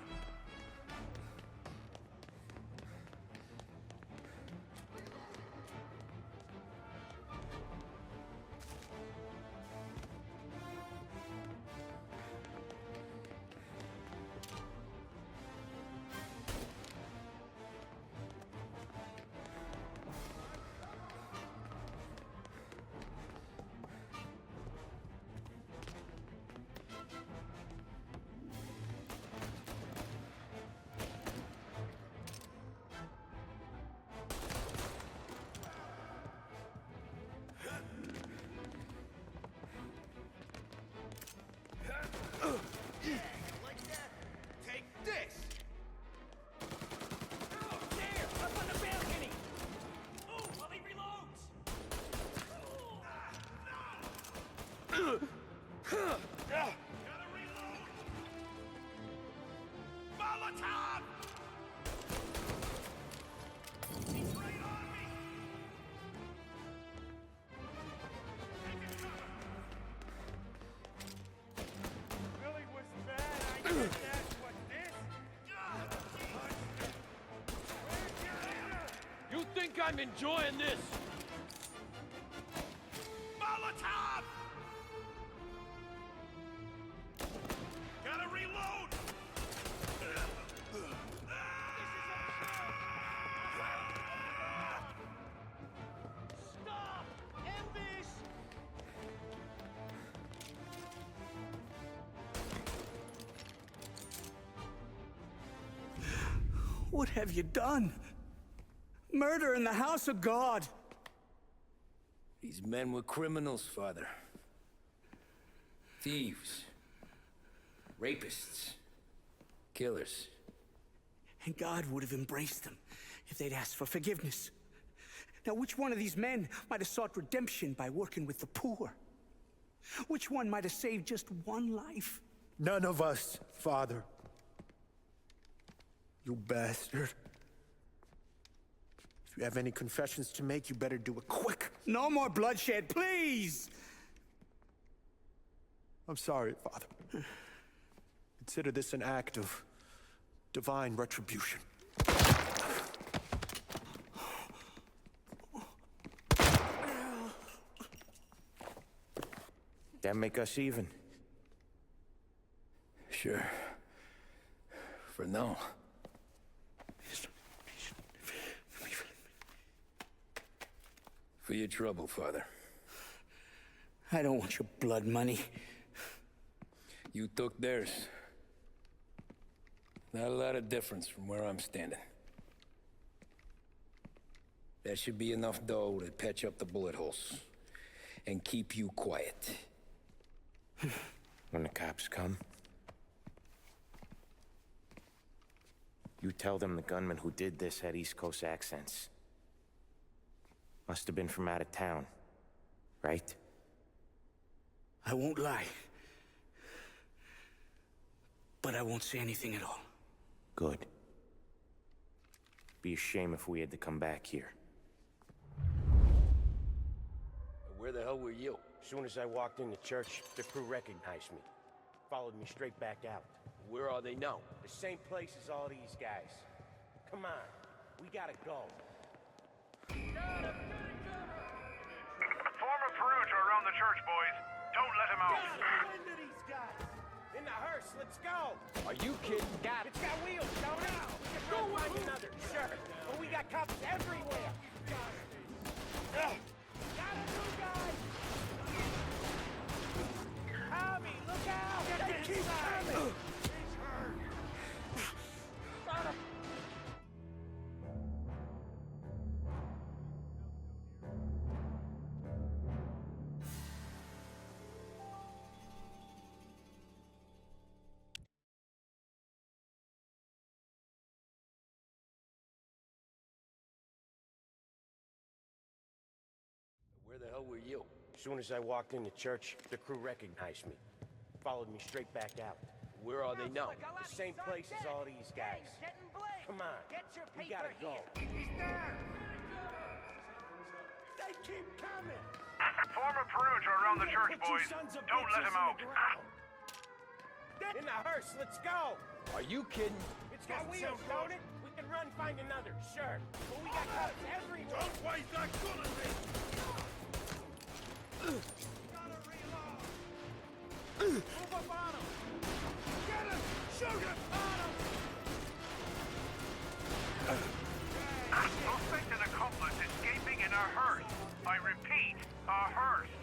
I'm enjoying this! Molotov! Gotta reload! Stop! End this! What have you done? Murder in the house of God. These men were criminals, Father. Thieves. Rapists. Killers. And God would have embraced them if they'd asked for forgiveness. Now, which one of these men might have sought redemption by working with the poor? Which one might have saved just one life? None of us, Father. You bastard. If you have any confessions to make, you better do it quick. No more bloodshed, please! I'm sorry, Father. Consider this an act of divine retribution. That make us even? Sure. For now. For your trouble, Father. I don't want your blood money. You took theirs. Not a lot of difference from where I'm standing. That should be enough dough to patch up the bullet holes. And keep you quiet. When the cops come, you tell them the gunman who did this had East Coast accents. Must have been from out of town, right? I won't lie. But I won't say anything at all. Good. Be a shame if we had to come back here. Where the hell were you? As soon as I walked into church, the crew recognized me. Followed me straight back out. Where are they now? The same place as all these guys. Come on, we gotta go. Form a perimeter around the church, boys. Don't let him out. Into these guys! In the hearse, let's go! Are you kidding? It's got wheels, don't it? We can go find another, sure. But we got cops everywhere. Got a new guy! Tommy, look out! They keep coming! He's hurt. Son of... Where the hell were you? As soon as I walked into church, the crew recognized me. Followed me straight back out. Where are they now? The same place as all these guys. Come on, we gotta go. He's there! They keep coming! Form a perimeter around the church, boys. Don't let him out. In the hearse, let's go! Are you kidding? It's got wheels, don't it? We can run, find another, sure. But we got cops everywhere. Don't waste that gun on me! Move up on him! Get him! Shoot him! On him! Suspect and accomplice escaping in a hearse. I repeat, a hearse.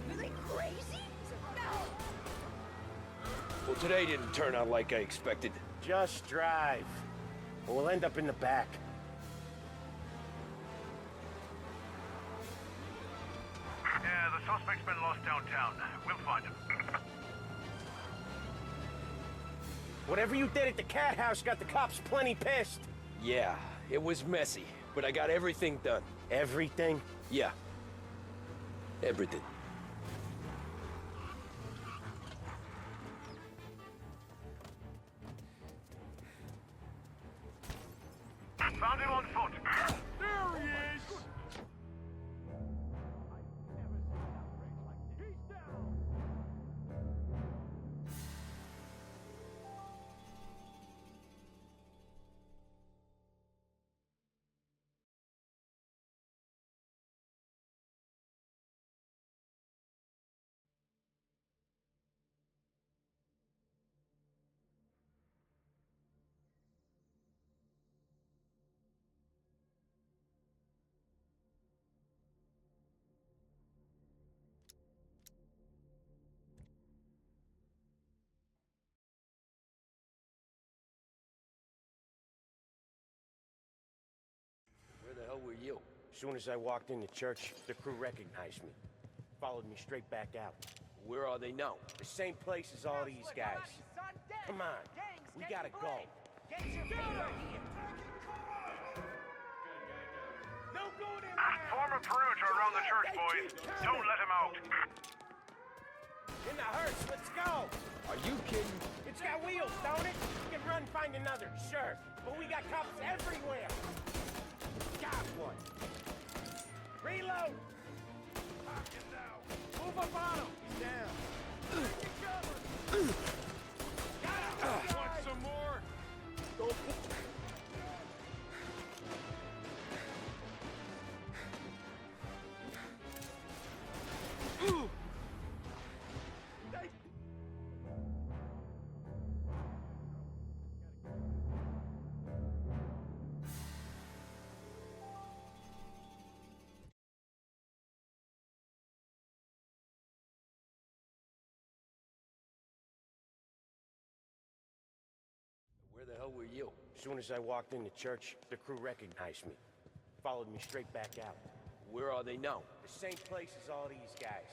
Are they crazy? No! Well, today didn't turn out like I expected. Just drive. Or we'll end up in the back. Yeah, the suspect's been lost downtown. We'll find him. Whatever you did at the cat house got the cops plenty pissed. Yeah, it was messy, but I got everything done. Everything? Yeah. Everything. Found him on foot. There he is! Soon as I walked in the church, the crew recognized me. Followed me straight back out. Where are they now? The same place as all these guys. Come on, we gotta go. Get your finger here! No going in there! Form a perimeter around the church, boys. Don't let him out. In the hearse, let's go! Are you kidding? It's got wheels, don't it? We can run, find another, sure. But we got cops everywhere. Got one. Reload! Move up on him! He's down. Got him! Want some more? Where the hell were you? As soon as I walked in the church, the crew recognized me. Followed me straight back out. Where are they now? The same place as all these guys.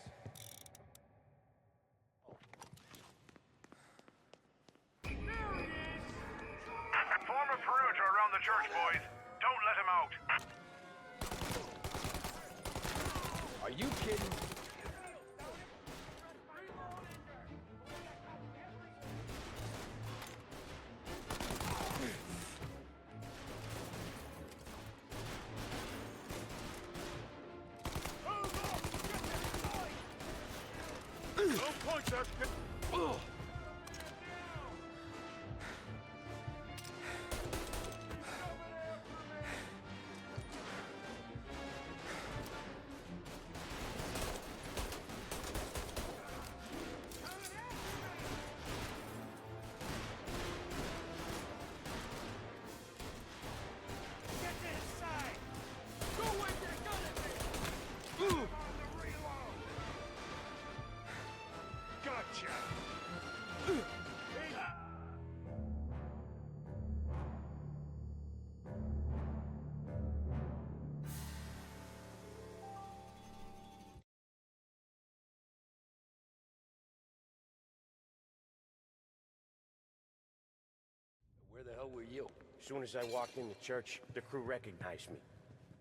Form a perimeter around the church, boys. Don't let him out. Are you kidding? Don't punch us! Where the hell were you? As soon as I walked in the church, the crew recognized me.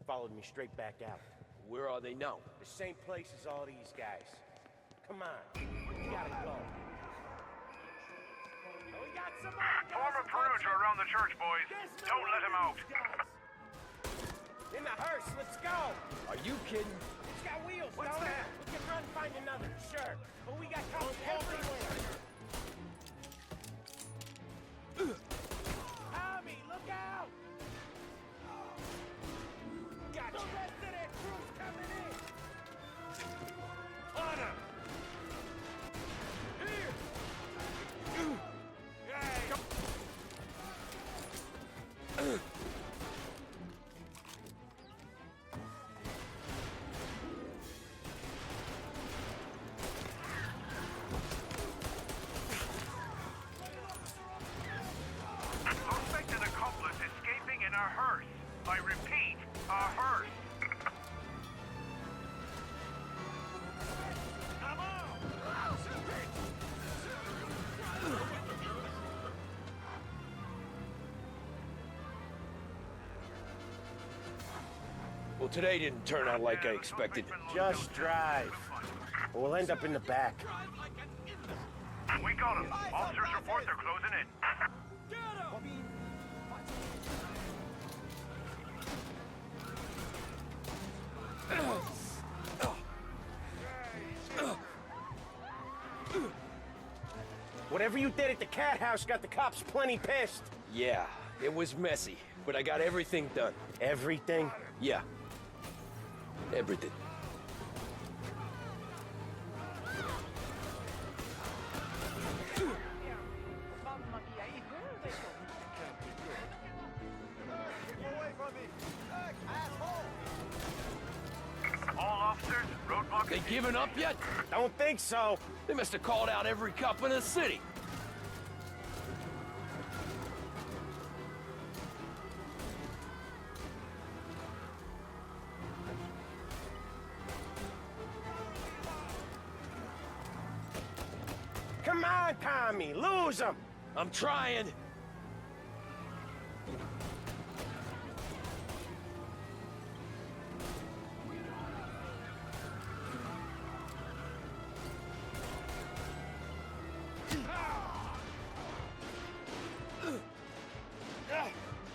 Followed me straight back out. Where are they now? The same place as all these guys. Come on, we gotta go. We got somebody! Form a perimeter around the church, boys. Don't let him out. In the hearse, let's go! Are you kidding? It's got wheels, What's don't that? it? We can run, find another, sure. But we got cops everywhere. Tommy, look out! Got the rest of that crew's coming in. On him! Here! Suspected accomplice escaping in a hearse. I repeat, a hearse. Come on! Well, today didn't turn out like I expected. Just drive. Or we'll end up in the back. We got him. Officers report they're closing in. Whatever you did at the cat house got the cops plenty pissed. Yeah, it was messy, but I got everything done. Everything? Yeah. Everything. All officers, roadblock. They giving up yet? Don't think so. They must have called out every cop in the city. on, Tommy, lose him! I'm trying.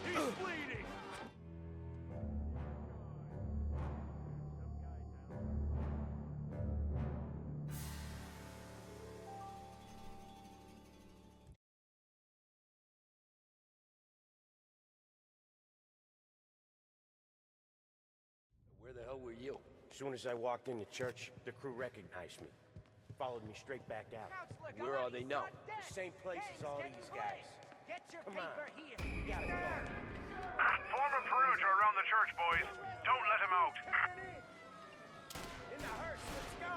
He's bleeding! Where the hell were you? As soon as I walked into church, the crew recognized me. Followed me straight back out. Where are they now? The same place as all these guys. Come on, we gotta go. Form a perimeter around the church, boys. Don't let him out. In the hearse, let's go!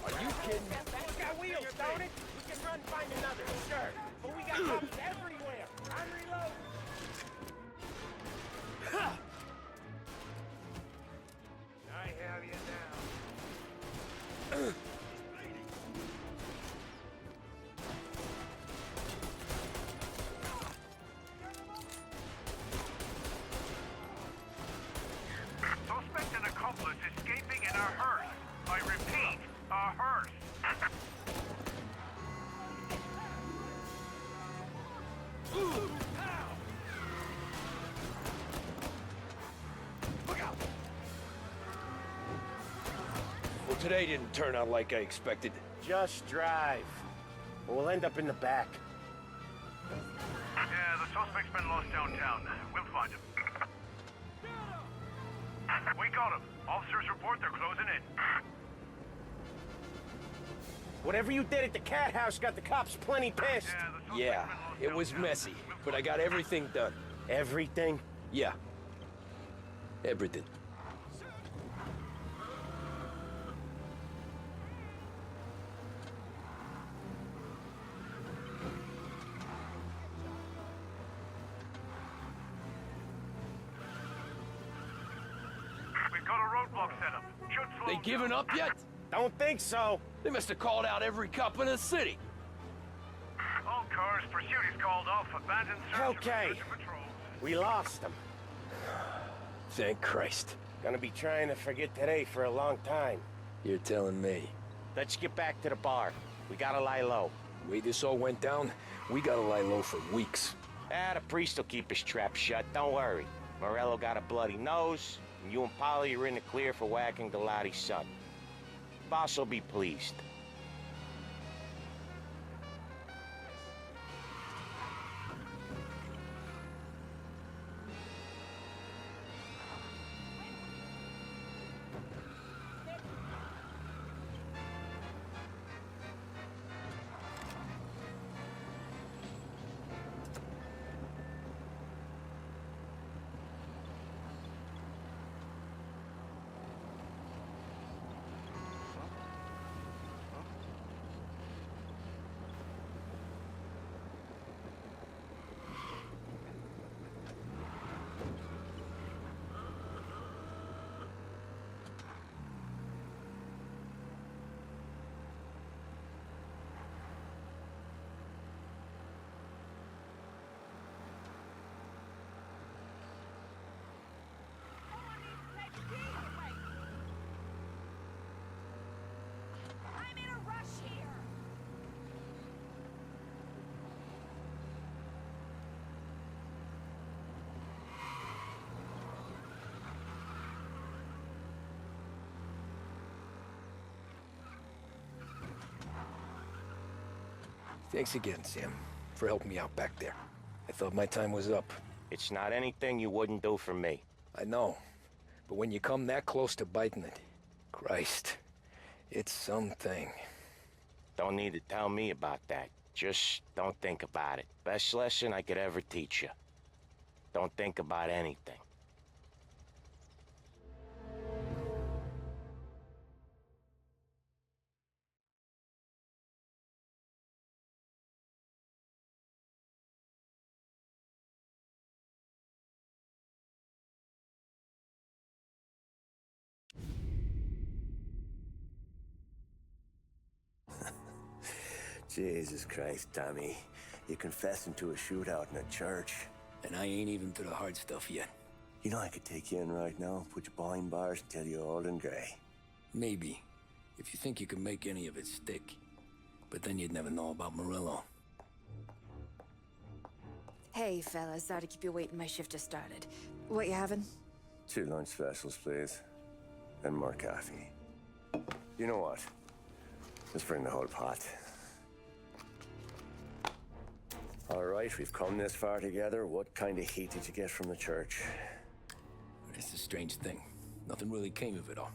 Are you kidding me? It's got wheels, don't it? We can run, find another, sure. But we got cops everywhere. I'm reloading. I have you now. Suspect and accomplice escaping in a hearse. I repeat, a hearse. Well, today didn't turn out like I expected. Just drive. We'll end up in the back. Yeah, the suspect's been lost downtown. We'll find him. We got him. Officers report they're closing in. Whatever you did at the cat house got the cops plenty pissed. Yeah, it was messy, but I got everything done. Everything? Yeah. Everything. We've got a roadblock set up. Should slow They giving up yet? Don't think so. They must have called out every cop in the city. all cars. Pursuit is called off. Abandoned search. Okay. We lost them. Thank Christ. Gonna be trying to forget today for a long time. You're telling me. Let's get back to the bar. We gotta lie low. The way this all went down, we gotta lie low for weeks. Ah, the priest will keep his trap shut. Don't worry. Morello got a bloody nose, and you and Polly are in the clear for whacking Galati's son. Boss will be pleased. Thanks again, Sam, for helping me out back there. I thought my time was up. It's not anything you wouldn't do for me. I know, but when you come that close to biting it, Christ, it's something. Don't need to tell me about that. Just don't think about it. Best lesson I could ever teach you. Don't think about anything. Jesus Christ, Tommy. You're confessing to a shootout in a church. And I ain't even to the hard stuff yet. You know I could take you in right now, put you behind bars until you're old and gray. Maybe. If you think you can make any of it stick. But then you'd never know about Morello. Hey, fellas. Sorry to keep you waiting. My shift just started. What you having? 2 lunch specials, please. And more coffee. You know what? Let's bring the whole pot. All right, we've come this far together. What kind of heat did you get from the church? It's a strange thing. Nothing really came of it all.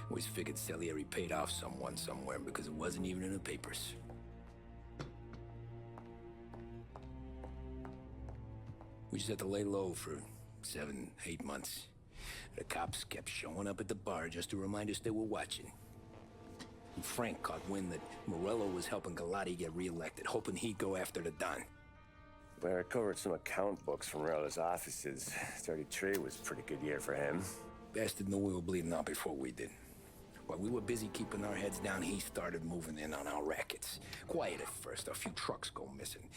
Always figured Salieri paid off someone somewhere because it wasn't even in the papers. We just had to lay low for 7, 8 months. The cops kept showing up at the bar just to remind us they were watching. And Frank caught wind that Morello was helping Galati get reelected, hoping he'd go after the Don. Well, I recovered some account books from Morello's offices. 33 was a pretty good year for him. Bastard knew we were bleeding out before we did. While we were busy keeping our heads down, he started moving in on our rackets. Quiet at first, a few trucks go missing.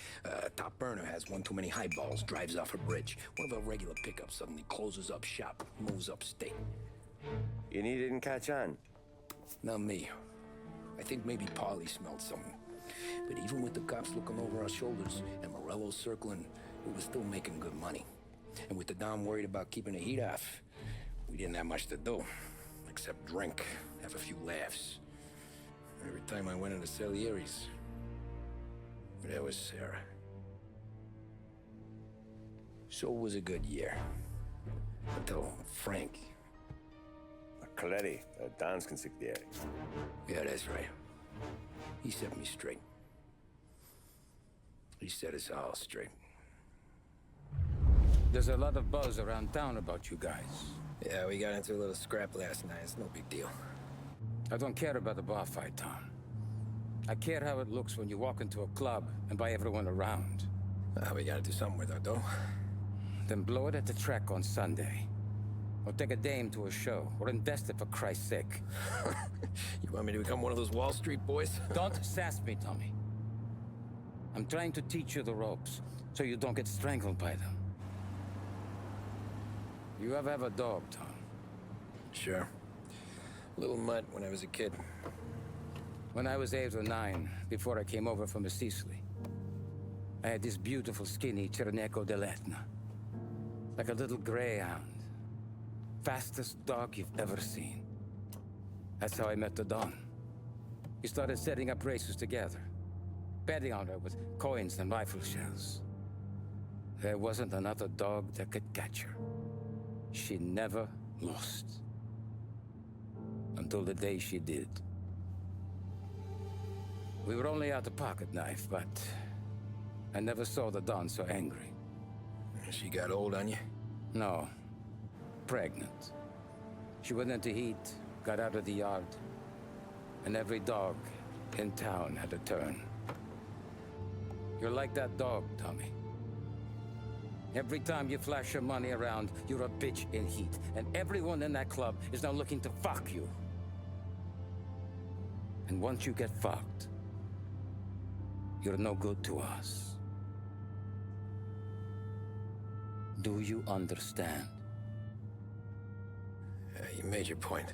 Top burner has one too many highballs, drives off a bridge. One of our regular pickups suddenly closes up shop, moves upstate. And he didn't catch on? Not me. I think maybe Paulie smelled something. But even with the cops looking over our shoulders and Morello circling, we were still making good money. And with the Dom worried about keeping the heat off, we didn't have much to do, except drink, have a few laughs. Every time I went into Salieri's, there was Sarah. So it was a good year. Until Frank. Coletti, Don's consigliere. Yeah, that's right. He set me straight. He set us all straight. There's a lot of buzz around town about you guys. Yeah, we got into a little scrap last night. It's no big deal. I don't care about the bar fight, Tom. I care how it looks when you walk into a club and by everyone around. We gotta do something with our dough. Then blow it at the track on Sunday. Or take a dame to a show. Or invest it for Christ's sake. You want me to become one of those Wall Street boys? Don't sass me, Tommy. I'm trying to teach you the ropes, so you don't get strangled by them. You ever have a dog, Tom? Sure. Little mutt when I was a kid. When I was 8 or 9, before I came over from Sicily, I had this beautiful, skinny Cerneco dell'Etna. Like a little greyhound. Fastest dog you've ever seen. That's how I met the Don. We started setting up races together. Betting on her with coins and rifle shells. There wasn't another dog that could catch her. She never lost. Until the day she did. We were only out a pocket knife, but I never saw the Don so angry. She got old on you? No. Pregnant. She went into heat, got out of the yard, and every dog in town had a turn. You're like that dog, Tommy. Every time you flash your money around, you're a bitch in heat, and everyone in that club is now looking to fuck you. And once you get fucked, you're no good to us. Do you understand? You made your point.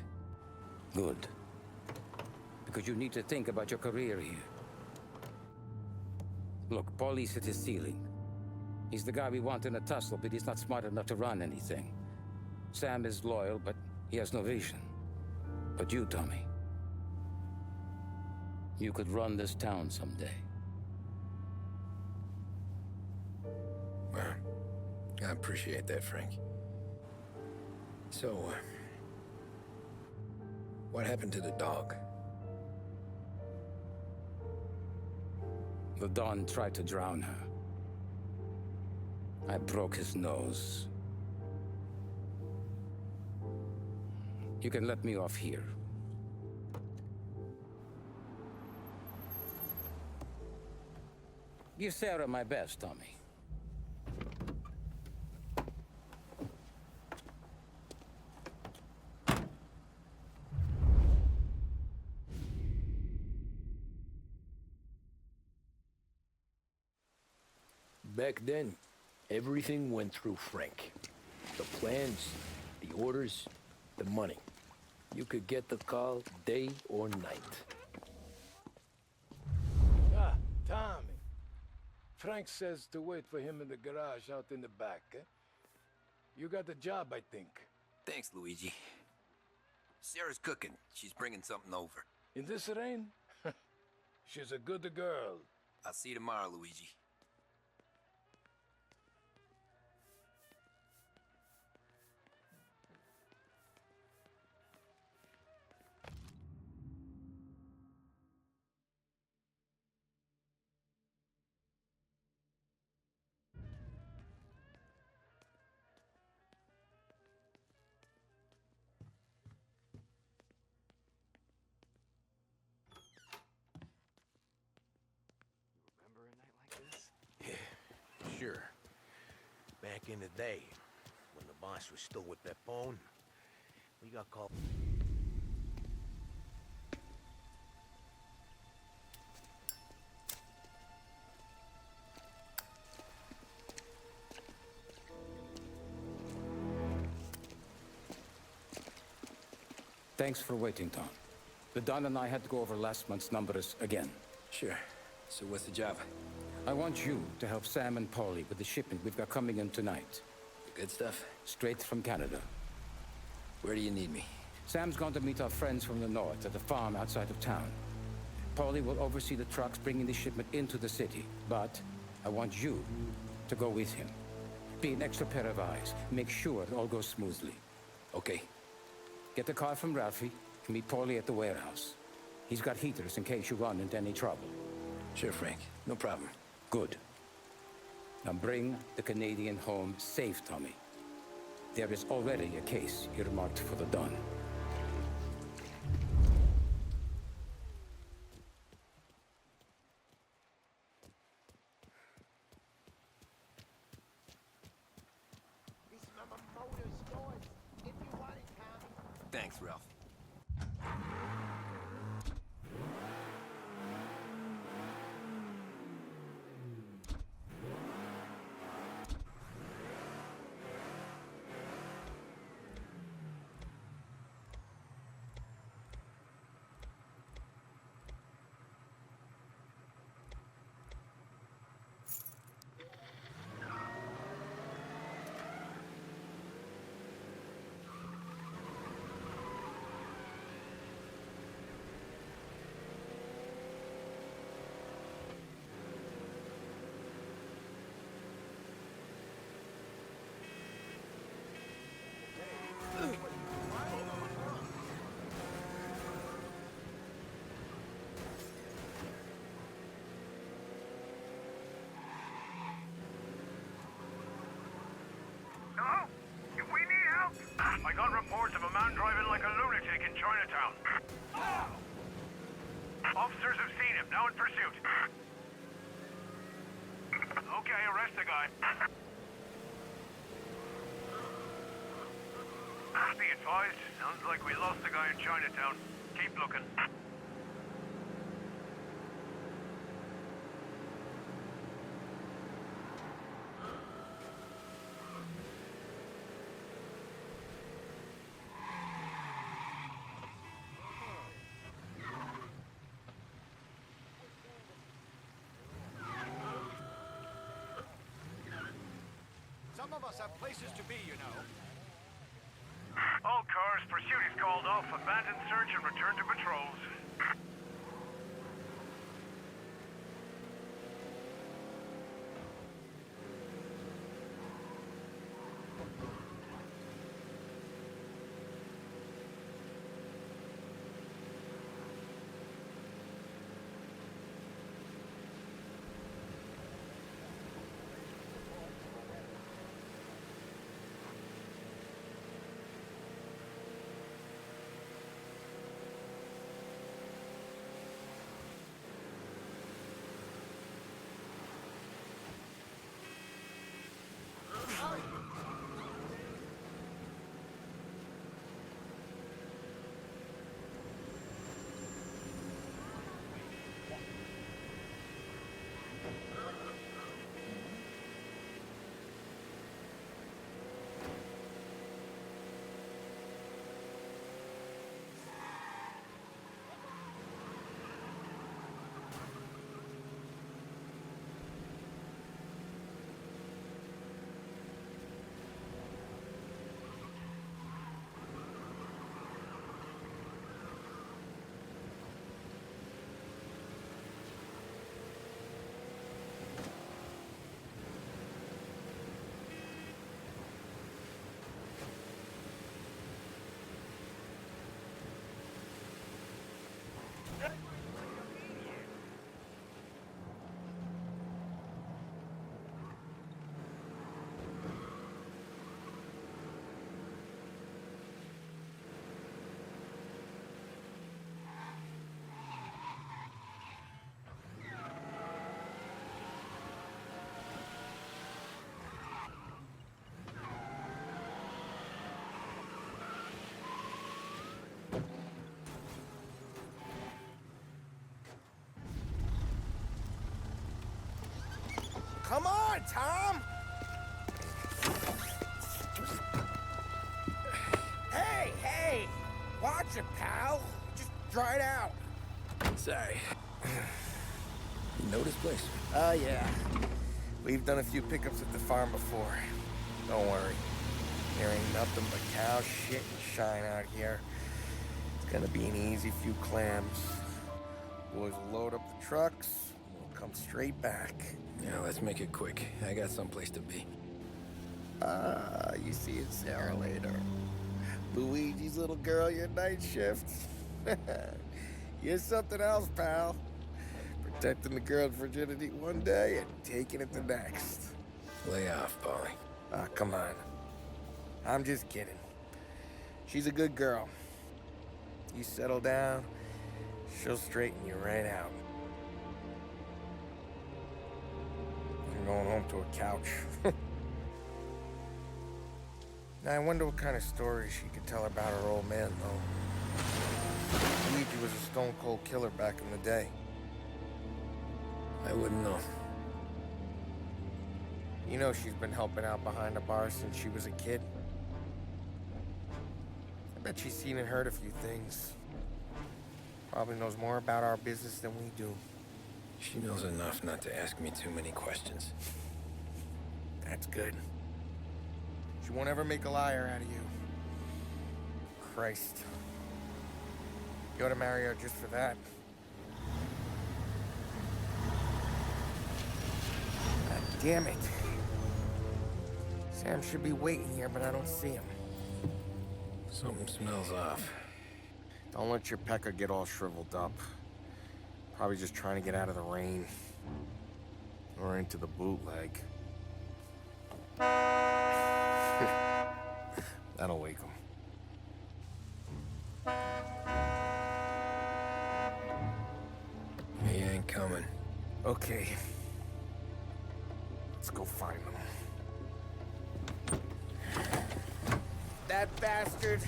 Good. Because you need to think about your career here. Look, Paulie's hit his ceiling. He's the guy we want in a tussle, but he's not smart enough to run anything. Sam is loyal, but he has no vision. But you, Tommy, you could run this town someday. Well, I appreciate that, Frank. So, what happened to the dog? The Don tried to drown her. I broke his nose. You can let me off here. Give Sarah my best, Tommy. Back then, everything went through Frank. The plans, the orders, the money. You could get the call day or night. Ah, Tommy. Frank says to wait for him in the garage out in the back, eh? You got the job, I think. Thanks, Luigi. Sarah's cooking. She's bringing something over. In this rain? She's a good girl. I'll see you tomorrow, Luigi. Remember a night like this? Yeah, sure. Back in the day, when the boss was still with that bone, we got called. Thanks for waiting, Tom. The Don and I had to go over last month's numbers again. Sure. So what's the job? I want you to help Sam and Paulie with the shipment we've got coming in tonight. Good stuff? Straight from Canada. Where do you need me? Sam's going to meet our friends from the north at the farm outside of town. Paulie will oversee the trucks bringing the shipment into the city, but I want you to go with him. Be an extra pair of eyes. Make sure it all goes smoothly. Okay. Get the car from Ralphie and meet Paulie at the warehouse. He's got heaters in case you run into any trouble. Sure, Frank. No problem. Good. Now bring the Canadian home safe, Tommy. There is already a case earmarked for the Don. Thanks, Ralph. Hello? We need help! I got reports of a man driving like a lunatic in Chinatown. Officers have seen him, now in pursuit. Okay, arrest the guy. Be advised, sounds like we lost the guy in Chinatown. Keep looking. Some of us have places to be, you know. All cars, pursuit is called off. Abandon search and return to patrols. touch it, pal. Just dry it out. Sorry. You know this place? Yeah. We've done a few pickups at the farm before. Don't worry. There ain't nothing but cow shit and shine out here. It's gonna be an easy few clams. Boys will load up the trucks, and we'll come straight back. Yeah, let's make it quick. I got someplace to be. You see Sarah later. Luigi's little girl, your night shift. You're something else, pal. Protecting the girl's virginity one day and taking it the next. Lay off, Polly. Come on. I'm just kidding. She's a good girl. You settle down, she'll straighten you right out. I'm going home to a couch. Now, I wonder what kind of stories she could tell about her old man, though. Luigi was a stone-cold killer back in the day. I wouldn't know. You know she's been helping out behind the bar since she was a kid. I bet she's seen and heard a few things. Probably knows more about our business than we do. She knows enough not to ask me too many questions. That's good. She won't ever make a liar out of you. Christ. You ought to marry her just for that. God damn it. Sam should be waiting here, but I don't see him. Something smells off. Don't let your pecker get all shriveled up. Probably just trying to get out of the rain. Or into the bootleg. That'll wake him. He ain't coming. Okay. Let's go find him. That bastard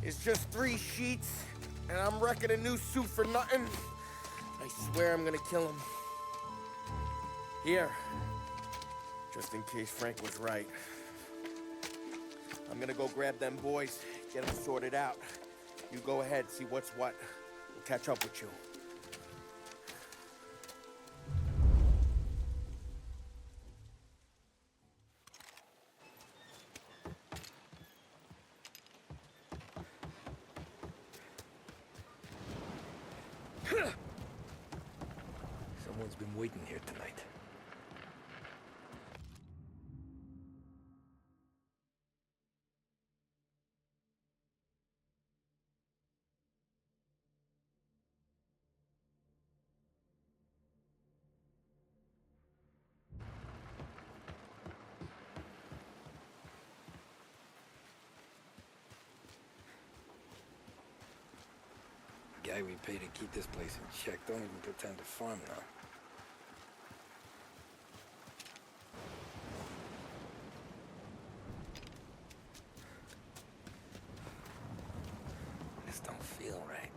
is just 3 sheets, and I'm wrecking a new suit for nothing. I swear I'm gonna kill him. Here. Just in case Frank was right. I'm gonna go grab them boys, get them sorted out. You go ahead, see what's what. We'll catch up with you. Someone's been waiting here tonight. The guy we pay to keep this place in check don't even pretend to farm now. This don't feel right.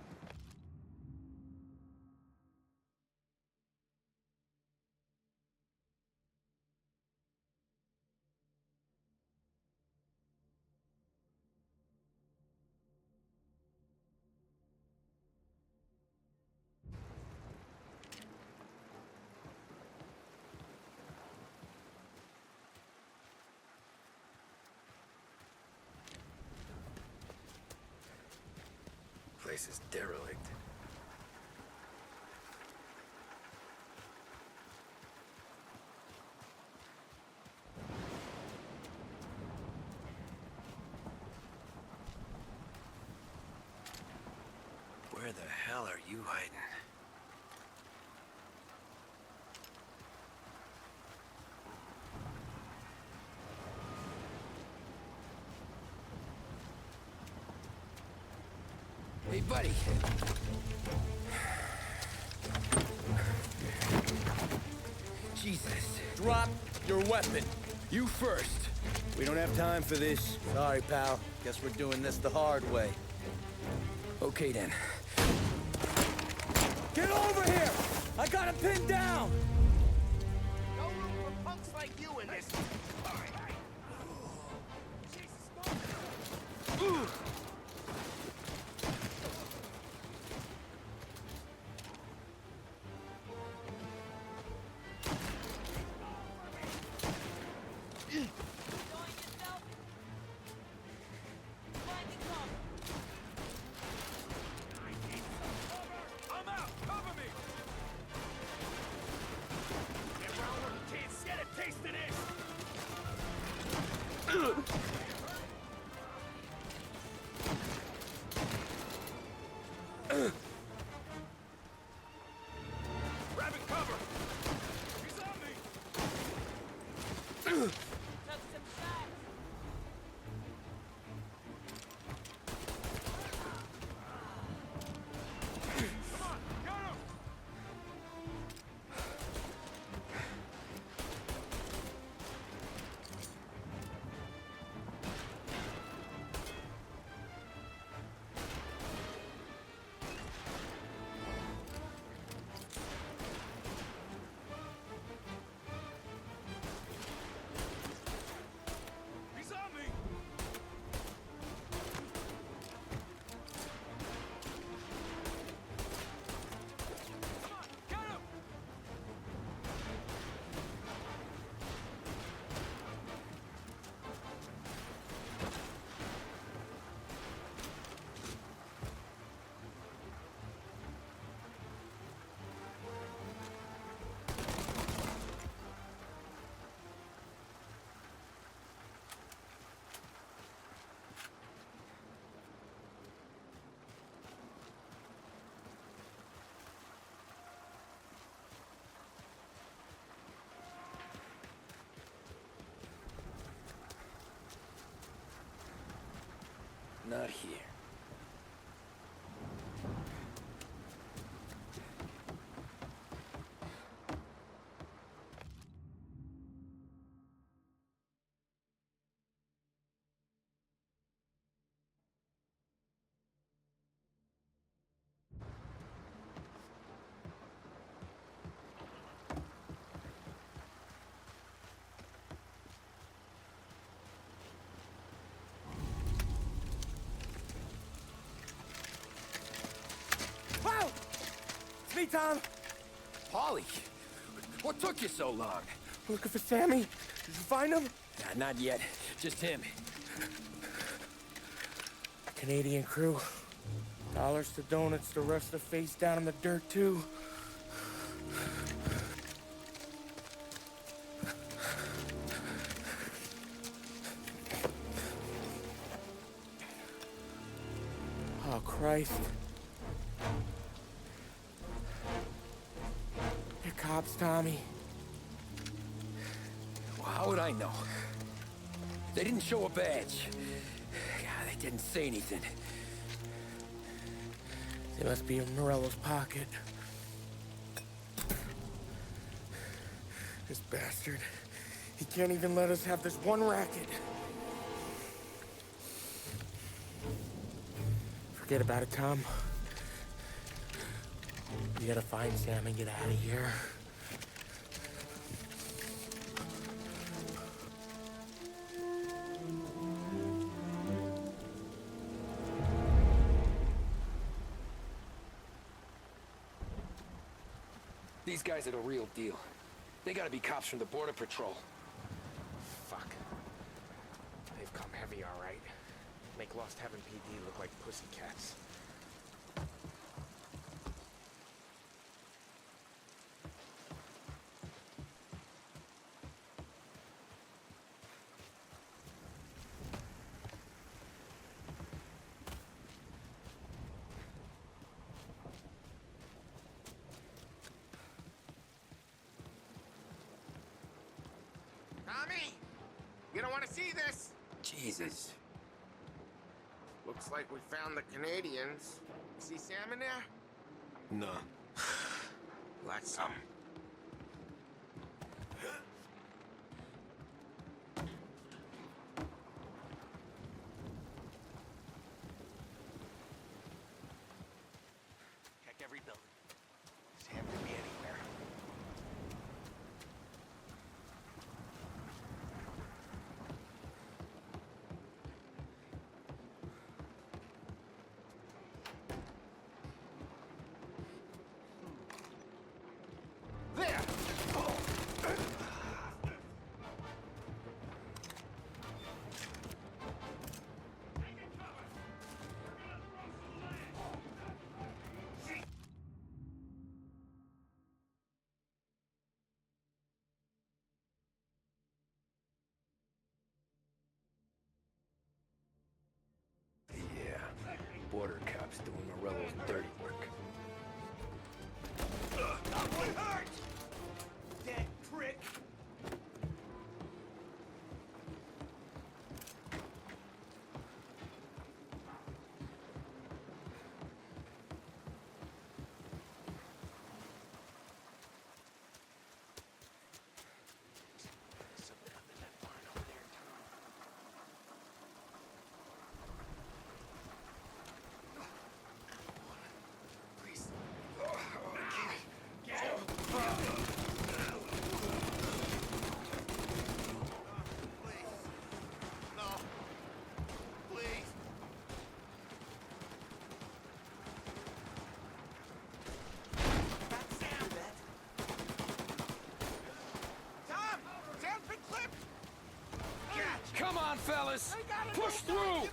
Place is derelict. Where the hell are you hiding? Hey, buddy. Jesus. Drop your weapon. You first. We don't have time for this. Sorry, pal. Guess we're doing this the hard way. Okay, then. Get over here! I got him pinned down! No room for punks like you in this. Grabbing cover! He's on me! He's on me! Come on, get him! Not here. Wow! It's me, Tom. Paulie, what took you so long? Looking for Sammy. Did you find him? Not yet. Just him. Canadian crew. Dollars to donuts, the rest of face down in the dirt, too. Oh, Christ. They're cops, Tommy. Well, how would I know? They didn't show a badge. They didn't say anything. They must be in Morello's pocket. This bastard. He can't even let us have this one racket. Forget about it, Tom. We gotta find Sam and get out of here. These guys are the real deal. They gotta be cops from the Border Patrol. Fuck. They've come heavy, all right. Make Lost Heaven PD look like pussycats. Tommy! You don't want to see this! Jesus. Looks like we found the Canadians. See Sam in there? No. Let's some. Check every building. Sam could be anywhere. cops doing Morello's dirty work. Someone hurt! Dead prick! Come on, fellas! Push through!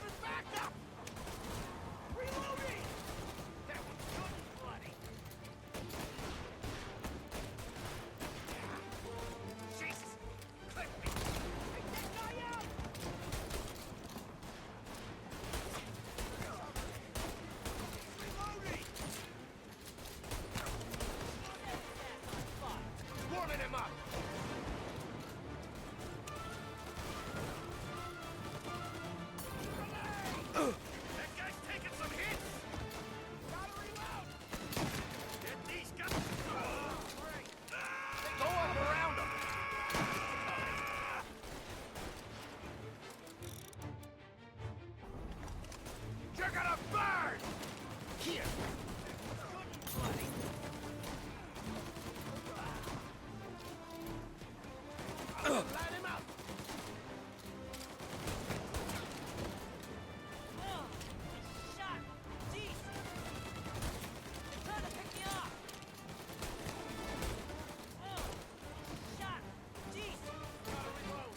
Warming him up! That guy's taking some hits! Gotta reload! Get these guys! Go up around him! You're gonna burn! Here! Light him up! Shot! Jeez! They're trying to pick me off! Shot! Jeez! Gotta reload!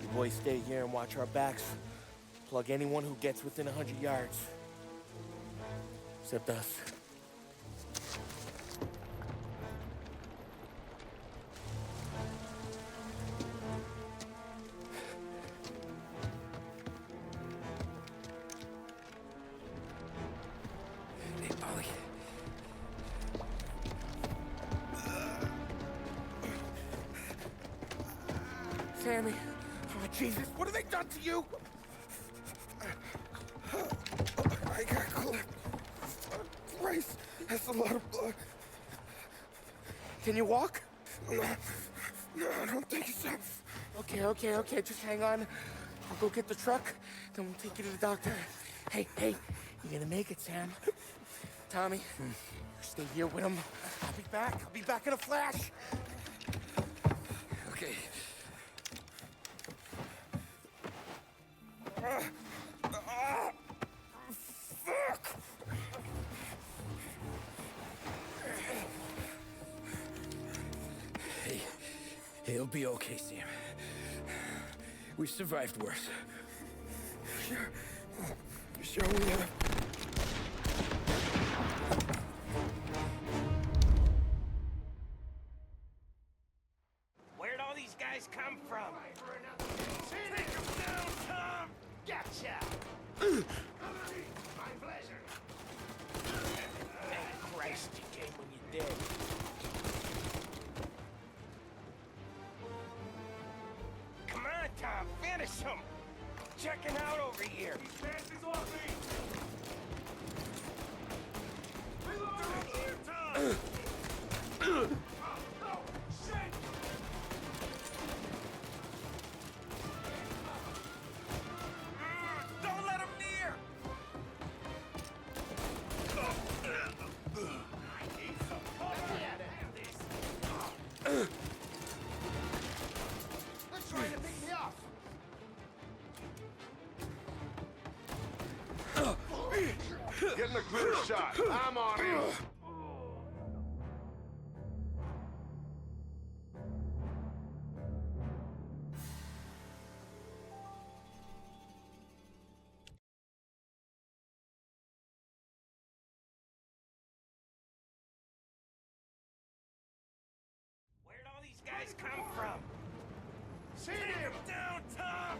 You boys stay here and watch our backs. Plug anyone who gets within 100 yards. Except us. Hey, Ollie. Sammy! Oh, Jesus! What have they done to you? I got clipped. Christ, that's a lot of blood. Can you walk? No, I don't think so. Okay. Just hang on. I'll go get the truck, then we'll take you to the doctor. Hey, you're gonna make it, Sam. Tommy, you stay here with him. I'll be back in a flash. Okay. Fuck! Hey, he'll be okay, Sam. We've survived worse. Sure we have. Where'd all these guys come from? Take him down, Tom! Gotcha! My pleasure. Thank Christ you came when you did. Come on, Tom, finish him! Checking out over here. These bastards off me! Reload here, Tom! Oh, shit! Don't let him near! I need some cover! They're trying to pick me off! Getting a clear shot. I'm on him. guys come from? See Take him! him down, Tom!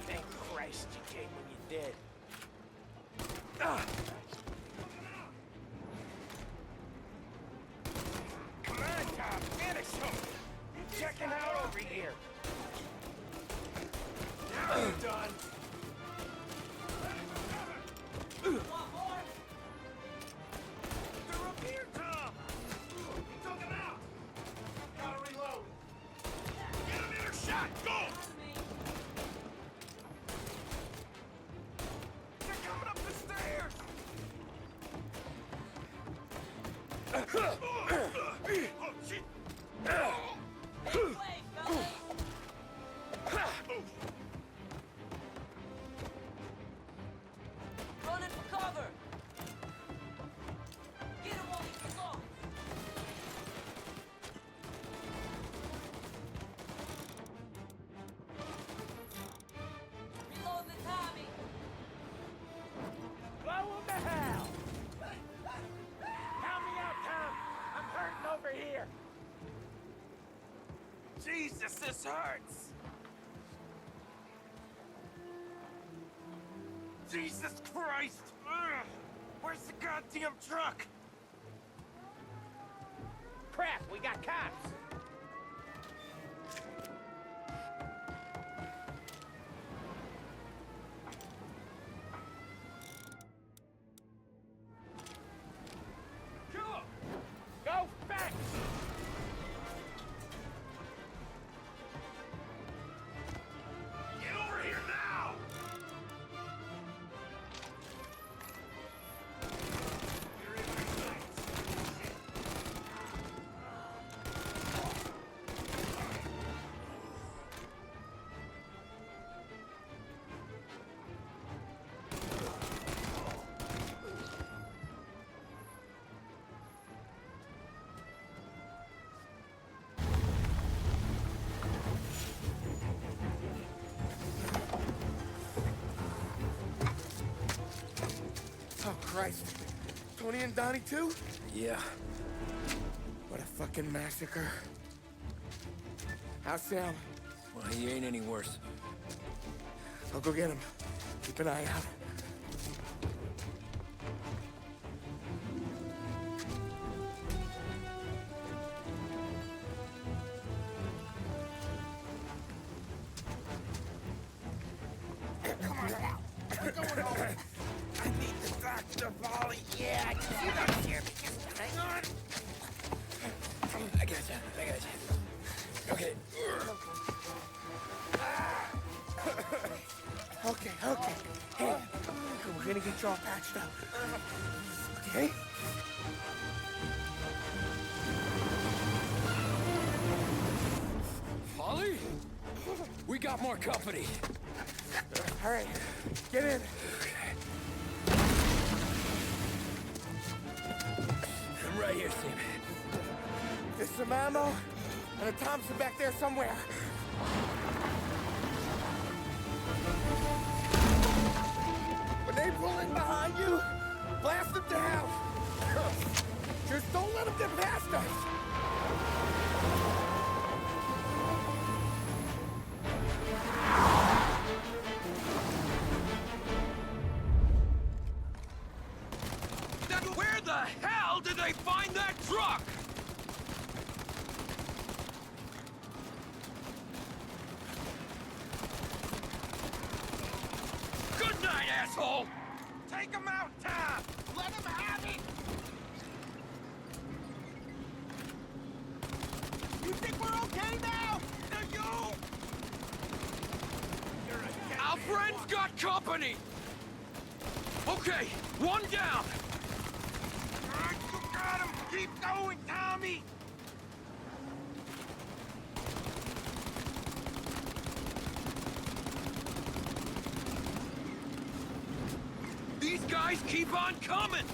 Thank Christ you came when you did. Come on, Tom, finish him! You're checking out over here! Now you're done! They're up here, Tom! Took him out! Gotta reload! Get another shot! Go! They're coming up the stairs! Oh, shit! Running for cover! Get him while he's alone! Reload the Tommy! Blow him to hell! Help me out, Tom! I'm hurting over here! Jesus, this hurts! Jesus Christ! Ugh. Where's the goddamn truck? Crap, we got cops. Go! Go fast! Get over here now! You're in my sights. Oh, Christ. Tony and Donnie, too? Yeah. What a fucking massacre. How's Sam? Well, he ain't any worse. I'll go get him. Keep an eye out. Come on now. We're going home. I need the doctor, Molly. Yeah, you don't hear me. Just hang on. I got you. Okay. Okay. Hey, we're gonna get you all patched up. Okay? Holly? We got more company. All right, get in. I'm right here, Sam. There's some ammo and a Thompson back there somewhere. When they pull in behind you, blast them down. Just don't let them get past us. Where the hell did they find that truck? Good night, asshole! Take him out, Tom! Let him have it! You think we're okay now? No, you! Our friend's got company! Okay, one down! You got him! Keep going, Tommy! These guys keep on coming!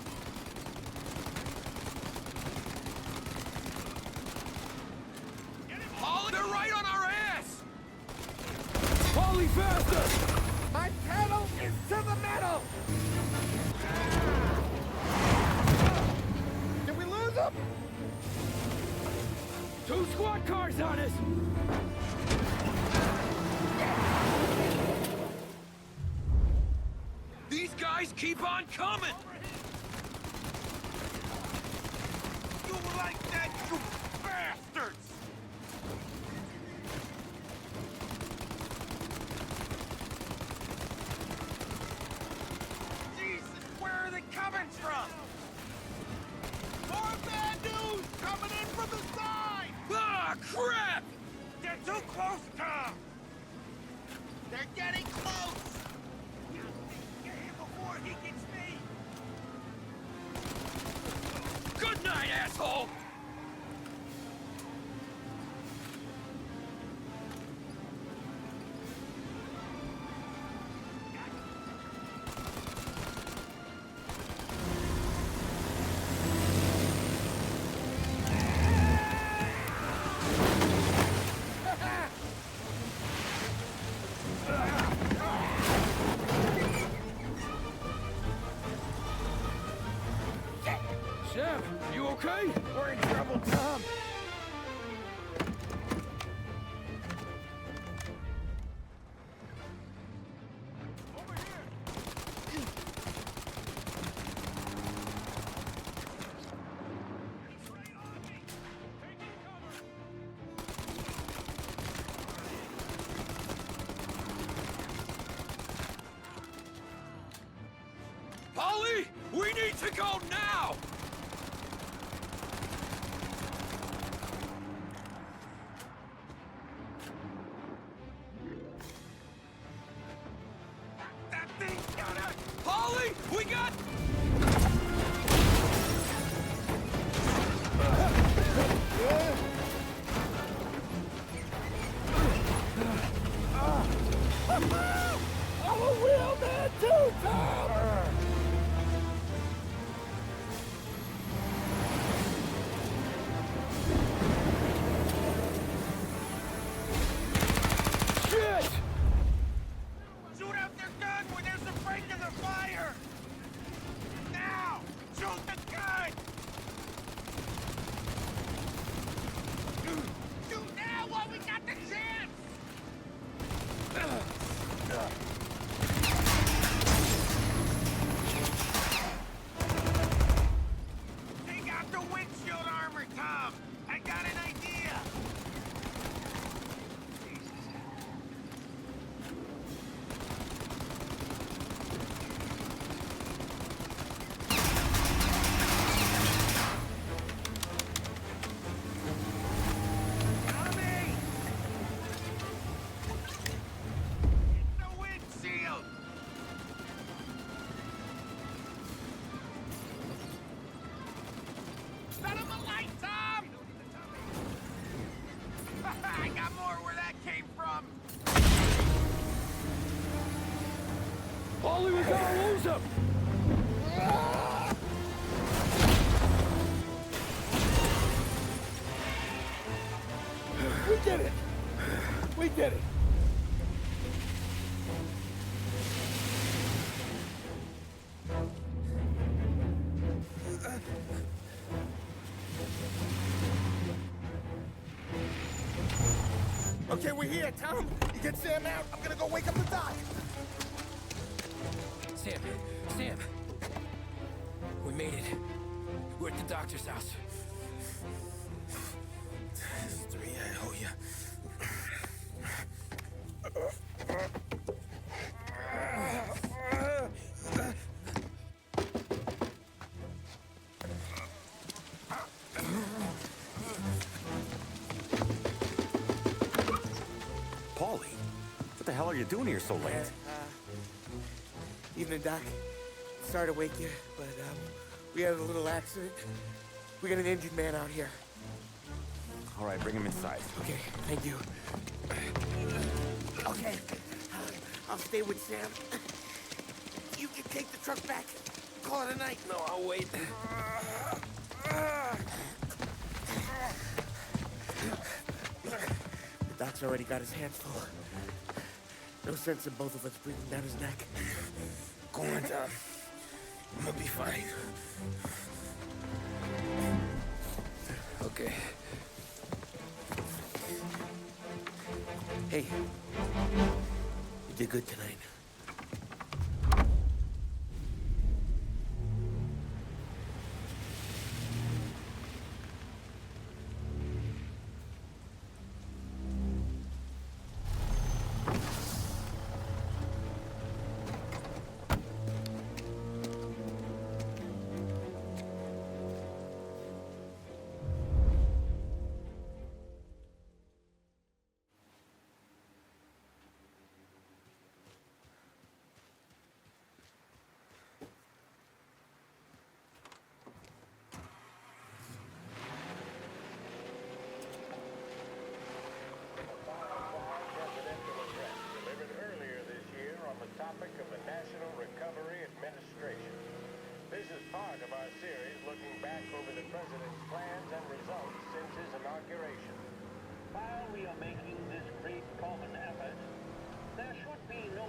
Holly, they're right on our ass! Holy faster! My pedal is to the metal! Did we lose him? 2 squad cars on us! These guys keep on coming! You like that, you bastards! Jesus, where are they coming from? More bad news coming in from the side! Ah, crap! They're too close, Tom! They're getting close! Get him before he gets me! Good night, asshole! Sam, you okay? We're in trouble, Tom! Polly, we need to go now! That thing's gonna... Polly, we got... I'm a real man too, Tom! Shit! Shoot out their gun when there's a break in the fire! Now! Shoot the gun! Shoot now while we got the chance! Take out the windshield armor, Tom! I got an idea! Tommy! The windshield! Set him alight, Tom! I got more where that came from! Polly, we gotta lose him! We did it! We did it! Okay, we're here, Tom. You get Sam out. I'm gonna go wake up the doc. Sam, we made it. We're at the doctor's house. 3, I owe you. Paulie, what the hell are you doing here so late? Evening, Doc. Sorry to wake you, but we had a little accident. We got an injured man out here. All right, bring him inside. Okay, thank you. Okay, I'll stay with Sam. You can take the truck back. Call it a night. No, I'll wait. The doc's already got his hands full. No sense in both of us breathing down his neck. Go on, Tom. I'm gonna be fine. Okay. Hey, you did good tonight. This is part of our series looking back over the president's plans and results since his inauguration. While we are making this great common effort, there should be no...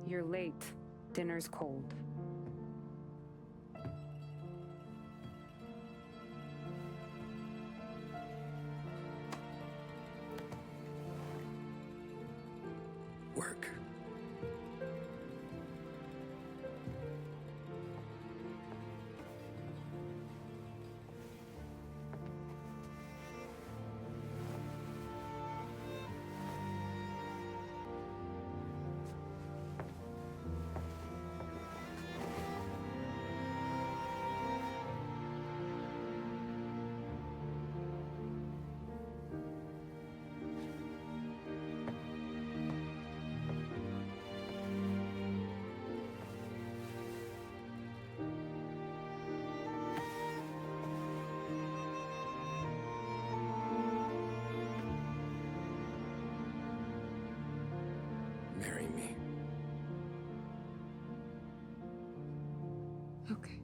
You're late. Dinner's cold. Work. marry me. Okay.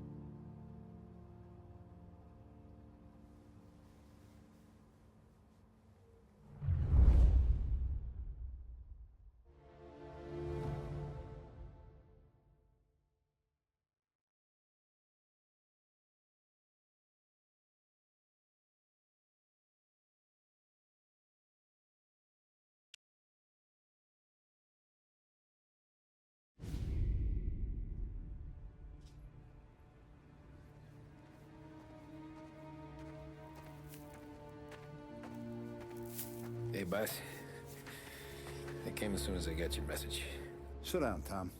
Hey, boss. I came as soon as I got your message. Sit down, Tom.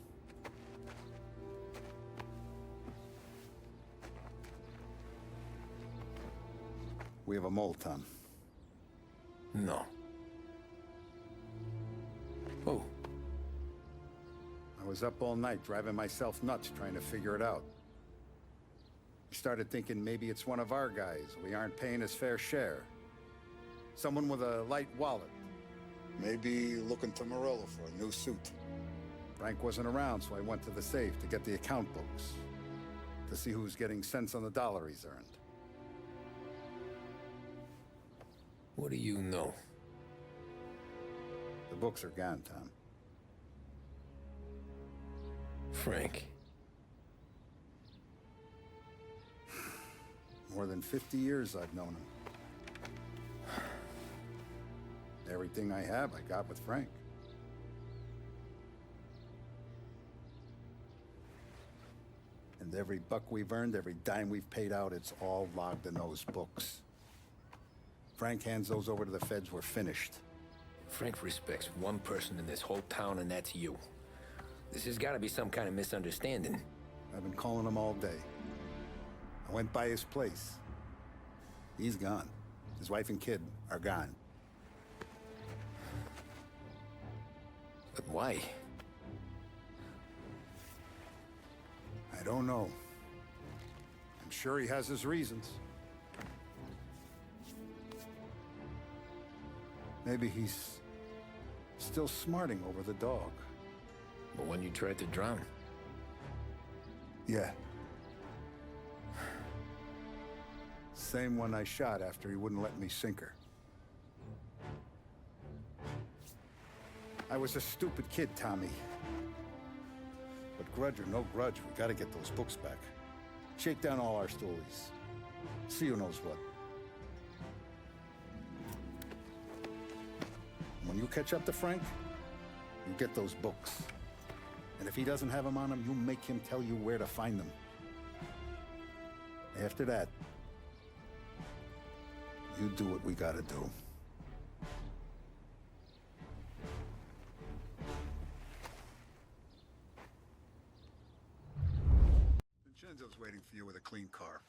We have a mole, Tom. No. Oh. I was up all night driving myself nuts trying to figure it out. I started thinking maybe it's one of our guys. We aren't paying his fair share. Someone with a light wallet. Maybe looking to Morello for a new suit. Frank wasn't around, so I went to the safe to get the account books. To see who's getting cents on the dollar he's earned. What do you know? The books are gone, Tom. Frank. More than 50 years I've known him. Everything I have, I got with Frank. And every buck we've earned, every dime we've paid out, it's all logged in those books. Frank hands those over to the feds, we're finished. Frank respects one person in this whole town, and that's you. This has got to be some kind of misunderstanding. I've been calling him all day. I went by his place. He's gone. His wife and kid are gone. But why? I don't know. I'm sure he has his reasons. Maybe he's still smarting over the dog. The one you tried to drown? Yeah. Same one I shot after he wouldn't let me sink her. I was a stupid kid, Tommy. But grudge or no grudge, we gotta get those books back. Shake down all our stories. See who knows what. When you catch up to Frank, you get those books. And if he doesn't have them on him, you make him tell you where to find them. After that, you do what we gotta do. Vincenzo's waiting for you with a clean car.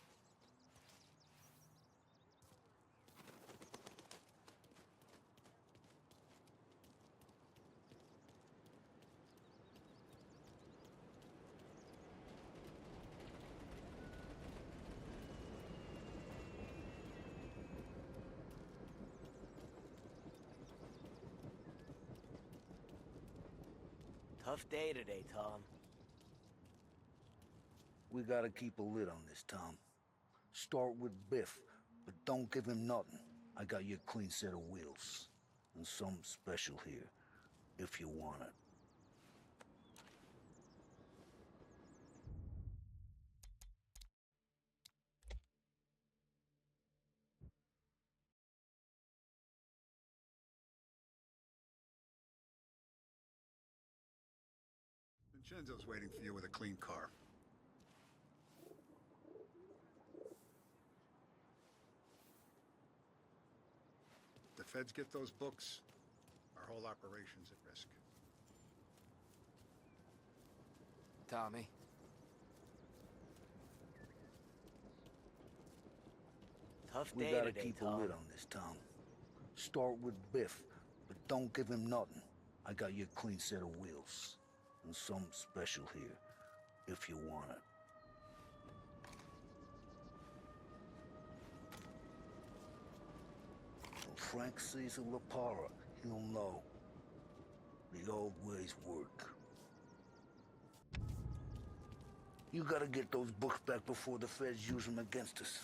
Tough day today, Tom. We gotta keep a lid on this, Tom. Start with Biff, but don't give him nothing. I got you a clean set of wheels. And something special here, if you want it. Vincenzo's waiting for you with a clean car. If the feds get those books, our whole operation's at risk. Tommy. Tough We day gotta today, keep a Tom. lid on this, Tom. Start with Biff, but don't give him nothing. I got you a clean set of wheels. And something special here, if you want it. When Frank sees a Lapara, he'll know. The old ways work. You gotta get those books back before the feds use them against us.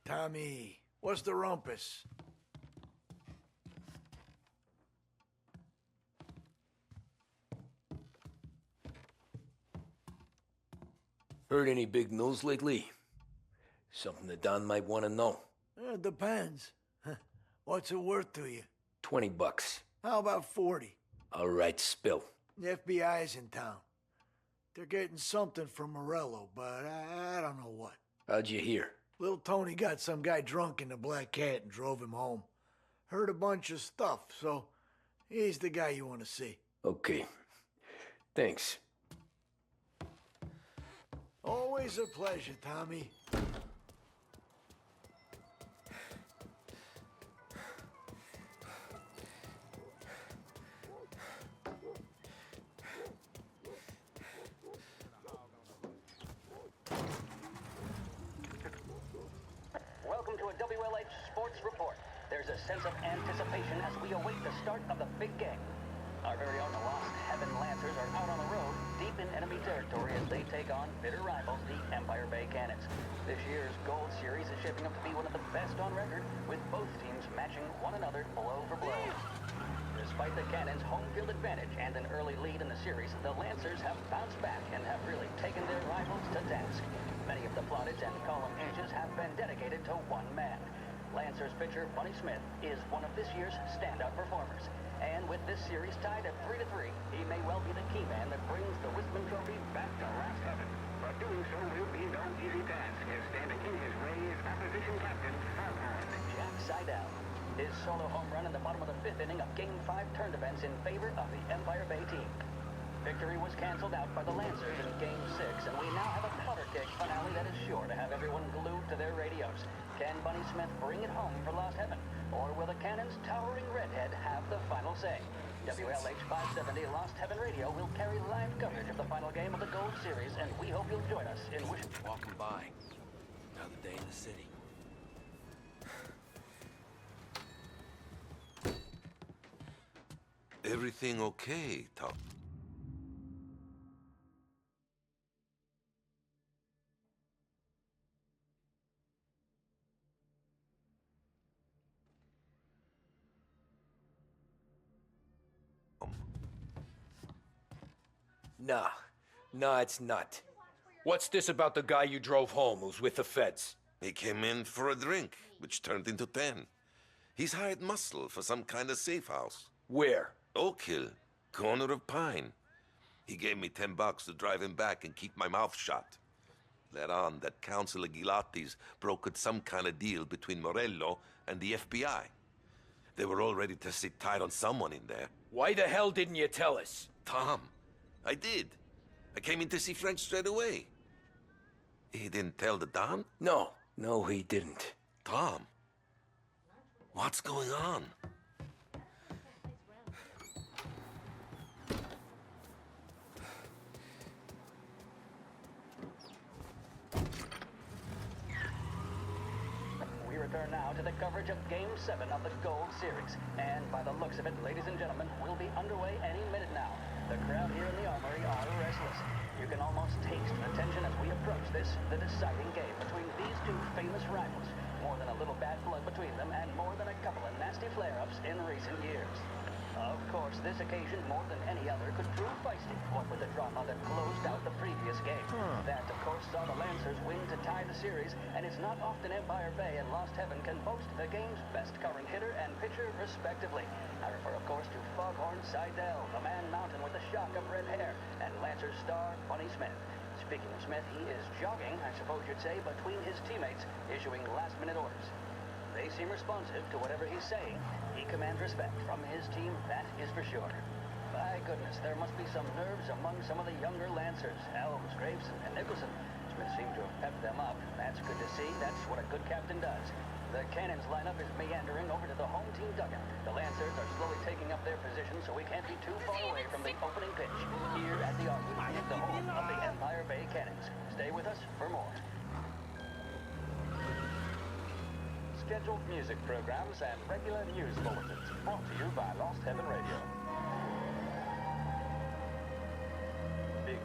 Tommy, what's the rumpus? Heard any big news lately? Something that Don might want to know. It depends. What's it worth to you? $20. How about 40? All right, spill. The FBI's in town. They're getting something from Morello, but I don't know what. How'd you hear? Little Tony got some guy drunk in the Black Cat and drove him home. Heard a bunch of stuff, so he's the guy you want to see. Okay. Thanks. Always a pleasure, Tommy. Welcome to a WLH Sports Report. There's a sense of anticipation as we await the start of the big game. Our very own Lost Heaven Lancers are out on the road, deep in enemy territory as they take on bitter rivals, the Empire Bay Cannons. This year's Gold Series is shaping up to be one of the best on record, with both teams matching one another blow for blow. Despite the Cannons' home field advantage and an early lead in the series, the Lancers have bounced back and have really taken their rivals to task. Many of the plaudits and column inches have been dedicated to one man. Lancers pitcher Bunny Smith is one of this year's standout performers. And with this series tied at 3-3, he may well be the key man that brings the Wisman Trophy back to Last Heaven. But doing so will be no easy task, as standing in his way is opposition captain Foghorn Jack Seidel. His solo home run in the bottom of the fifth inning of Game 5 turned events in favor of the Empire Bay team. Victory was canceled out by the Lancers in Game 6, and we now have a powder keg finale that is sure to have everyone glued to their radios. Can Bunny Smith bring it home for Lost Heaven? Or will the Cannon's towering redhead have the final say? WLH 570 Lost Heaven Radio will carry live coverage of the final game of the Gold Series, and we hope you'll join us in wishing... Walking by. Another day in the city. Everything okay, Tom? Nah, it's not. What's this about the guy you drove home who's with the feds? He came in for a drink, which turned into 10. He's hired muscle for some kind of safe house. Where? Oak Hill, corner of Pine. He gave me $10 to drive him back and keep my mouth shut. Let on that Councilor Gilatti's brokered some kind of deal between Morello and the FBI. They were all ready to sit tight on someone in there. Why the hell didn't you tell us? Tom, I did. I came in to see Frank straight away. He didn't tell the Don? No, he didn't. Tom, what's going on? We return now to the coverage of Game 7 of the Gold Series. And by the looks of it, ladies and gentlemen, we'll be underway any minute now. The crowd here in the Armory are restless. You can almost taste the tension as we approach this, the deciding game between these two famous rivals. More than a little bad blood between them, and more than a couple of nasty flare-ups in recent years. Of course, this occasion, more than any other, could prove feisty, what with the drama that closed out the previous game. That, of course, saw the Lancers win to tie the series, and it's not often Empire Bay and Lost Heaven can boast the game's best current hitter and pitcher, respectively. I refer, of course, to Foghorn Seidel, the man mountain with the shock of red hair, and Lancers star Bunny Smith. Speaking of Smith, he is jogging, I suppose you'd say, between his teammates, issuing last-minute orders. They seem responsive to whatever he's saying. He commands respect from his team, that is for sure. By goodness, there must be some nerves among some of the younger Lancers. Helms, Graves, and Nicholson. Smith seemed to have pepped them up. That's good to see. That's what a good captain does. The Cannons lineup is meandering over to the home team dugout. The Lancers are slowly taking up their position, so we can't be too far away from the opening pitch. Here at the Armory, the home of the Empire Bay Cannons. Stay with us for more. Scheduled music programs and regular news bulletins brought to you by Lost Heaven Radio. Big.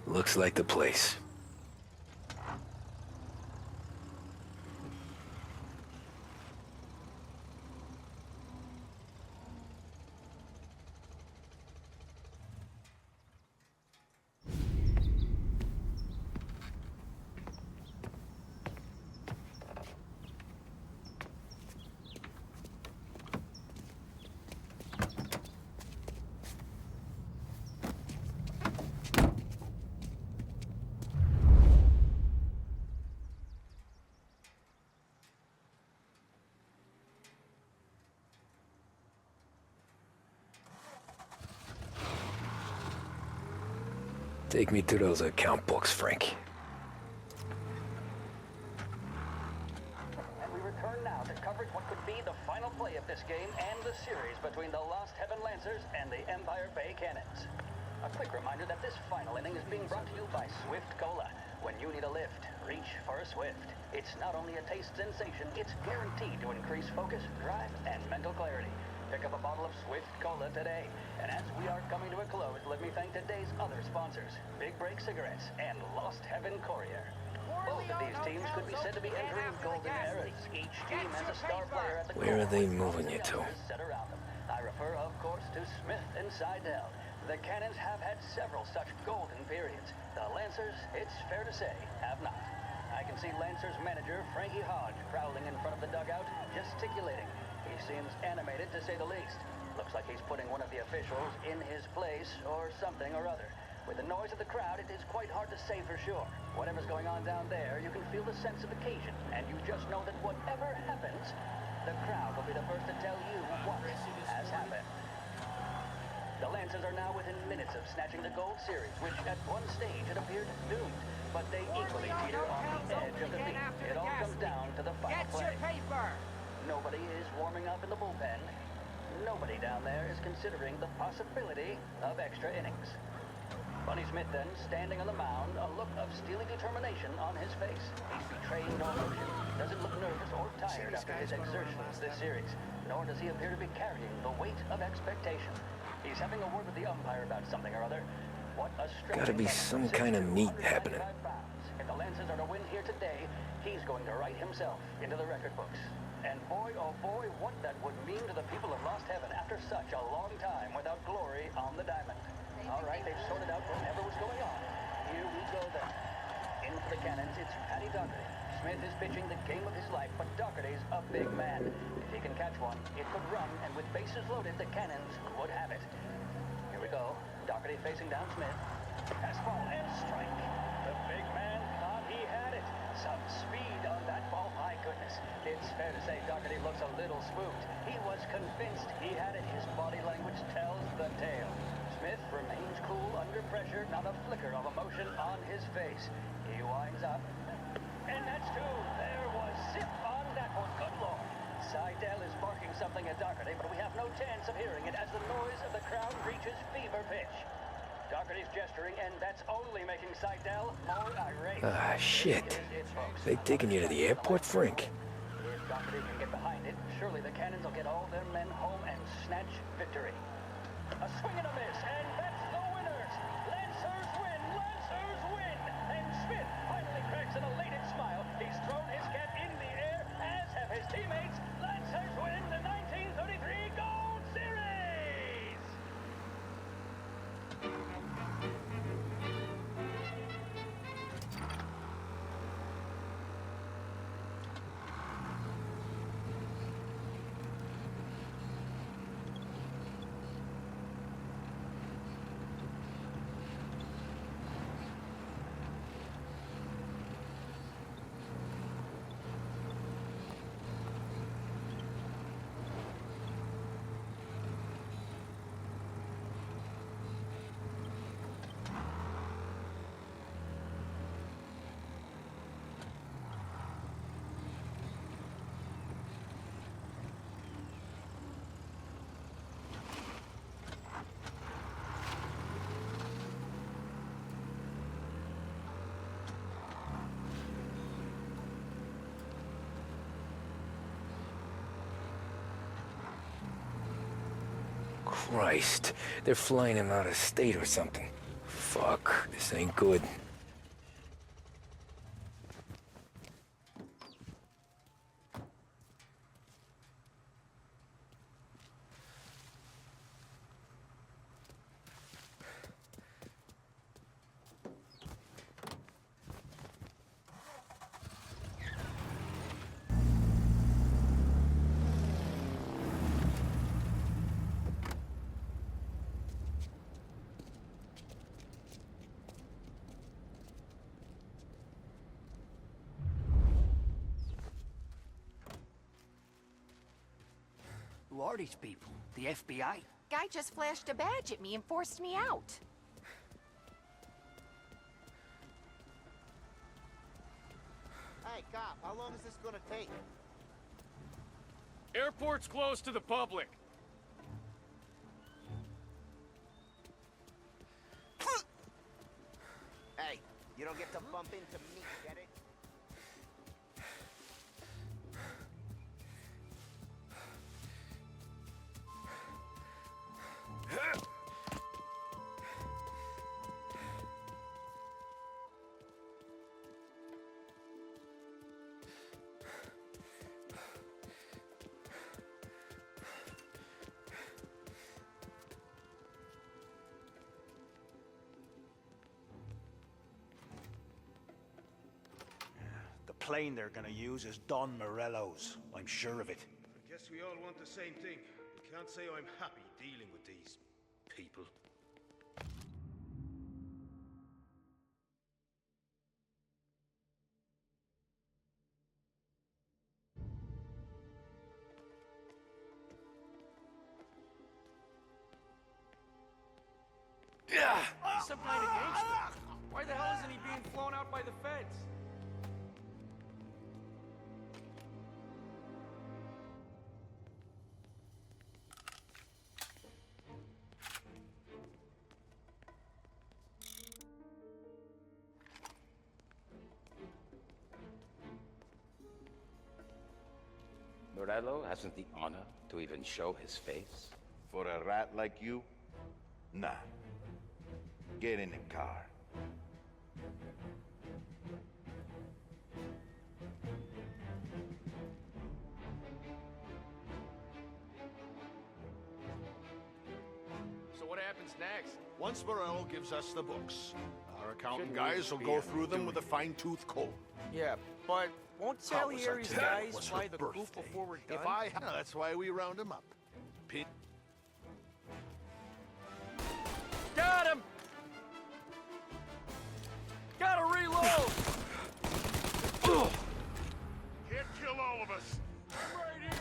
Looks like the place. Take me to those account books, Frank. And we return now to coverage what could be the final play of this game and the series between the Lost Heaven Lancers and the Empire Bay Cannons. A quick reminder that this final inning is being brought to you by Swift Cola. When you need a lift, reach for a Swift. It's not only a taste sensation, it's guaranteed to increase focus, drive, and mental clarity. Pick up a bottle of Swift Cola today. And as we are coming to a close, let me thank today's other sponsors, Big Break Cigarettes and Lost Heaven Courier. Both of these teams could be said to be entering golden eras. Each team has a star player at the core. Where are they moving you to? Set around them. I refer, of course, to Smith and Seidel. The Cannons have had several such golden periods. The Lancers, it's fair to say, have not. I can see Lancers manager Frankie Hodge prowling in front of the dugout, gesticulating. He seems animated, to say the least. Looks like he's putting one of the officials in his place, or something or other. With the noise of the crowd, it is quite hard to say for sure. Whatever's going on down there, you can feel the sense of occasion, and you just know that whatever happens, the crowd will be the first to tell you what has happened. The Lancers are now within minutes of snatching the Gold Series, which at one stage had appeared doomed. But they equally teeter on the edge of defeat. It all comes down to the final play. Nobody is warming up in the bullpen. Nobody down there is considering the possibility of extra innings. Bunny Smith then, standing on the mound, a look of steely determination on his face. He's betraying no emotion, doesn't look nervous or tired after his exertions this series, nor does he appear to be carrying the weight of expectation. He's having a word with the umpire about something or other. What a Gotta be some kind of meat happening. If the Lancers are to win here today, he's going to write himself into the record books. And boy, oh boy, what that would mean to the people of Lost Heaven after such a long time without glory on the diamond. All right, they've sorted out whatever was going on. Here we go then. In for the cannons, it's Paddy Doherty. Smith is pitching the game of his life, but Doherty's a big man. If he can catch one, it could run, and with bases loaded, the cannons could have it. Here we go. Doherty facing down Smith. Fastball and strike. The big man thought he had it. Some speed on that ball, my goodness. It's fair to say Doherty looks a little spooked. He was convinced he had it. His body language tells the tale. Smith remains cool under pressure, not a flicker of emotion on his face. He winds up. And that's two. There was zip on that one. Good Lord. Seidel is barking something at Doherty, but we have no chance of hearing it as the noise of the crowd reaches fever pitch. Doherty's gesturing, and that's only making Seidel more irate. Ah, shit. They taking you to the airport, Frank? If Doherty can get behind it, surely the Cannons will get all their men home and snatch victory. A swing and a miss, and that's the winners! Lancers win! Lancers win! And Smith finally cracks an elated smile. He's thrown his cap in the air, as have his teammates. Lancers win the 1933 Gold Series! Christ, they're flying him out of state or something. Fuck, this ain't good. Who are these people? The FBI? Guy just flashed a badge at me and forced me out. Hey, cop, how long is this gonna take? Airport's closed to the public. Hey, you don't get to bump into me, get it? The plane they're gonna use is Don Morello's. I'm sure of it. I guess we all want the same thing. I can't say I'm happy dealing with these people. He's some kind of gangster. Why the hell isn't he being flown out by the feds? Morello hasn't the honor to even show his face? For a rat like you? Nah. Get in the car. happens next? Once Morello gives us the books, our accountant Shouldn't guys will we go be through them doing with a fine-tooth comb. Yeah, but won't How was I Salieri's today? guys Was fly her the coop birthday. before we're done? If I had, that's why we round him up. Got him! Gotta reload! Can't kill all of us. Right here!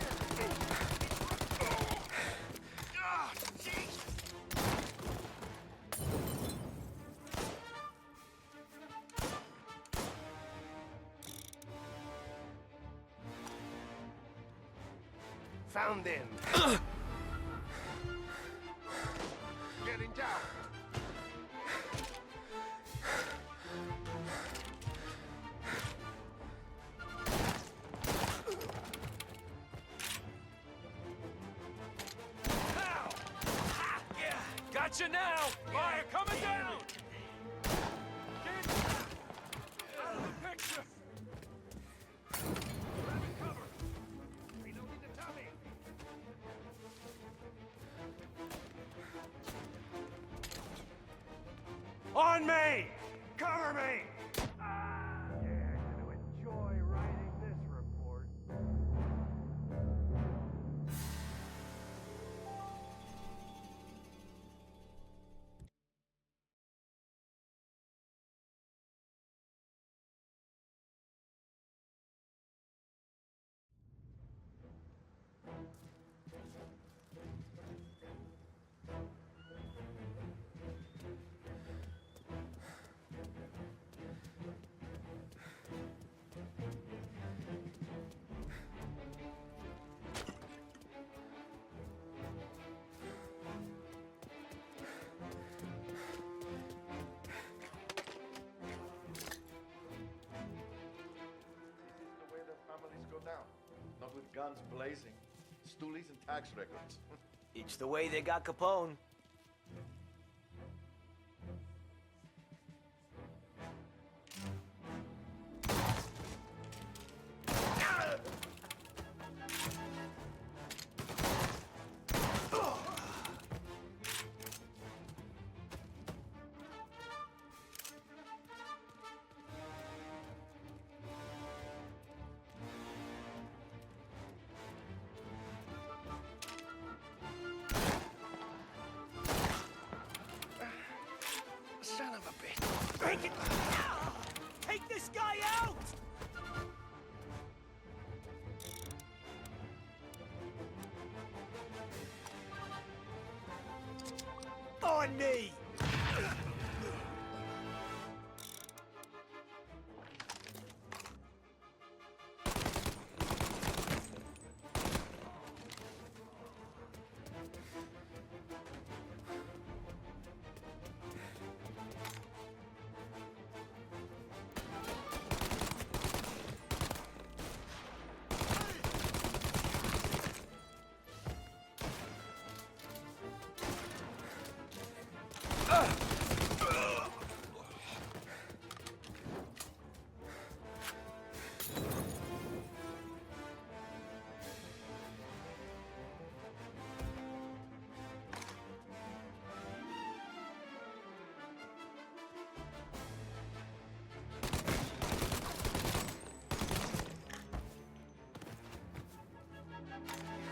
Ah, jeez. Found him. Getting down. Ow! Ha! Yeah! Gotcha now! Fire coming down! Get out of the picture! Grabbing cover! Reloading the tummy! On me! Cover me! Yeah, gonna enjoy writing this report. The way the families go down. Not with guns blazing, stoolies and tax records. It's the way they got Capone. Son of a bitch! Break it! Take this guy out! On me!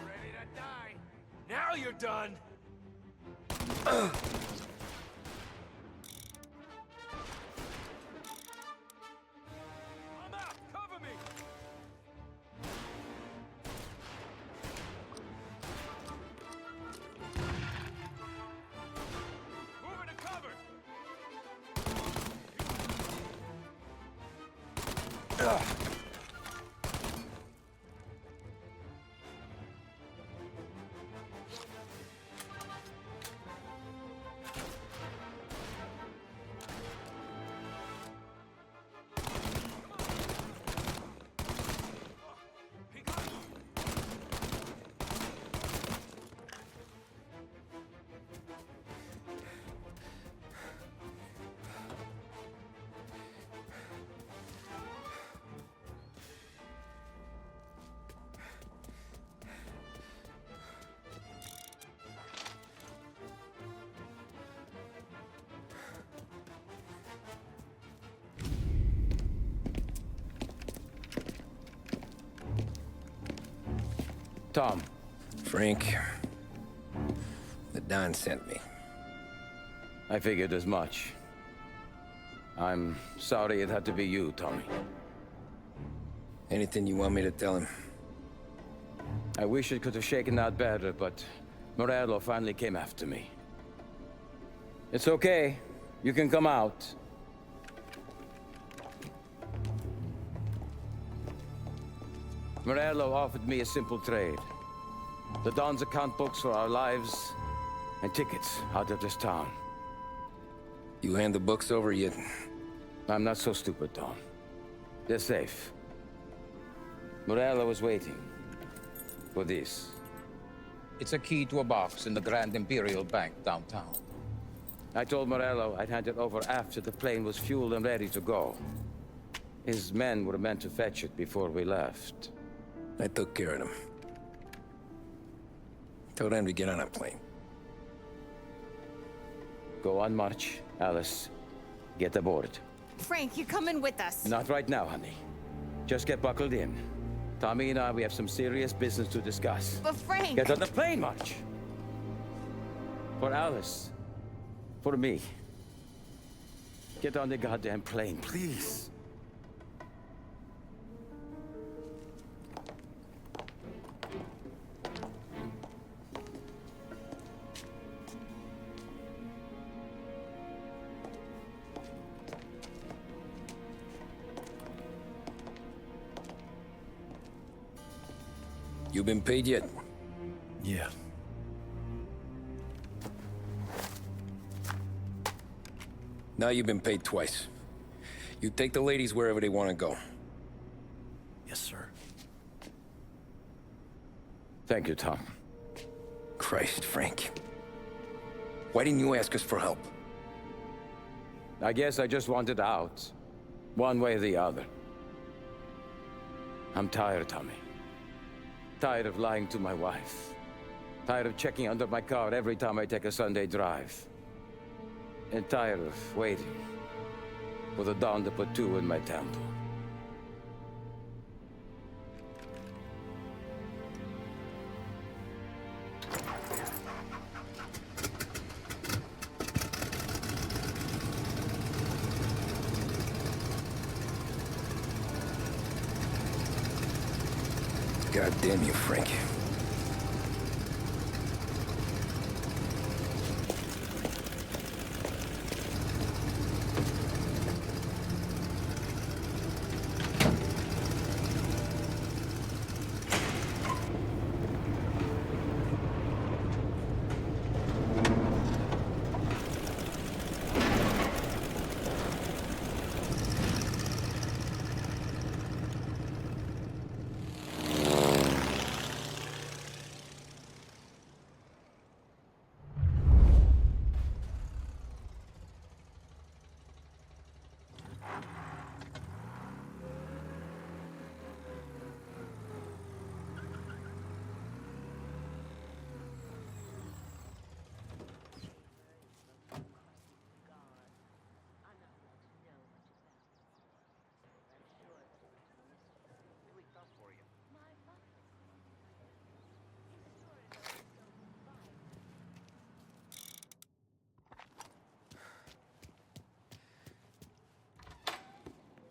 Ready to die. Now you're done. I'm out. Cover me. Moving to cover. Tom. Frank. The Don sent me. I figured as much. I'm sorry it had to be you, Tommy. Anything you want me to tell him? I wish it could have shaken out better, but Morello finally came after me. It's okay. You can come out. Morello offered me a simple trade. The Don's account books for our lives and tickets out of this town. You hand the books over yet? I'm not so stupid, Don. They're safe. Morello was waiting for this. It's a key to a box in the Grand Imperial Bank downtown. I told Morello I'd hand it over after the plane was fueled and ready to go. His men were meant to fetch it before we left. I took care of them. Told them to get on a plane. Go on, March. Alice, get aboard. Frank, you're coming with us. Not right now, honey. Just get buckled in. Tommy and I, we have some serious business to discuss. But Frank... Get on the plane, March! For Alice. For me. Get on the goddamn plane, please. You been paid yet? Yeah. Now you've been paid twice. You take the ladies wherever they want to go. Yes, sir. Thank you, Tom. Christ, Frank. Why didn't you ask us for help? I guess I just wanted out. One way or the other. I'm tired, Tommy. Tired of lying to my wife. Tired of checking under my car every time I take a Sunday drive. And tired of waiting for the dawn to put two in my temple. God damn you, Frank.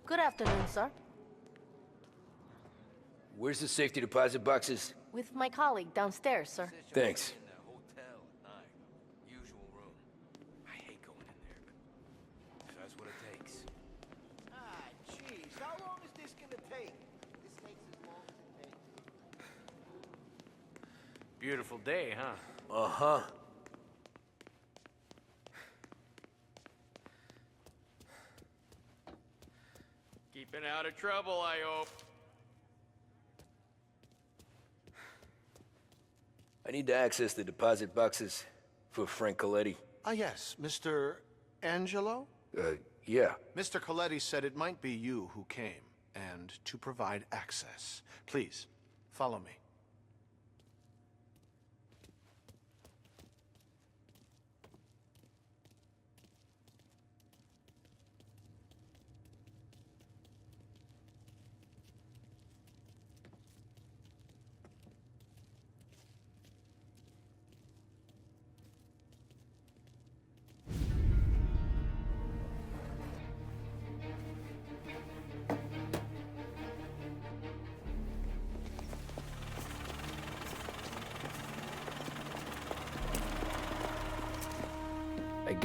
Good afternoon, sir. Where's the safety deposit boxes? With my colleague downstairs, sir. Thanks. That's what it takes. Ah, jeez. How long is this gonna take? This takes as long as it takes. Beautiful day, huh? Uh-huh. Keeping out of trouble, I hope. I need to access the deposit boxes for Frank Coletti. Ah, yes, Mr. Angelo? Yeah. Mr. Coletti said it might be you who came, and to provide access. Please, follow me.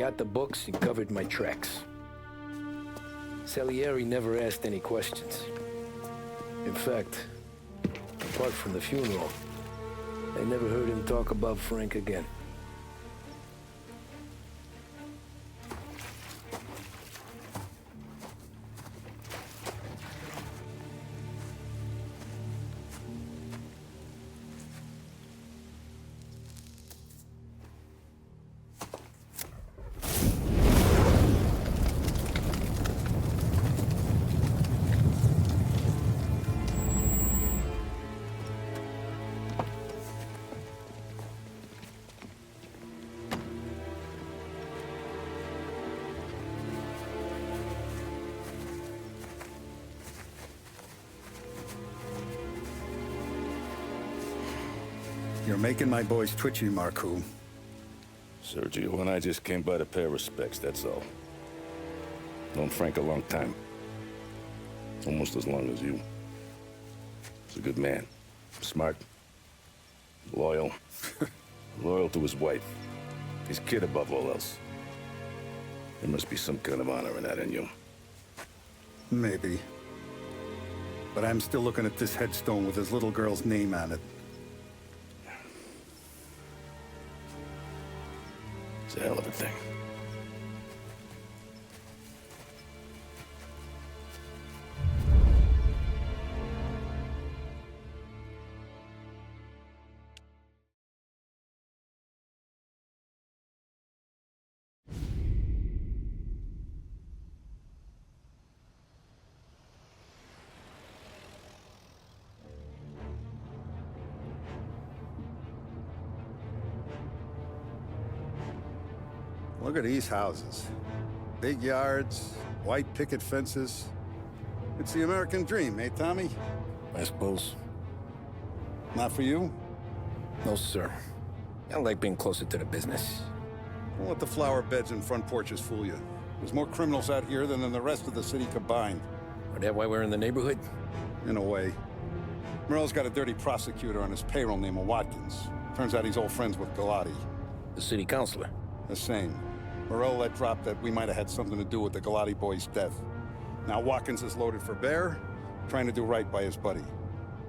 got the books and covered my tracks. Salieri never asked any questions. In fact, apart from the funeral, I never heard him talk about Frank again. You're making my boys twitchy, Marku. Sergio and I just came by to pay respects, that's all. Known Frank a long time. Almost as long as you. He's a good man. Smart. Loyal. Loyal to his wife. His kid above all else. There must be some kind of honor in that in you. Maybe. But I'm still looking at this headstone with his little girl's name on it. It's a hell of a thing. Look at these houses. Big yards, white picket fences. It's the American dream, eh, Tommy? I suppose. Not for you? No, sir. I like being closer to the business. Don't let the flower beds and front porches fool you. There's more criminals out here than in the rest of the city combined. Is that why we're in the neighborhood? In a way. Morell's got a dirty prosecutor on his payroll named Watkins. Turns out he's old friends with Galati. The city councilor? The same. Morell let drop that we might have had something to do with the Galati boy's death. Now Watkins is loaded for bear, trying to do right by his buddy.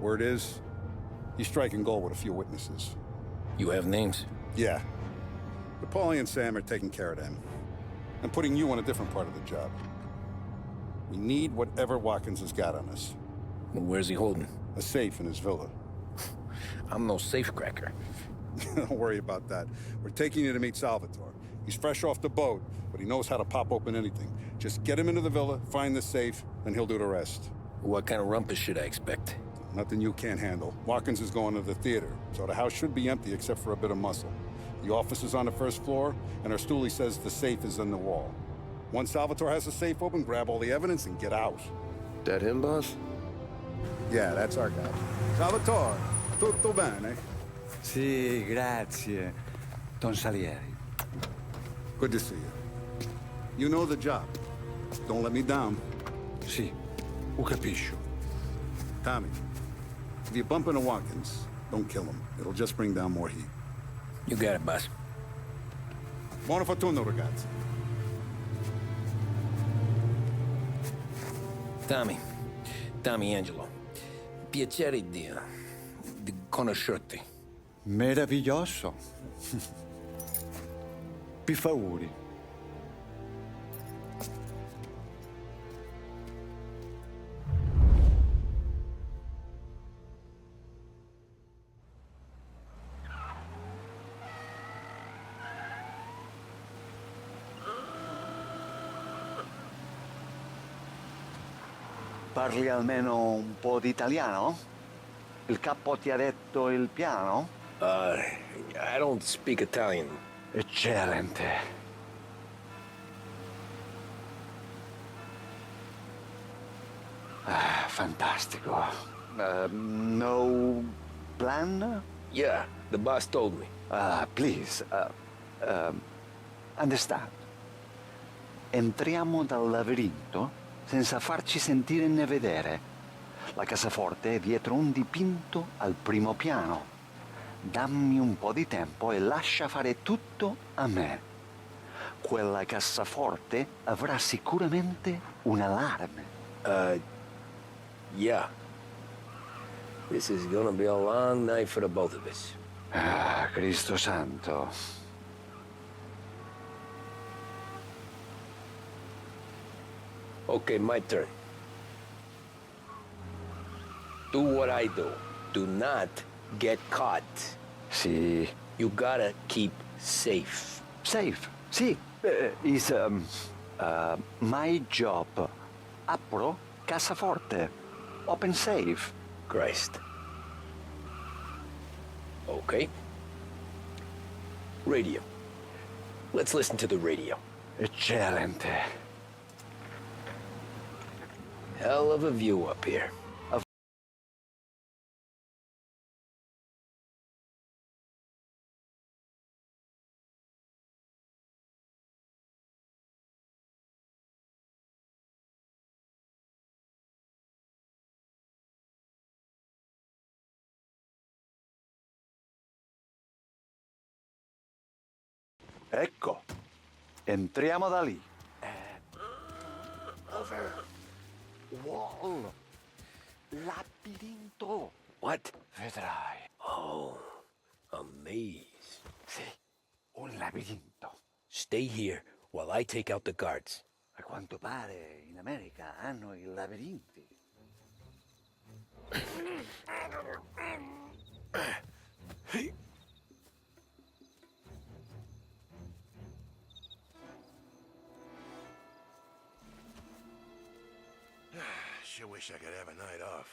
Word is, he's striking gold with a few witnesses. You have names? Yeah. But Paulie and Sam are taking care of them. I'm putting you on a different part of the job. We need whatever Watkins has got on us. Well, where's he holding? A safe in his villa. I'm no safecracker. Don't worry about that. We're taking you to meet Salvatore. He's fresh off the boat, but he knows how to pop open anything. Just get him into the villa, find the safe, and he'll do the rest. What kind of rumpus should I expect? Nothing you can't handle. Watkins is going to the theater, so the house should be empty except for a bit of muscle. The office is on the first floor, and our stoolie says the safe is in the wall. Once Salvatore has the safe open, grab all the evidence and get out. That him, boss? Yeah, that's our guy. Salvatore, tutto bene? Sì, grazie, Don Salieri. Good to see you. You know the job. Don't let me down. Sì, ho capisco. Tommy, if you bump into Watkins, don't kill him. It'll just bring down more heat. You got it, boss. Buona fortuna, ragazzi. Tommy Angelo. Piacere di conoscerti. Meraviglioso. Vi fa auguri. Parli almeno un po' di italiano? Il capo ti ha detto il piano? I don't speak Italian. Eccellente. Fantastico. No plan? Yeah, the boss told me. Please, understand. Entriamo dal labirinto senza farci sentire né vedere. La cassaforte è dietro un dipinto al primo piano. Dammi un po' di tempo e lascia fare tutto a me. Quella cassaforte avrà sicuramente un allarme. Yeah. This is gonna be a long night for the both of us. Ah, Cristo Santo. Okay, my turn. Do what I do. Do not get caught. Sì. You gotta keep safe. Safe? Sì. Is my job. Apro cassaforte. Open safe. Christ. Okay. Radio. Let's listen to the radio. Eccellente. Hell of a view up here. Ecco. Entriamo da lì. Over. Wall. Labirinto. What? Vedrai. Oh, a maze. Sì, un labirinto. Stay here while I take out the guards. A quanto pare in America hanno i labirinti. Sure wish I could have a night off.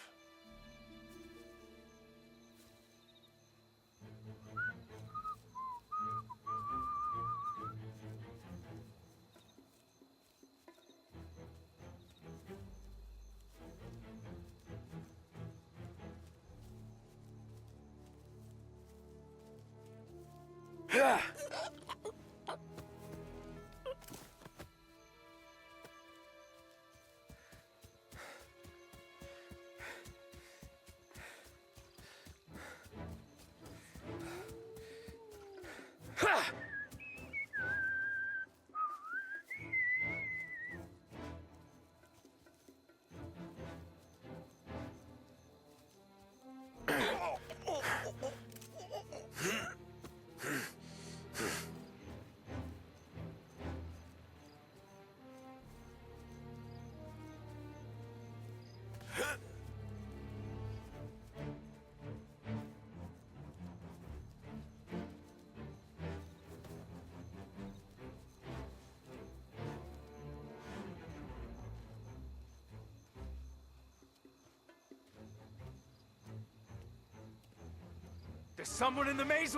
There's someone in the maze.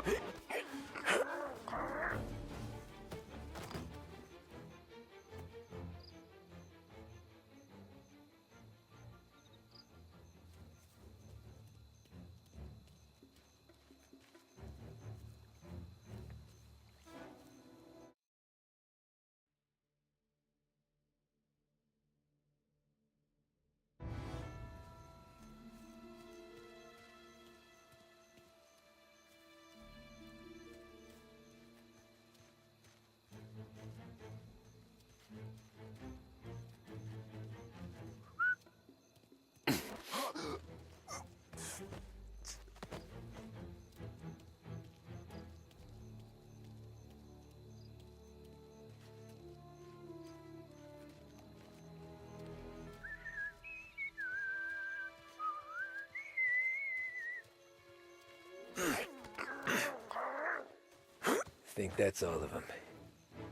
Think that's all of them.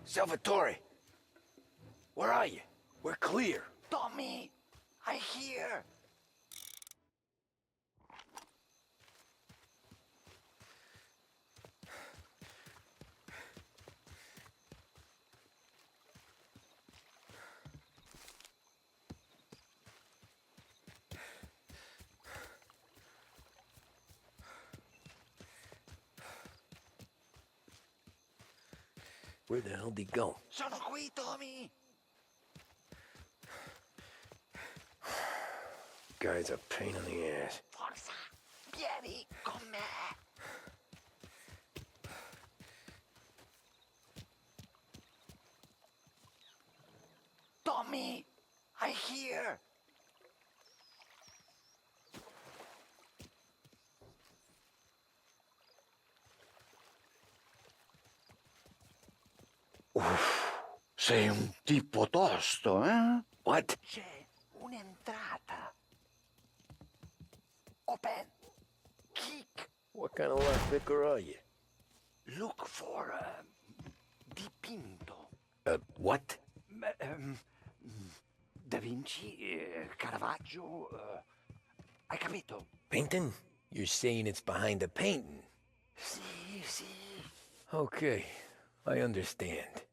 Salvatore! Where are you? We're clear. Tommy, I hear. Where the hell did he go? Sono qui, Tommy. Guy's a pain in the ass. Forza, vieni con me. Tommy, I'm here. Sei un tipo tosto, eh? What? C'è un'entrata. Open. Kick. What kind of lockpicker are you? Look for dipinto. What? Da Vinci, Caravaggio. Hai capito? Painting? You're saying it's behind a painting? Sì, sì. Okay, I understand.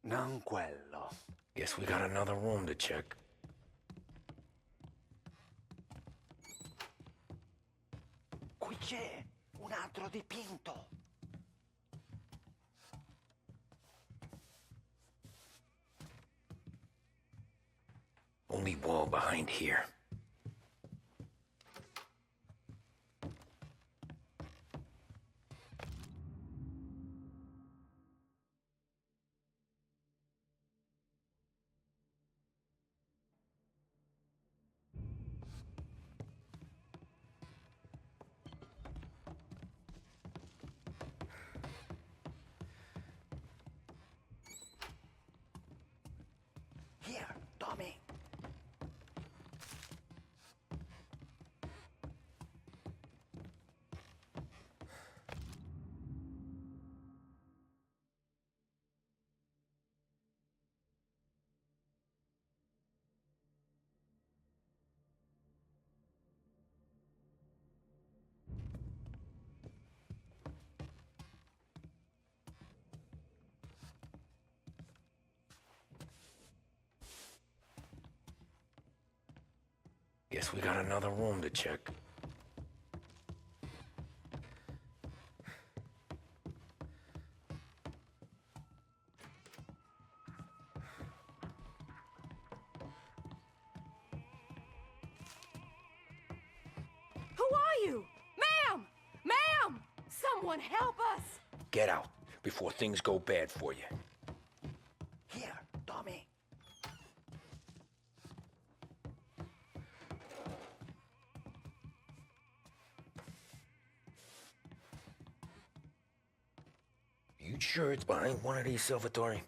Non quello. Guess we got another room to check. Qui c'è un altro dipinto. Only wall behind here. Here, Tommy. Guess we got another room to check. Who are you? Ma'am! Ma'am! Someone help us! Get out before things go bad for you. Here, Tommy. You sure it's behind one of these, Salvatore?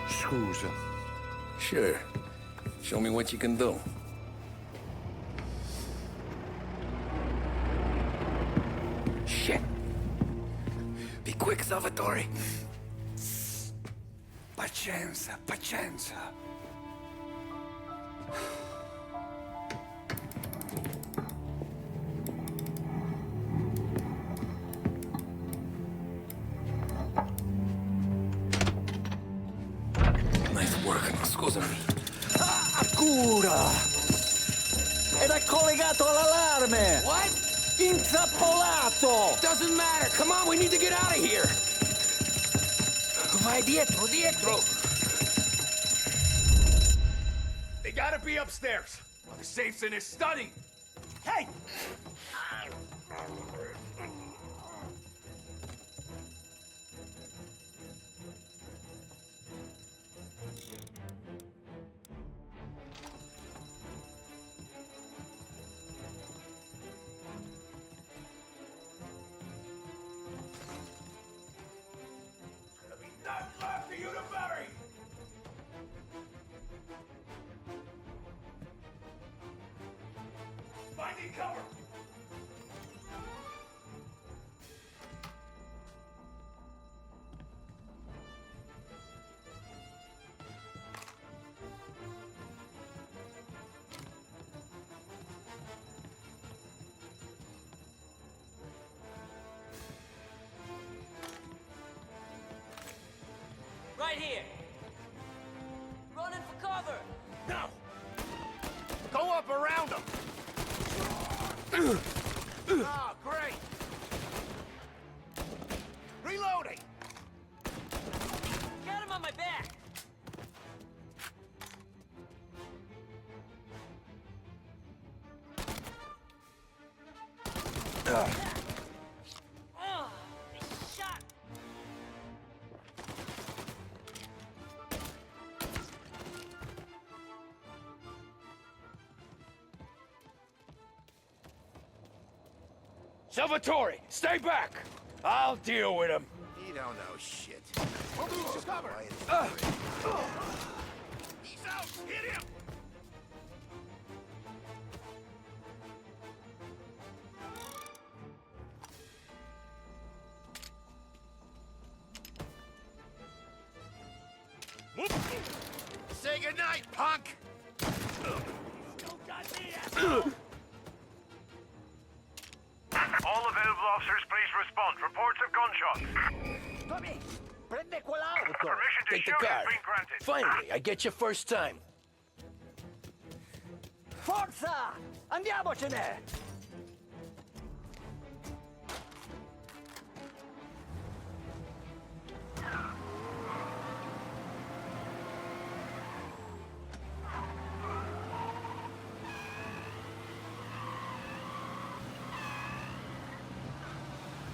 Scusa. Sure. Show me what you can do. Shit. Be quick, Salvatore. Pazienza, pazienza. Nice work, scusami. Cura! Ed è collegato all'allarme! What? Intrappolato! Doesn't matter. Come on, we need to get out of here. Vai dietro, dietro. They gotta be upstairs. The safe's in his study. Hey! There'll be nothing left for you to bury. Finding cover. Right here. Oh, great! Reloading! Got him on my back! Oh, shot! Salvatore, stay back! I'll deal with him. You don't know shit. We'll lose his cover. He's out! Hit him! Say goodnight, punk! All available officers, please respond. Reports of gunshots. Tommy, prende quell'auto! Permission to Take the shoot car. has been granted. Finally, I get you first time. Forza! Andiamocene!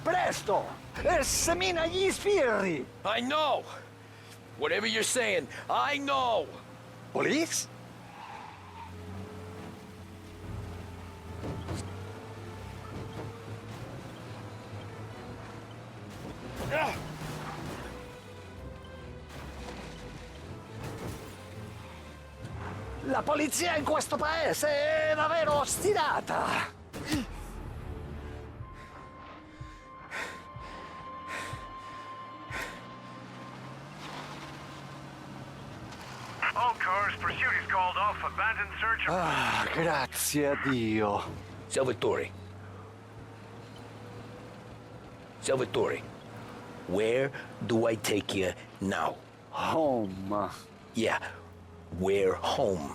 Presto! Semina gli sbirri! I know! Whatever you're saying, I know! Police? La polizia in questo paese è davvero ostinata! All cars, pursuit is called off. Abandoned search of... Ah, grazie a Dio. Salvatore. Salvatore, where do I take you now? Home. Yeah, where home?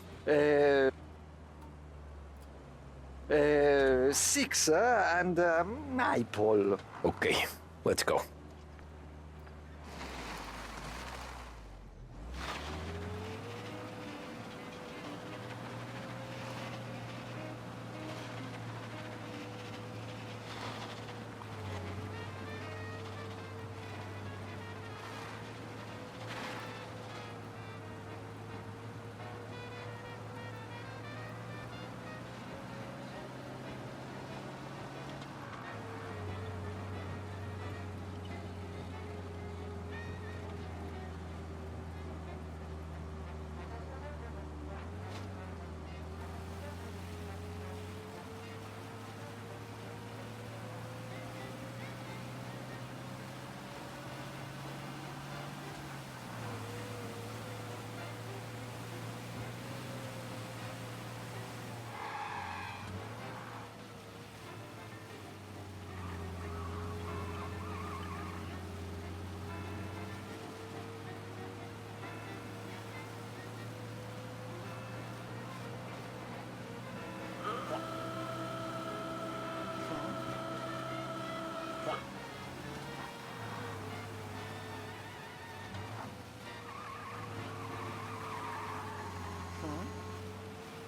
Six and Maple. Okay, let's go.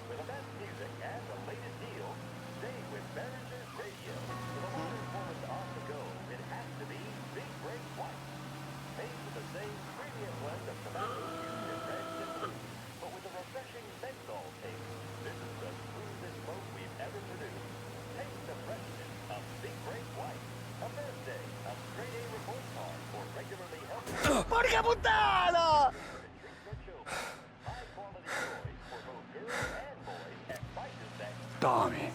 With the best music and the latest deals, stay with Barringer's Radio. For the most performance on the go, it has to be Big Break White. Made with the same premium blend of tobacco used in reds and blues, but with a refreshing menthol taste. This is the smoothest smoke we've ever produced. Taste the freshness of Big Break White. A birthday of straight A report card for regularly healthy... Porca puttana! Tommy,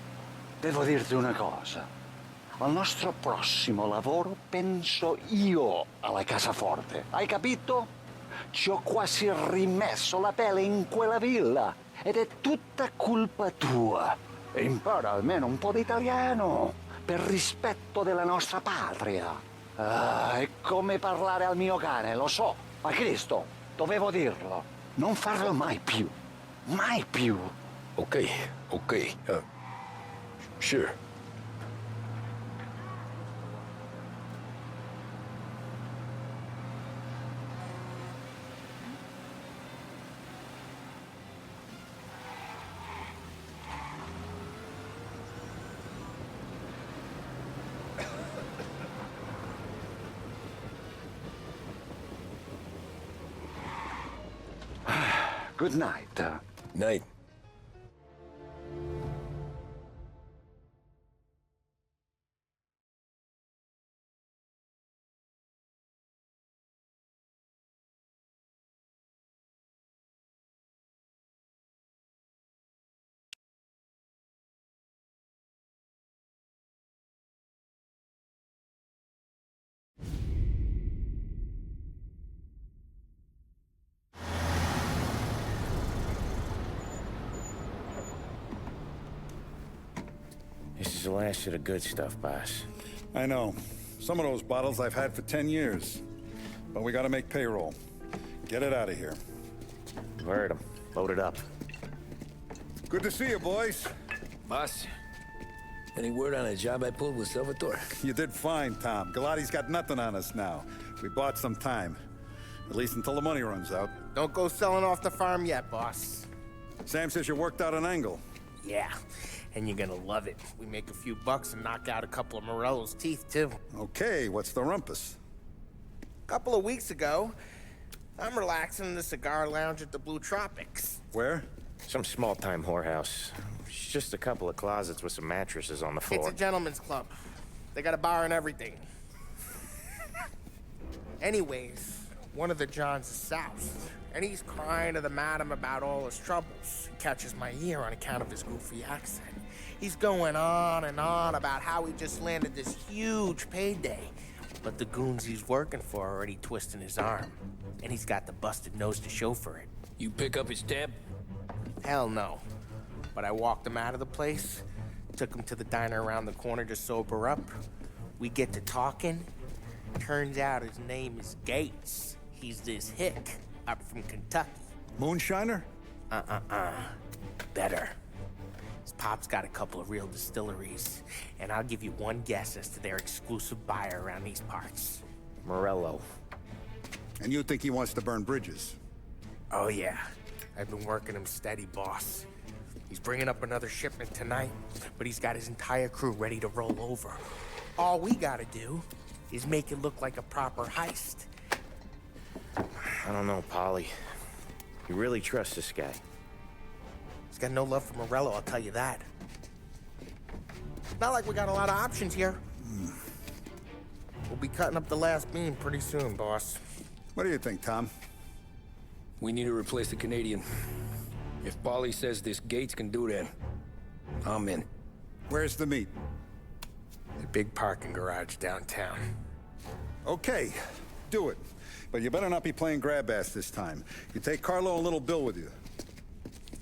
devo dirti una cosa. Al nostro prossimo lavoro penso io alla casaforte. Hai capito? Ci ho quasi rimesso la pelle in quella villa. Ed è tutta colpa tua. E impara almeno un po' di italiano. Per rispetto della nostra patria. Ah, è come parlare al mio cane, lo so. Ma Cristo, dovevo dirlo. Non farlo mai più. Mai più. Okay, okay, sure. Good night. Night. This is the last of the good stuff, boss. I know. Some of those bottles I've had for 10 years. But we gotta make payroll. Get it out of here. Heard him. Load it up. Good to see you, boys. Boss, any word on a job I pulled with Salvatore? You did fine, Tom. Galati's got nothing on us now. We bought some time. At least until the money runs out. Don't go selling off the farm yet, boss. Sam says you worked out an angle. Yeah, and you're gonna love it. We make a few bucks and knock out a couple of Morello's teeth, too. Okay, what's the rumpus? A couple of weeks ago, I'm relaxing in the cigar lounge at the Blue Tropics. Where? Some small-time whorehouse. It's just a couple of closets with some mattresses on the floor. It's a gentleman's club. They got a bar and everything. Anyways, one of the Johns is soused, and he's crying to the madam about all his troubles. He catches my ear on account of his goofy accent. He's going on and on about how he just landed this huge payday, but the goons he's working for are already twisting his arm, and he's got the busted nose to show for it. You pick up his tab? Hell no. But I walked him out of the place, took him to the diner around the corner to sober up. We get to talking. Turns out his name is Gates. He's this hick up from Kentucky. Moonshiner? Better. His pop's got a couple of real distilleries, and I'll give you one guess as to their exclusive buyer around these parts. Morello. And you think he wants to burn bridges? Oh yeah. I've been working him steady, boss. He's bringing up another shipment tonight, but he's got his entire crew ready to roll over. All we gotta do is make it look like a proper heist. I don't know, Polly. You really trust this guy? He's got no love for Morello, I'll tell you that. Not like we got a lot of options here. We'll be cutting up the last beam pretty soon, boss. What do you think, Tom? We need to replace the Canadian. If Paulie says this Gates can do that, I'm in. Where's the meet? The big parking garage downtown. Okay, do it. But you better not be playing grab ass this time. You take Carlo and little Bill with you.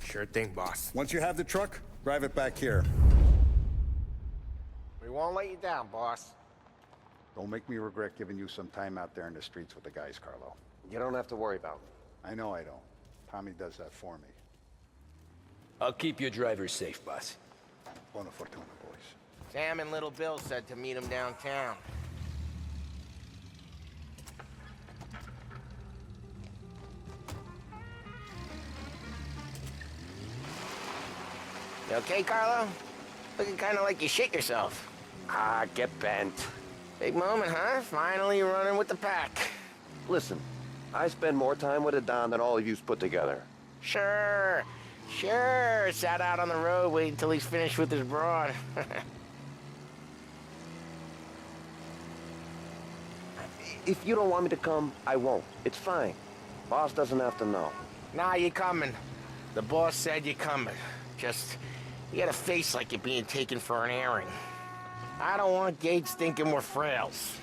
Sure thing, boss. Once you have the truck, drive it back here. We won't let you down, boss. Don't make me regret giving you some time out there in the streets with the guys, Carlo. You don't have to worry about me. I know I don't. Tommy does that for me. I'll keep your driver safe, boss. Buona fortuna, boys. Sam and little Bill said to meet him downtown. You okay, Carlo? Looking kind of like you shit yourself. Ah, get bent. Big moment, huh? Finally running with the pack. Listen, I spend more time with a Don than all of yous put together. Sure. Sat out on the road waiting until he's finished with his broad. If you don't want me to come, I won't. It's fine. Boss doesn't have to know. Nah, you're coming. The boss said you're coming. Just, you got a face like you're being taken for an airing. I don't want Gates thinking we're frails.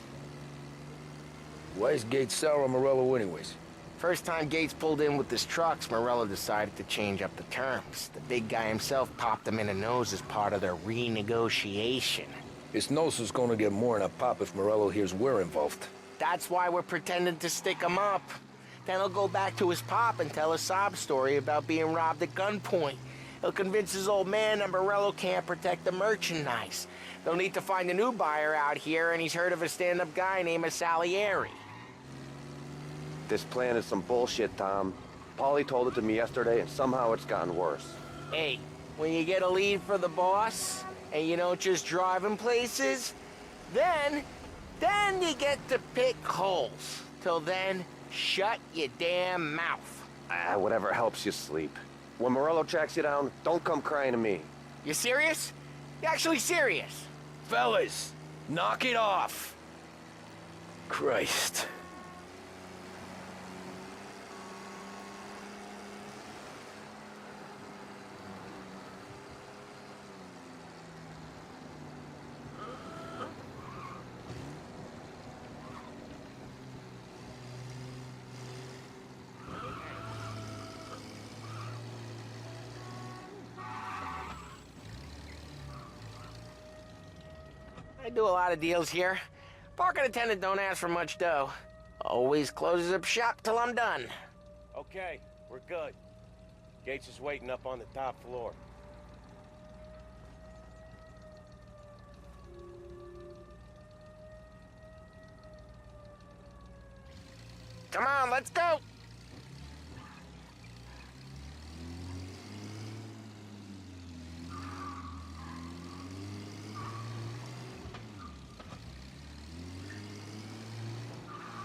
Why is Gates sour on Morello anyways? First time Gates pulled in with his trucks, Morello decided to change up the terms. The big guy himself popped him in the nose as part of their renegotiation. His nose is gonna get more than a pop if Morello hears we're involved. That's why we're pretending to stick him up. Then he'll go back to his pop and tell a sob story about being robbed at gunpoint. He'll convince his old man that Morello can't protect the merchandise. They'll need to find a new buyer out here, and he's heard of a stand-up guy named Salieri. This plan is some bullshit, Tom. Paulie told it to me yesterday, and somehow it's gotten worse. Hey, when you get a lead for the boss, and you don't just drive him places, then you get to pick holes. Till then, shut your damn mouth. Whatever helps you sleep. When Morello tracks you down, don't come crying to me. You serious? You actually serious? Fellas, knock it off. Christ. I do a lot of deals here. Parking attendant don't ask for much dough. Always closes up shop till I'm done. Okay, we're good. Gates is waiting up on the top floor. Come on, let's go!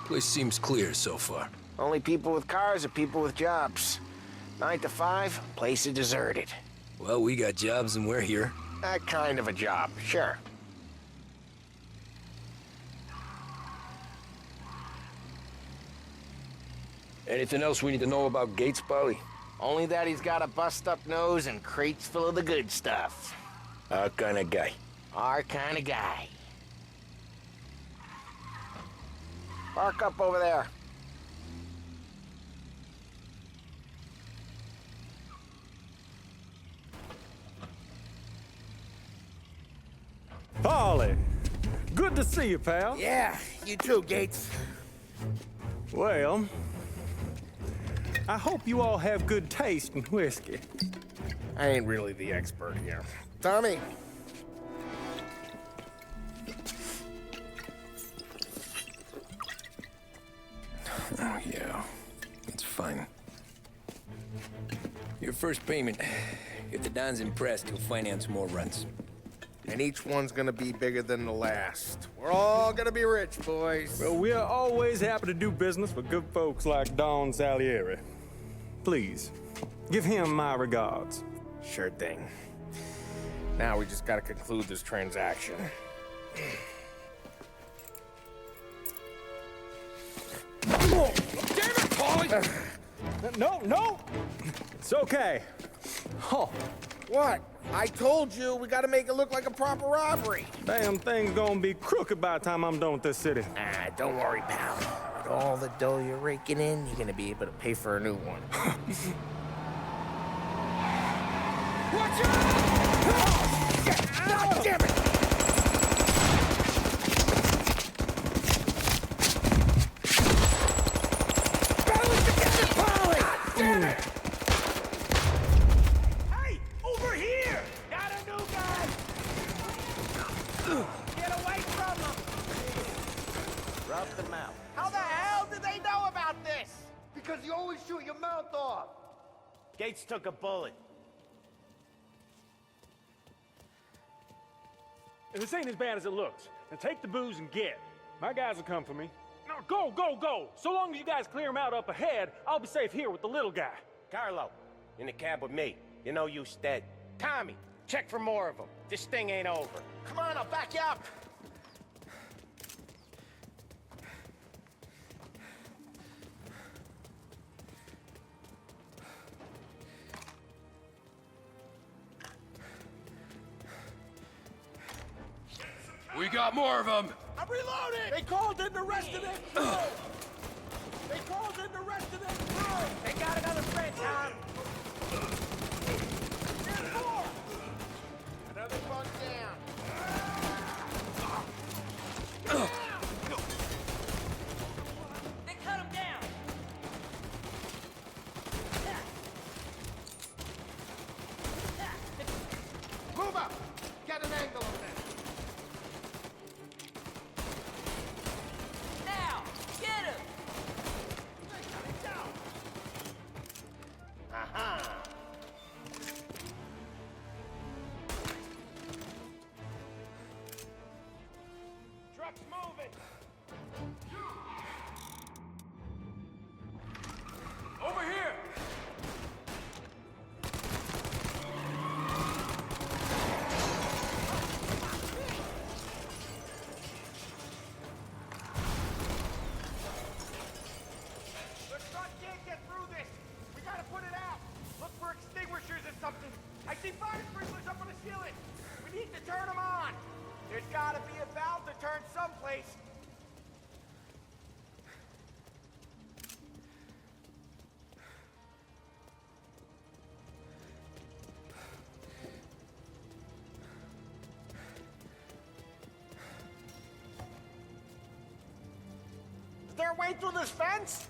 Place seems clear so far. Only people with cars are people with jobs. 9 to 5, place is deserted. Well, we got jobs and we're here. That kind of a job, sure. Anything else we need to know about Gates, Polly? Only that he's got a bust-up nose and crates full of the good stuff. Our kind of guy. Our kind of guy. Park up over there. Polly, good to see you, pal. Yeah, you too, Gates. Well, I hope you all have good taste in whiskey. I ain't really the expert here. Tommy. Oh, yeah. It's fine. Your first payment. If the Don's impressed, he'll finance more runs. And each one's gonna be bigger than the last. We're all gonna be rich, boys. Well, we're always happy to do business with good folks like Don Salieri. Please, give him my regards. Sure thing. Now we just gotta conclude this transaction. Oh, damn it, Paulie! No! It's okay. Oh. What? I told you, we gotta make it look like a proper robbery. Damn thing's gonna be crooked by the time I'm done with this city. Ah, don't worry, pal. With all the dough you're raking in, you're gonna be able to pay for a new one. Watch out! Oh, shit! God damn it! Barely to get the Polly! God damn it! Hey! Over here! Got a new guy! Get away from him! Rough them out. How the hell did they know about this? Because you always shoot your mouth off. Gates took a bullet. This ain't as bad as it looks. Now take the booze and get. My guys will come for me. Now go! So long as you guys clear him out up ahead, I'll be safe here with the little guy. Carlo, in the cab with me. You know you stead. Tommy, check for more of them. This thing ain't over. Come on, I'll back you up. We got more of them! I'm reloading! They called in the rest of their crew! They called in the rest of their crew! They got another friend, Tom! There's more! Another bug down. They cut him down. Move up! Get an angle on that. Now, get him. Uh-huh. There's gotta be a valve to turn someplace. Is there a way through this fence?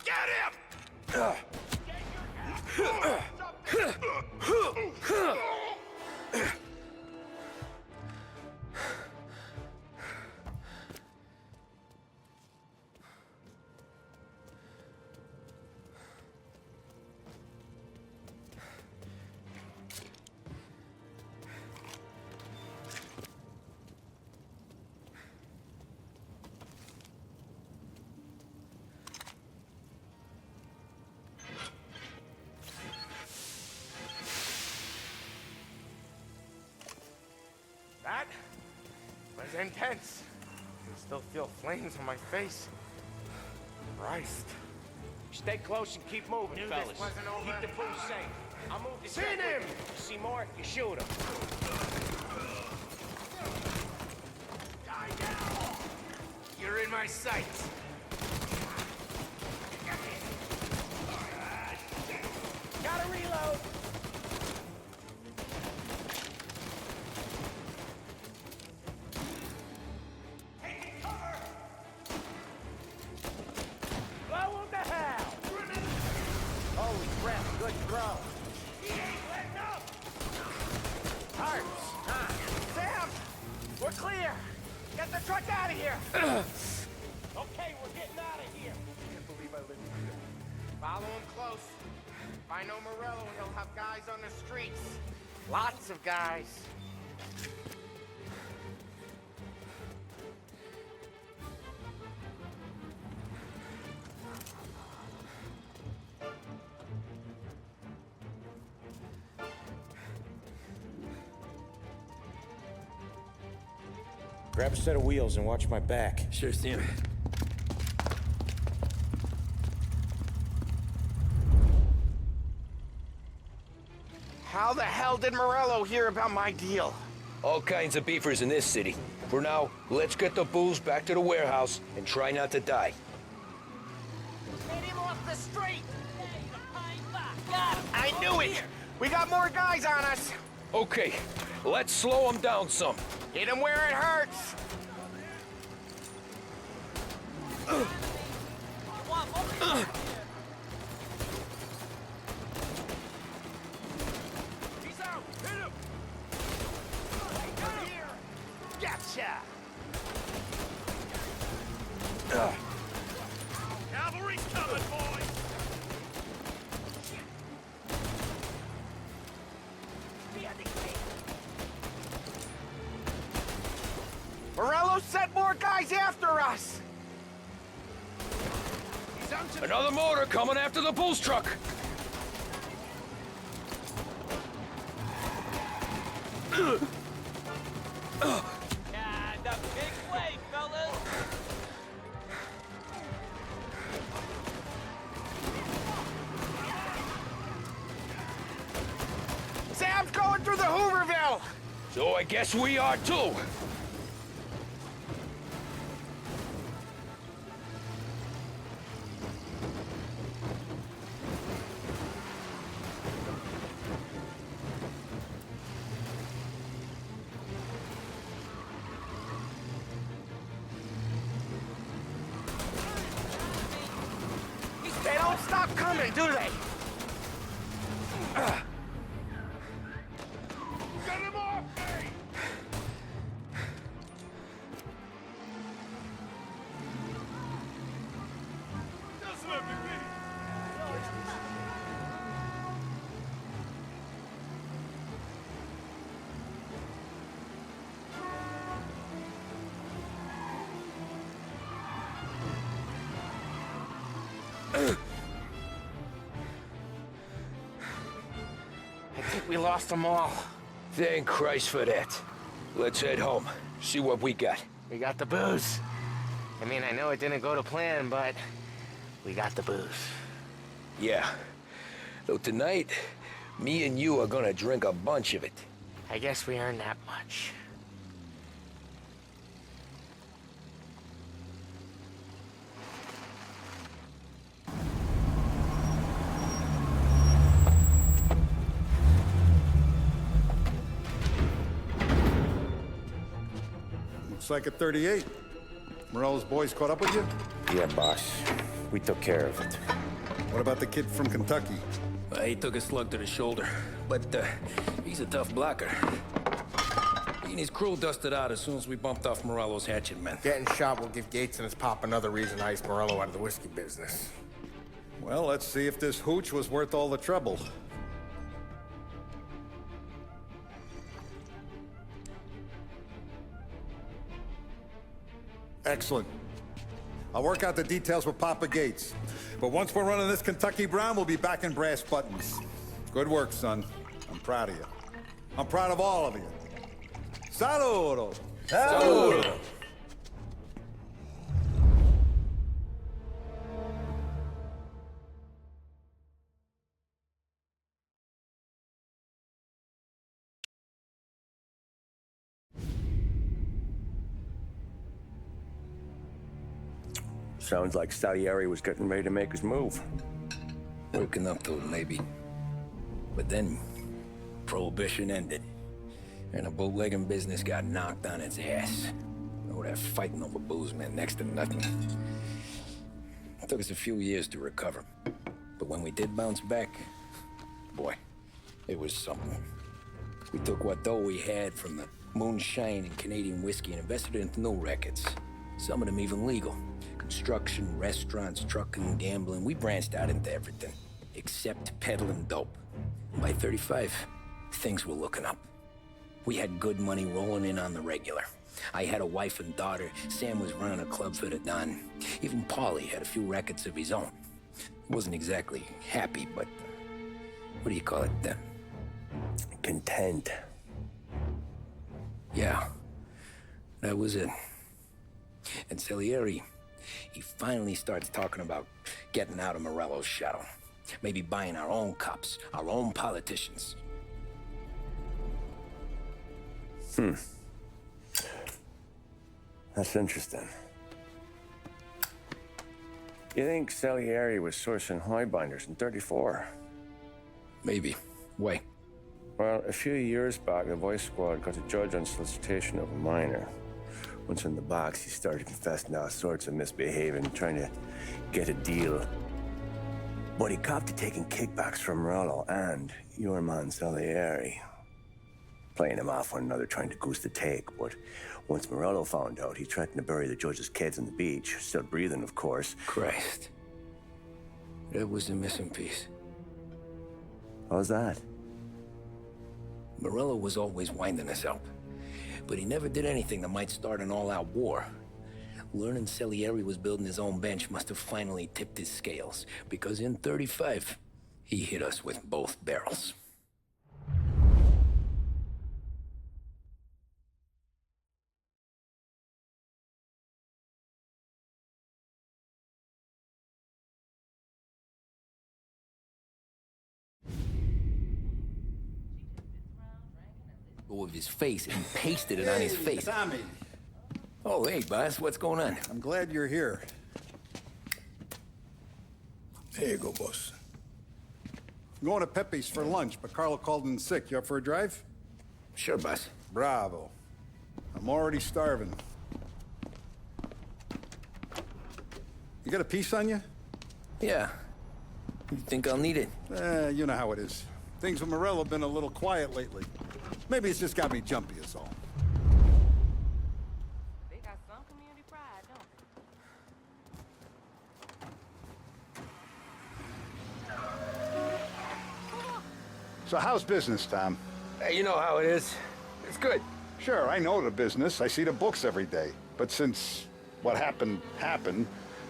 Get him! That was intense. I still feel flames on my face. Christ. Stay close and keep moving, Knew fellas. this wasn't over. Keep the booth safe. I'll move the Seen set him! with you. See more? You shoot him. Die now! You're in my sights. Gotta reload. Blow him to hell! Holy crap, good throw. He ain't letting up! Hearts, Sam! We're clear! Get the truck out of here! Okay, we're getting out of here. Can't believe I lived through that. Follow him close. If I know Morello, he'll have guys on the streets. Lots of guys. Grab a set of wheels and watch my back. Sure, Sam. How the hell did Morello hear about my deal? All kinds of beefers in this city. For now, let's get the booze back to the warehouse and try not to die. Get him off the street! I knew it! We got more guys on us! Okay, let's slow them down some. Hit him where it hurts! He's out! Hit him! Right here! Gotcha! Cavalry's coming, boys! Morello sent more guys after us! Another motor coming after the booze truck. The big way, fellas. Sam's going through the Hooverville! So I guess we are too. They don't stop coming, do they? Get him off me! Doesn't have to be. I think we lost them all. Thank Christ for that. Let's head home. See what we got. We got the booze. I mean, I know it didn't go to plan, but we got the booze. Yeah. Though tonight, me and you are gonna drink a bunch of it. I guess we earned that much. Looks like a 38. Morello's boys caught up with you? Yeah, boss. We took care of it. What about the kid from Kentucky? He took a slug to the shoulder, but he's a tough blocker. He and his crew dusted out as soon as we bumped off Morello's hatchet men. Getting shot will give Gates and his pop another reason to ice Morello out of the whiskey business. Well, let's see if this hooch was worth all the trouble. Excellent. I'll work out the details with Papa Gates. But once we're running this Kentucky Brown, we'll be back in brass buttons. Good work, son. I'm proud of you. I'm proud of all of you. Saludo! Saludo! Sounds like Salieri was getting ready to make his move. Working up to it, maybe. But then, Prohibition ended. And the bootlegging business got knocked on its ass. Oh, that fighting over booze meant next to nothing. It took us a few years to recover. But when we did bounce back, boy, it was something. We took what dough we had from the moonshine and Canadian whiskey and invested it into new rackets. Some of them even legal. Construction, restaurants, trucking, gambling. We branched out into everything, except peddling dope. By 35, things were looking up. We had good money rolling in on the regular. I had a wife and daughter. Sam was running a club for the Don. Even Paulie had a few rackets of his own. He wasn't exactly happy, but what do you call it? Content. Yeah, that was it. And Salieri, he finally starts talking about getting out of Morello's shadow. Maybe buying our own cops, our own politicians. That's interesting. You think Salieri was sourcing highbinders in 34? Maybe. Why? Well, a few years back, the Vice Squad got a judge on solicitation of a minor. Once in the box, he started confessing all sorts of misbehaving, trying to get a deal. But he copped to taking kickbacks from Morello and your man Salieri. Playing them off one another, trying to goose the take. But once Morello found out, he threatened to bury the judge's kids on the beach. Still breathing, of course. Christ. That was the missing piece. How's that? Morello was always winding us up. But he never did anything that might start an all-out war. Learning Salieri was building his own bench must have finally tipped his scales. Because in 35, he hit us with both barrels. With his face and pasted it on his face. Tommy. Oh, hey, boss, what's going on? I'm glad you're here. There you go, boss. I'm going to Pepe's for lunch, but Carlo called in sick. You up for a drive? Sure, boss. Bravo. I'm already starving. You got a piece on you? Yeah. You think I'll need it? You know how it is. Things with Morello have been a little quiet lately. Maybe it's just got me jumpy is all. They got some community pride, don't they? So how's business, Tom? Hey, you know how it is. It's good. Sure, I know the business. I see the books every day. But since what happened,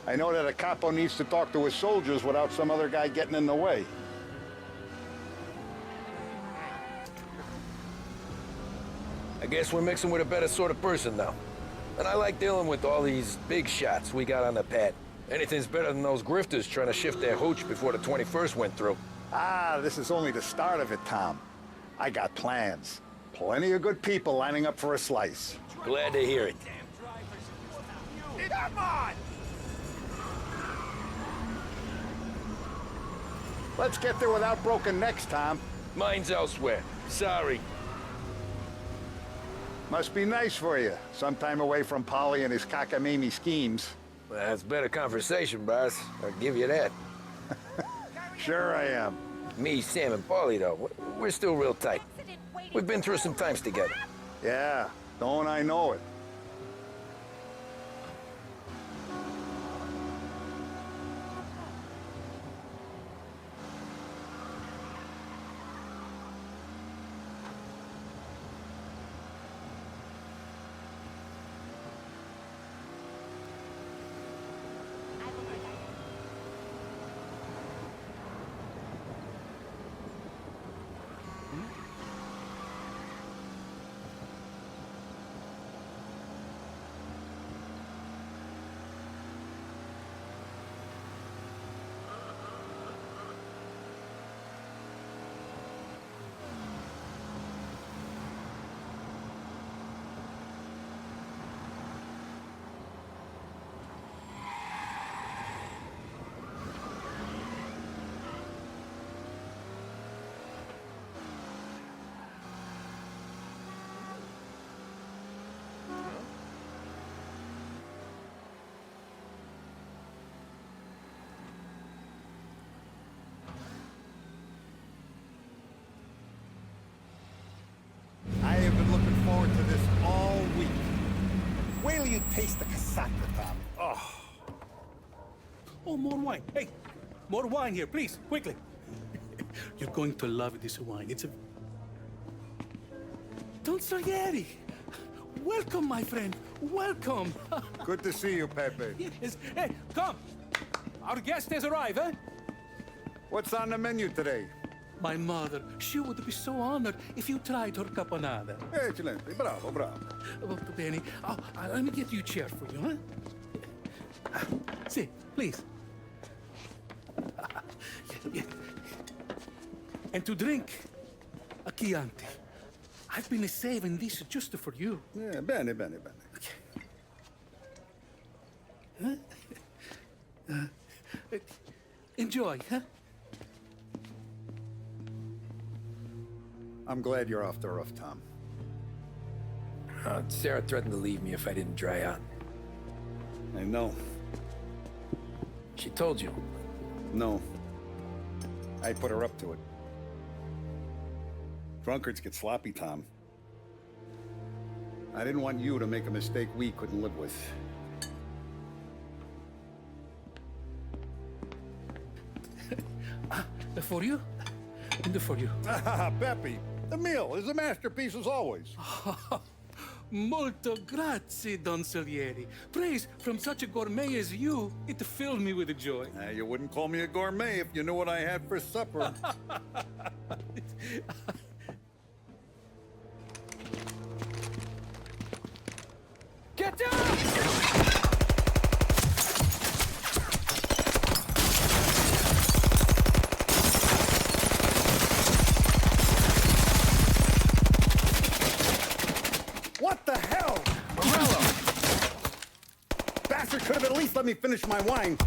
I know that a capo needs to talk to his soldiers without some other guy getting in the way. I guess we're mixing with a better sort of person now. And I like dealing with all these big shots we got on the pad. Anything's better than those grifters trying to shift their hooch before the 21st went through. Ah, this is only the start of it, Tom. I got plans. Plenty of good people lining up for a slice. Glad to hear it. Come on! Let's get there without broken necks, Tom. Mine's elsewhere. Sorry. Must be nice for you. Some time away from Polly and his cockamamie schemes. Well, that's better conversation, boss. I'll give you that. Sure I am. Me, Sam, and Paulie, though, we're still real tight. We've been through some times together. Yeah, don't I know it. I have been looking forward to this all week. Wait till you taste the casaca, Tom. Oh. Oh, more wine. Hey, more wine here, please, quickly. You're going to love this wine. It's a... Don Salieri. Welcome, my friend. Welcome. Good to see you, Pepe. Yes. Hey, come. Our guest has arrived, eh? What's on the menu today? My mother, she would be so honored if you tried her caponata. Excellent. Bravo, bravo. Molto bene. Oh, let me get you a chair for you, huh? See, please. And to drink, a Chianti. I've been saving this just for you. Yeah, bene, bene, bene. Enjoy, huh? I'm glad you're off the roof, Tom. Sarah threatened to leave me if I didn't dry out. I know. She told you? No. I put her up to it. Drunkards get sloppy, Tom. I didn't want you to make a mistake we couldn't live with. For you? And for you. Pepe, the meal is a masterpiece as always. Molto grazie, Don Salieri. Praise from such a gourmet as you, it filled me with joy. You wouldn't call me a gourmet if you knew what I had for supper. Get down! What the hell? Morello! Bastard could have at least let me finish my wine.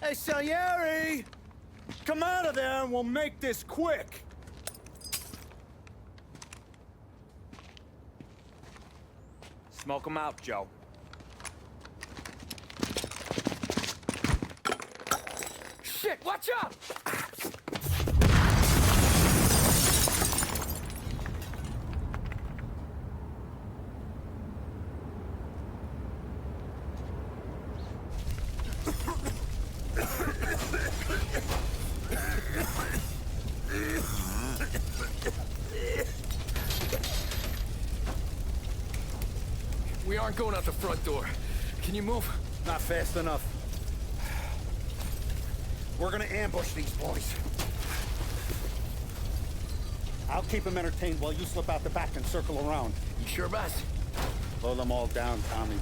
Hey, Salieri! Come out of there and we'll make this quick. Smoke 'em out, Joe. Shit, watch out! We aren't going out the front door. Can you move? Not fast enough. We're gonna ambush these boys. I'll keep him entertained while you slip out the back and circle around. You sure, boss? Blow them all down, Tommy.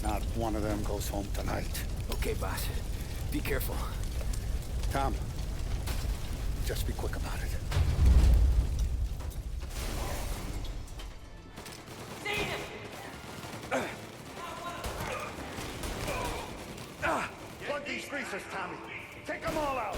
Not one of them goes home tonight. Okay, boss. Be careful. Tom, just be quick about it. Plug these greasers, Tommy. Take them all out.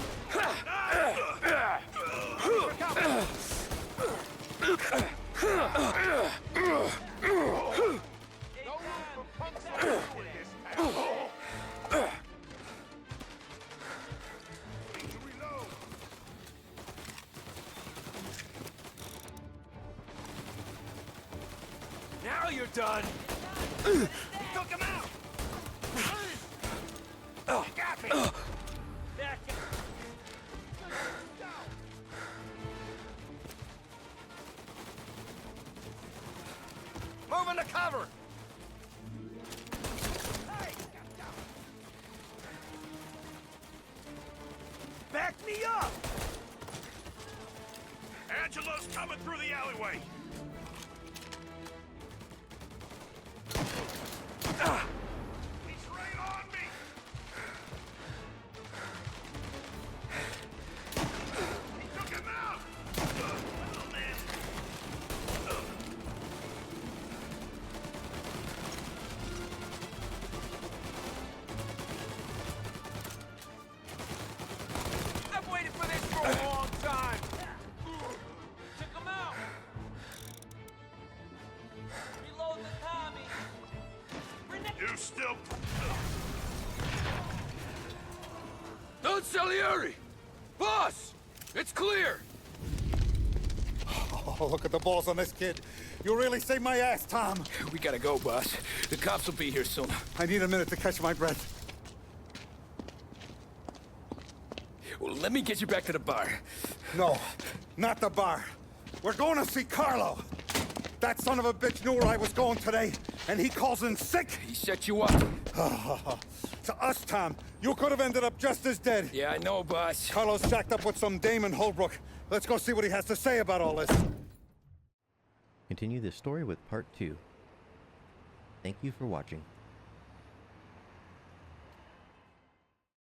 Now you're done. You took him out. You got me. Moving to cover. Back me up. Angelo's coming through the alleyway. He's right on me! He took him out! Oh, man. I've waited for this for a long time. Took him out. Reload the Tommy. You still... Don Salieri! Boss! It's clear! Oh, look at the balls on this kid. You really saved my ass, Tom. We gotta go, boss. The cops will be here soon. I need a minute to catch my breath. Well, let me get you back to the bar. No, not the bar. We're going to see Carlo. That son of a bitch knew where I was going today, and he calls in sick. He set you up. To us, Tom, you could have ended up just as dead. Yeah, I know, boss. Carlo's shacked up with some dame in Holbrook. Let's go see what he has to say about all this. Continue this story with part 2. Thank you for watching.